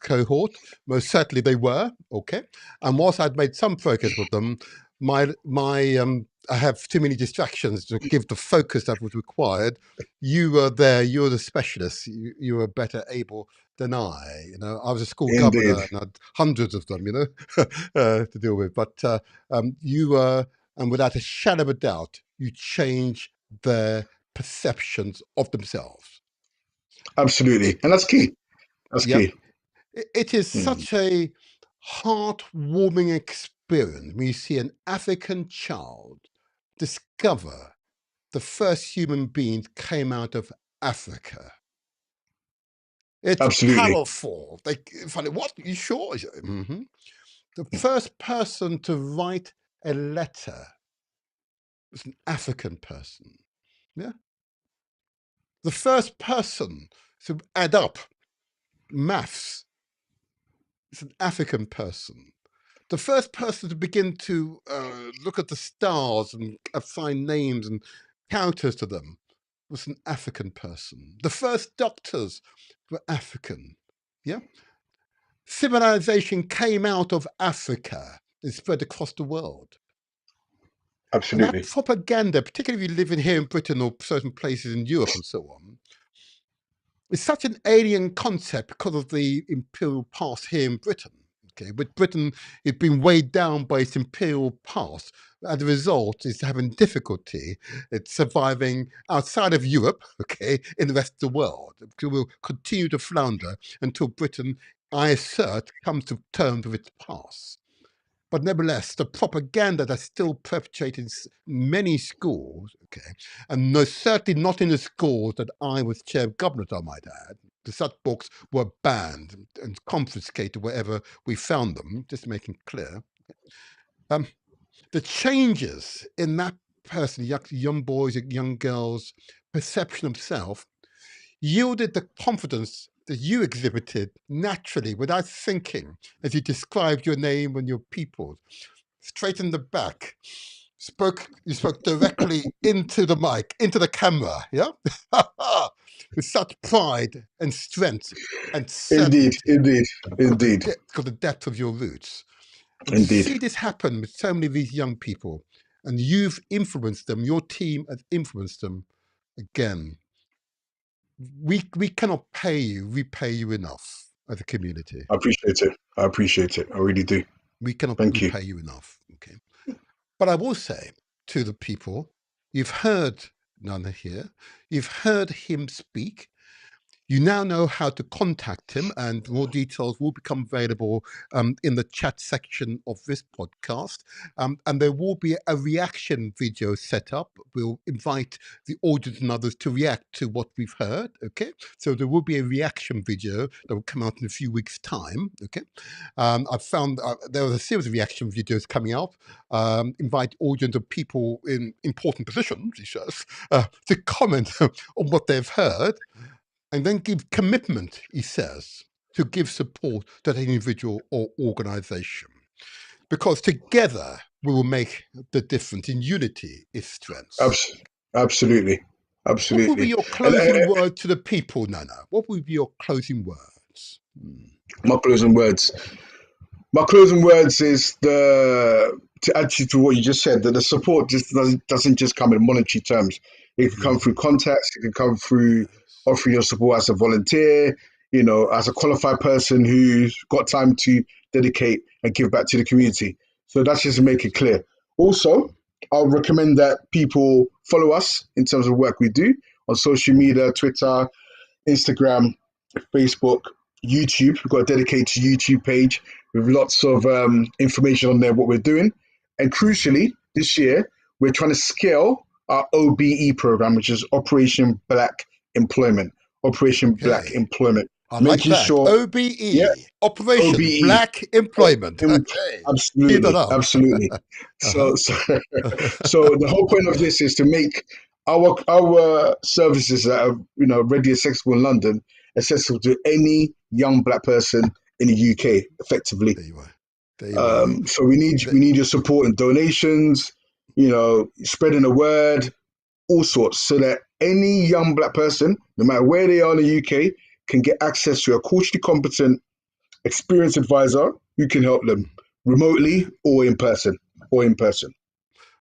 Speaker 1: cohort. Most certainly they were. Okay. And whilst I'd made some progress with them, my I have too many distractions to give the focus that was required. You were there. You're the specialist. You were better able than I. I was a school
Speaker 3: Indeed.
Speaker 1: governor and had hundreds of them. To deal with. But you and without a shadow of a doubt, you change their perceptions of themselves.
Speaker 3: Absolutely.
Speaker 1: It,
Speaker 3: And that's key. That's
Speaker 1: yep,
Speaker 3: key.
Speaker 1: it is
Speaker 3: Mm.
Speaker 1: such a heartwarming experience when you see an African child discover the first human beings came out of Africa. It's
Speaker 3: Absolutely.
Speaker 1: powerful. Funny, what? You sure? Mm-hmm. The first person to write a letter was an African person. Yeah. The first person to add up maths is an African person. The first person to begin to look at the stars and assign names and characters to them was an African person. The first doctors were African. Yeah. Civilization came out of Africa and spread across the world.
Speaker 3: Absolutely.
Speaker 1: And that propaganda, particularly if you live in here in Britain or certain places in Europe and so on, is such an alien concept because of the imperial past here in Britain. Okay, but Britain is being weighed down by its imperial past. As a result, it's having difficulty. It's surviving outside of Europe, okay, in the rest of the world. It will continue to flounder until Britain, I assert, comes to terms with its past. But nevertheless, the propaganda that's still perpetrated in many schools, okay, and certainly not in the schools that I was chair of government, I might add, such books were banned and confiscated wherever we found them, just making clear. The changes in that person, young boys, young girls' perception of self, yielded the confidence that you exhibited naturally without thinking as you described your name and your people. Straight in the back. You spoke directly into the mic, into the camera, yeah? With such pride and strength and certainty.
Speaker 3: Indeed.
Speaker 1: Because the depth of your roots. And to see this happen with so many of these young people, and you've influenced them, your team has influenced them, again, we cannot repay you enough as a community.
Speaker 3: I appreciate it. I really do.
Speaker 1: We cannot repay you enough. Okay. But I will say to the people, you've heard Nana here, you've heard him speak. You now know how to contact him, and more details will become available in the chat section of this podcast. And there will be a reaction video set up. We'll invite the audience and others to react to what we've heard, okay? So there will be a reaction video that will come out in a few weeks' time, okay? I've found there was a series of reaction videos coming out. Invite audience of people in important positions, he says, to comment on what they've heard. And then give commitment, he says, to give support to that individual or organization. Because together we will make the difference. In unity is strength.
Speaker 3: Absolutely.
Speaker 1: What will be your closing word to the people, Nana? What will be your closing words?
Speaker 3: My closing words is to add to what you just said, that the support just doesn't just come in monetary terms. It can come through contacts. It can come through offering your support as a volunteer, as a qualified person who's got time to dedicate and give back to the community. So that's just to make it clear. Also, I'll recommend that people follow us in terms of the work we do on social media, Twitter, Instagram, Facebook, YouTube. We've got a dedicated YouTube page with lots of information on there, what we're doing. And crucially, this year, we're trying to scale our OBE program, which is Operation Black Employment. Black Employment.
Speaker 1: I like that. Sure, OBE, yeah, Operation OBE. Black Employment.
Speaker 3: Absolutely. So the whole point of this is to make our services that are readily accessible in London accessible to any young Black person in the UK, effectively.
Speaker 1: There you are.
Speaker 3: So we need your support and donations, spreading the word, all sorts, so that any young Black person, no matter where they are in the UK, can get access to a culturally competent, experienced advisor who can help them remotely or in person.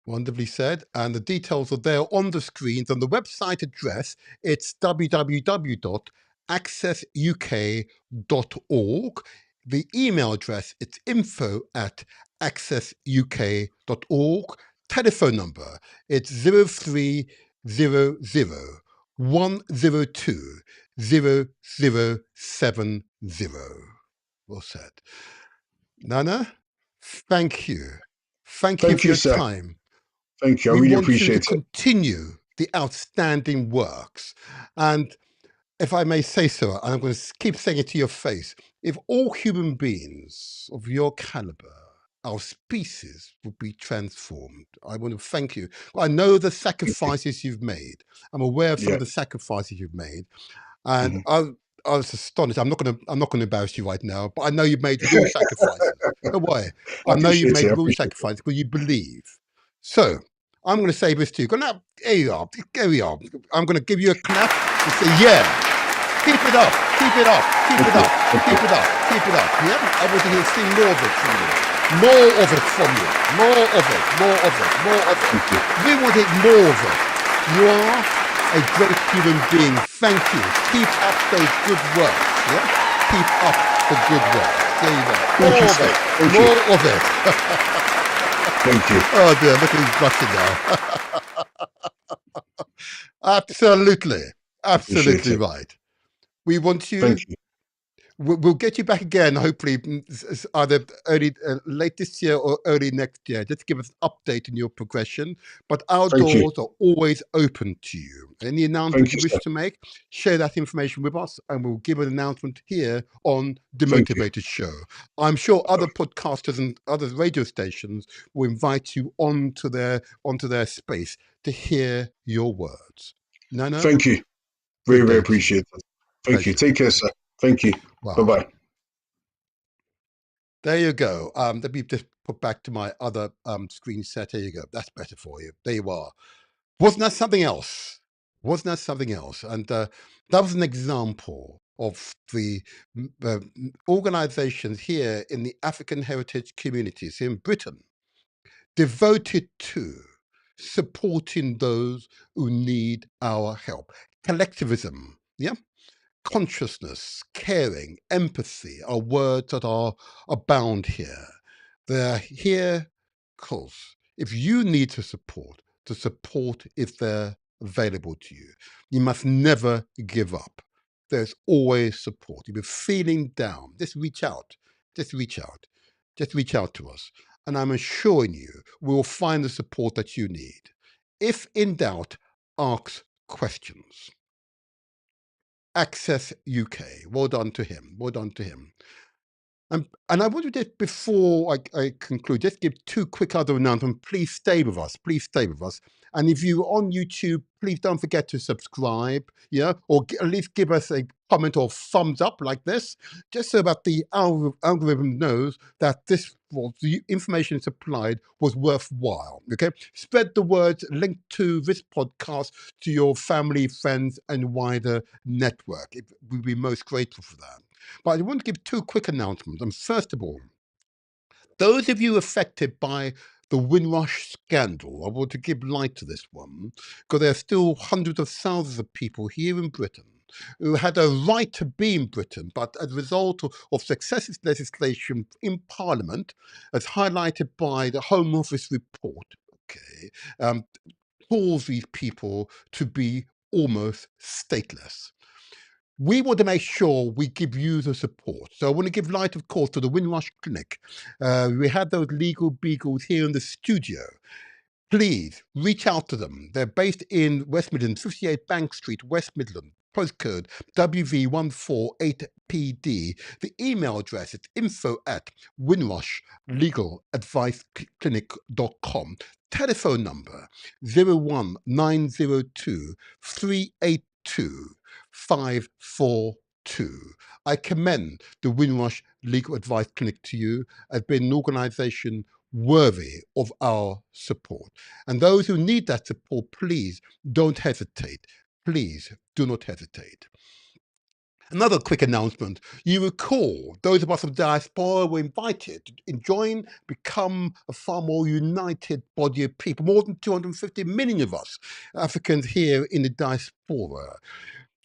Speaker 1: Wonderfully said. And the details are there on the screens. On the website address, it's www.accessuk.org. The email address, it's info@accessuk.org. Telephone number, it's 0300 102 0070. Well said. Nana, thank you. Thank you for your time.
Speaker 3: Thank you. I really appreciate it.
Speaker 1: We want you to continue the outstanding works. And if I may say so, and I'm going to keep saying it to your face, if all human beings of your caliber, our species would be transformed. I want to thank you. I know the sacrifices you've made. I'm aware of some of the sacrifices you've made, and I was astonished. I'm not going to embarrass you right now, but I know you've made real sacrifices. Don't worry. I know you've made real sacrifices because you believe. So I'm going to say this to you. Now, here you are. Here we are. I'm going to give you a clap and say, yeah. Keep it up, keep it up, keep it up, keep it up, keep it up. Yeah, I want to see more of it from you. More of it from you. More of it, more of it, more of it. We want it more of it. You are a great human being. Thank you. Keep up those good works. Yeah? Keep up the good work. There you go. More of it. More of it.
Speaker 3: Thank you.
Speaker 1: Oh dear, look at his blushing now. Absolutely. Absolutely right. We want you.
Speaker 3: Thank you.
Speaker 1: We'll get you back again, hopefully, either late this year or early next year, just to give us an update on your progression. But our doors are always open to you. Any announcement you wish to make, share that information with us, and we'll give an announcement here on The Motivated Show. I'm sure other podcasters and other radio stations will invite you onto their space to hear your words. Nana?
Speaker 3: Thank you. Very, very appreciate it. Thank you. Take care, sir. Thank you. Wow. Bye-bye.
Speaker 1: There you go. Let me just put back to my other screen set. There you go. That's better for you. There you are. Wasn't that something else? Wasn't that something else? And that was an example of the organizations here in the African heritage communities in Britain devoted to supporting those who need our help. Collectivism, yeah? Consciousness, caring, empathy are words that are abound here. They're here because if you need to support, the support is there available to you. You must never give up. There's always support. If you're feeling down, just reach out. Just reach out. Just reach out to us. And I'm assuring you, we will find the support that you need. If in doubt, ask questions. Access UK. Well done to him. Well done to him. And I want to just, before I conclude, just give two quick other announcements. Please stay with us. Please stay with us. And if you're on YouTube, please don't forget to subscribe, yeah, or at least give us a comment or thumbs up like this, just so that the algorithm knows that the information supplied was worthwhile. Okay, spread the word. Link to this podcast to your family, friends, and wider network. We'd be most grateful for that. But I want to give two quick announcements. And first of all, those of you affected by the Windrush scandal, I want to give light to this one, because there are still hundreds of thousands of people here in Britain who had a right to be in Britain, but as a result of successive legislation in Parliament, as highlighted by the Home Office report, calls these people to be almost stateless. We want to make sure we give you the support. So I want to give light, of course, to the Windrush Clinic. We had those legal beagles here in the studio. Please reach out to them. They're based in West Midlands, 58 Bank Street, West Midlands, postcode WV148PD. The email address is info@windrushlegaladviceclinic.com. Telephone number 01902 382 542. I commend the Windrush Legal Advice Clinic to you as being an organisation worthy of our support. And those who need that support, please don't hesitate. Please do not hesitate. Another quick announcement. You recall those of us of diaspora were invited to become a far more united body of people, more than 250 million of us, Africans here in the diaspora,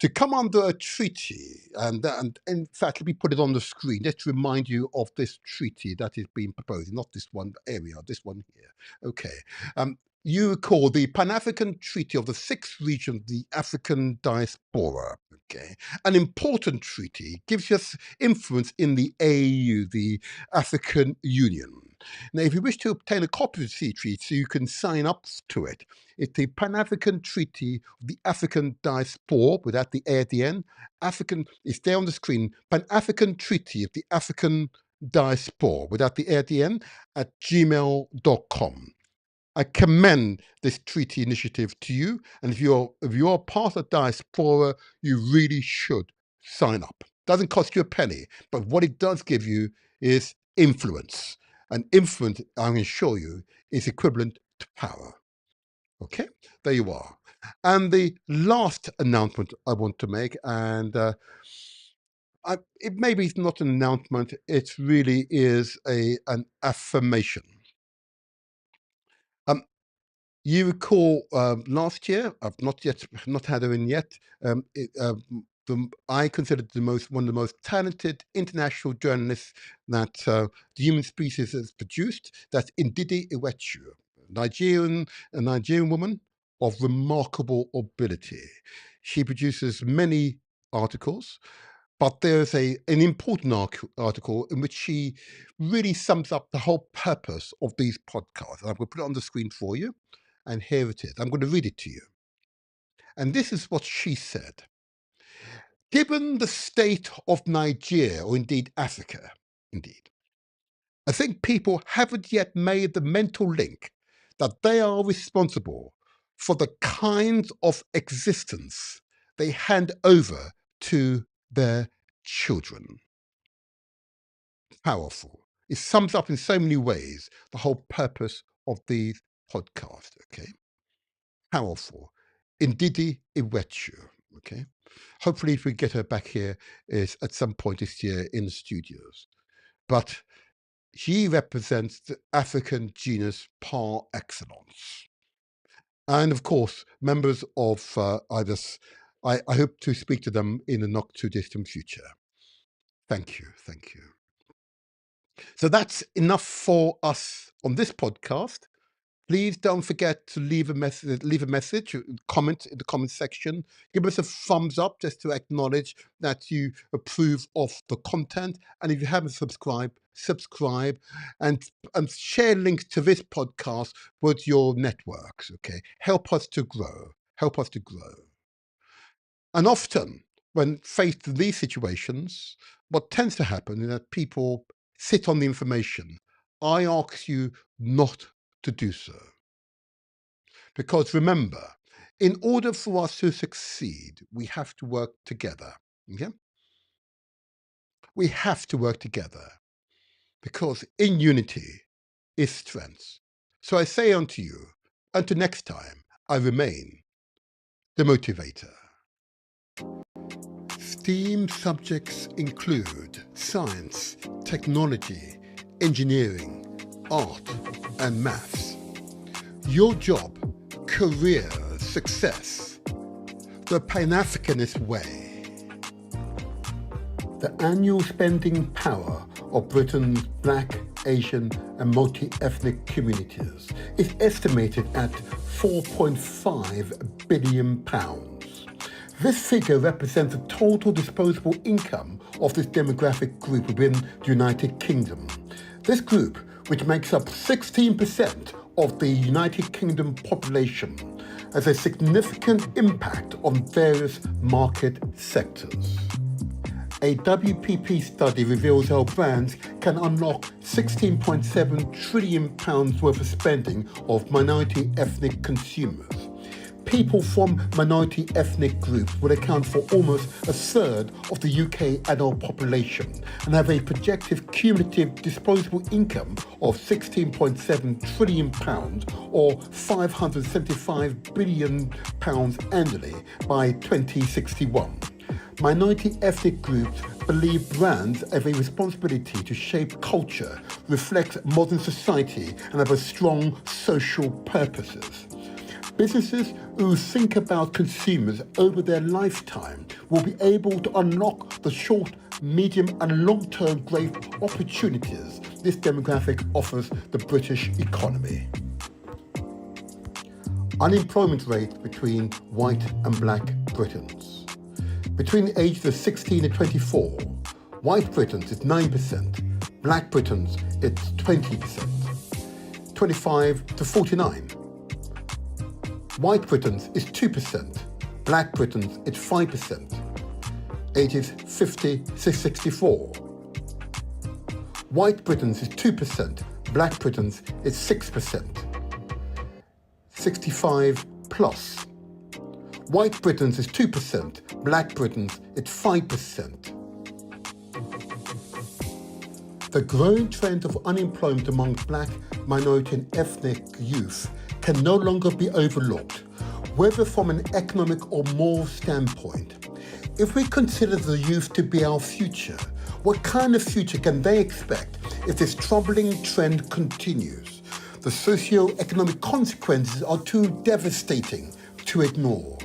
Speaker 1: to come under a treaty, and in fact, let me put it on the screen, just to remind you of this treaty that is being proposed, not this one area, this one here. Okay. You recall the Pan-African Treaty of the 6 regions of the African diaspora. Okay, an important treaty, gives us influence in the AU, the African Union. Now, if you wish to obtain a copy of the sea treaty so you can sign up to it, it's the Pan-African Treaty of the African Diaspora, without the A at the end. It's there on the screen, Pan-African Treaty of the African Diaspora, without the A at the end, at gmail.com. I commend this treaty initiative to you, and if you're part of diaspora, you really should sign up. Doesn't cost you a penny, but what it does give you is influence. And influence, I'm going to show you, is equivalent to power. Okay, there you are. And the last announcement I want to make, and it maybe it's not an announcement, it really is an affirmation. You recall last year, I've not had her in yet. I considered one of the most talented international journalists that the human species has produced. That's Ndidi Iwechu, a Nigerian woman of remarkable ability. She produces many articles, but there's an important article in which she really sums up the whole purpose of these podcasts. And I'm going to put it on the screen for you. And here it is. I'm going to read it to you. And this is what she said. Given the state of Nigeria, or indeed Africa, I think people haven't yet made the mental link that they are responsible for the kinds of existence they hand over to their children. Powerful. It sums up in so many ways the whole purpose of these podcasts, okay? Powerful. Ndidi Iwechu, okay? Hopefully if we get her back here is at some point this year in the studios. But she represents the African genus par excellence. And of course, members of IDIS, I hope to speak to them in the not too distant future. Thank you. So that's enough for us on this podcast. Please don't forget to leave a message, comment in the comment section. Give us a thumbs up just to acknowledge that you approve of the content. And if you haven't subscribed, subscribe and share links to this podcast with your networks, okay? Help us to grow. And often, when faced with these situations, what tends to happen is that people sit on the information. I ask you not to do so. Because remember, in order for us to succeed, we have to work together. Okay? We have to work together because in unity is strength. So I say unto you, until next time, I remain the motivator. STEAM subjects include science, technology, engineering, art, and maths. Your job, career, success, the Pan-Africanist way. The annual spending power of Britain's Black, Asian and multi-ethnic communities is estimated at £4.5 billion. This figure represents the total disposable income of this demographic group within the United Kingdom. This group, which makes up 16% of the United Kingdom population, has a significant impact on various market sectors. A WPP study reveals how brands can unlock £16.7 trillion worth of spending of minority ethnic consumers. People from minority ethnic groups would account for almost a third of the UK adult population and have a projected cumulative disposable income of £16.7 trillion or £575 billion annually by 2061. Minority ethnic groups believe brands have a responsibility to shape culture, reflect modern society, and have a strong social purposes. Businesses who think about consumers over their lifetime will be able to unlock the short, medium and long-term growth opportunities this demographic offers the British economy. Unemployment rate between white and black Britons. Between the ages of 16 and 24, white Britons is 9%, Black Britons, it's 20%. 25 to 49. White Britons is 2%. Black Britons, it's 5%. Ages 50 to 64. White Britons is 2%. Black Britons is 6%. 65 plus. White Britons is 2%. Black Britons is 5%. The growing trend of unemployment among Black, minority and ethnic youth can no longer be overlooked, whether from an economic or moral standpoint. If we consider the youth to be our future, what kind of future can they expect if this troubling trend continues? The socio-economic consequences are too devastating to ignore.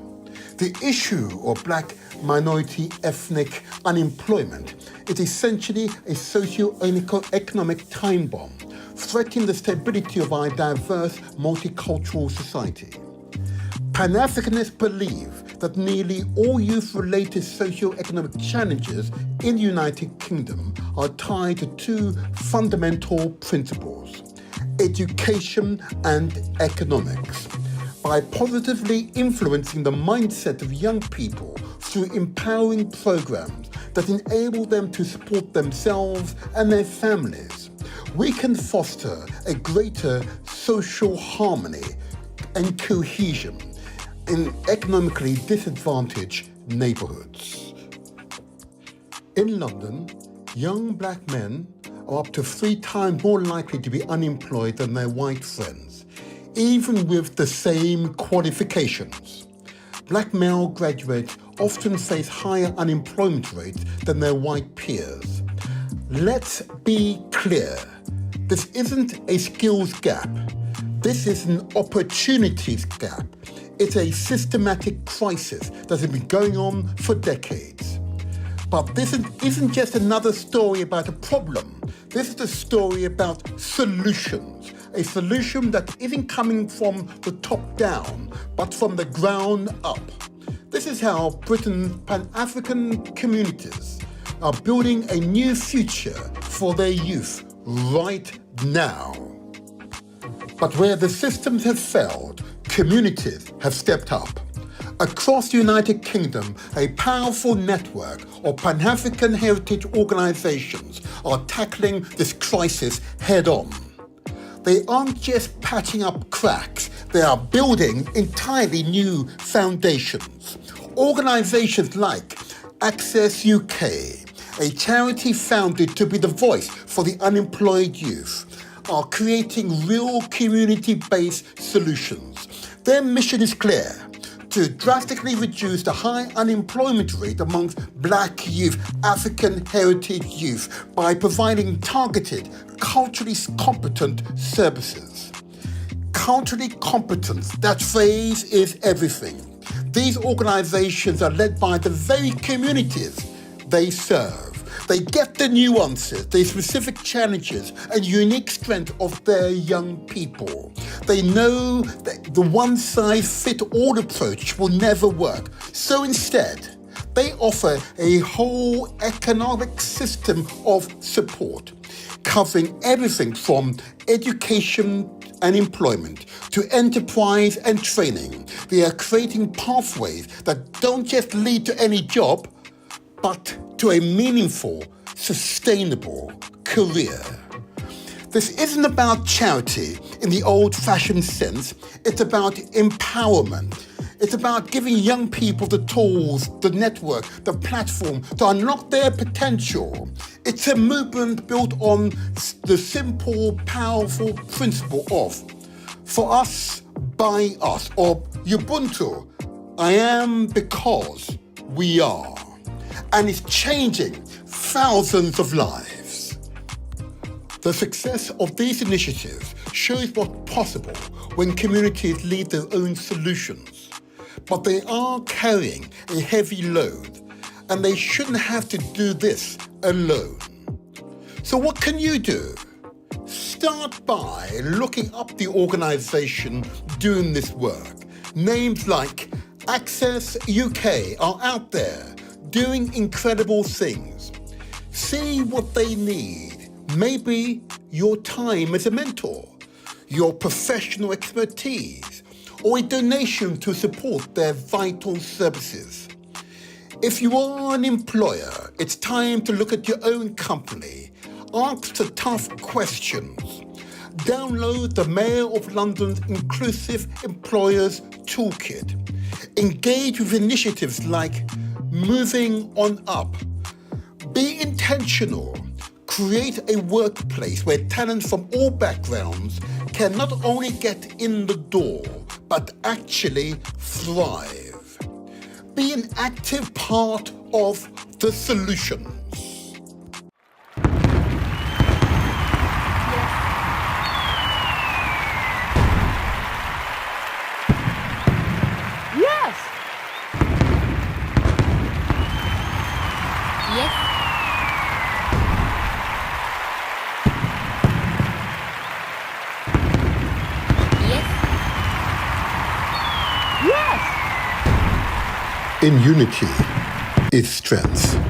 Speaker 1: The issue of Black, minority, ethnic unemployment is essentially a socio-economic time bomb, threatening the stability of our diverse, multicultural society. Pan-Africanists believe that nearly all youth-related socio-economic challenges in the United Kingdom are tied to two fundamental principles: education and economics. By positively influencing the mindset of young people through empowering programs that enable them to support themselves and their families, we can foster a greater social harmony and cohesion in economically disadvantaged neighbourhoods. In London, young Black men are up to 3 times more likely to be unemployed than their white friends, even with the same qualifications. Black male graduates often face higher unemployment rates than their white peers. Let's be clear, this isn't a skills gap. This is an opportunities gap. It's a systematic crisis that has been going on for decades. But this isn't just another story about a problem. This is a story about solutions. A solution that isn't coming from the top down, but from the ground up. This is how Britain's Pan-African communities are building a new future for their youth right now. But where the systems have failed, communities have stepped up. Across the United Kingdom, a powerful network of Pan-African heritage organisations are tackling this crisis head-on. They aren't just patching up cracks, they are building entirely new foundations. Organisations like Access UK, a charity founded to be the voice for the unemployed youth, are creating real community-based solutions. Their mission is clear: to drastically reduce the high unemployment rate amongst Black youth, African heritage youth, by providing targeted, culturally competent services. Culturally competence, that phrase is everything. These organisations are led by the very communities they serve. They get the nuances, the specific challenges and unique strength of their young people. They know that the one-size-fits-all approach will never work. So instead, they offer a whole economic system of support, covering everything from education and employment to enterprise and training. They are creating pathways that don't just lead to any job, but to a meaningful, sustainable career. This isn't about charity in the old-fashioned sense. It's about empowerment. It's about giving young people the tools, the network, the platform to unlock their potential. It's a movement built on the simple, powerful principle of for us, by us, or Ubuntu, I am because we are. And it's changing thousands of lives. The success of these initiatives shows what's possible when communities lead their own solutions. But they are carrying a heavy load, and they shouldn't have to do this alone. So what can you do? Start by looking up the organisation doing this work. Names like Access UK are out there doing incredible things. See what they need, Maybe your time as a mentor, your professional expertise, or a donation to support their vital services. If you are an employer, it's time to look at your own company, ask the tough questions. Download the Mayor of London's Inclusive Employers Toolkit. Engage with initiatives like Moving On Up. Be intentional. Create a workplace where talent from all backgrounds can not only get in the door, but actually thrive. Be an active part of the solutions.
Speaker 4: Yes.
Speaker 5: Yes.
Speaker 4: Yes.
Speaker 1: In unity is strength.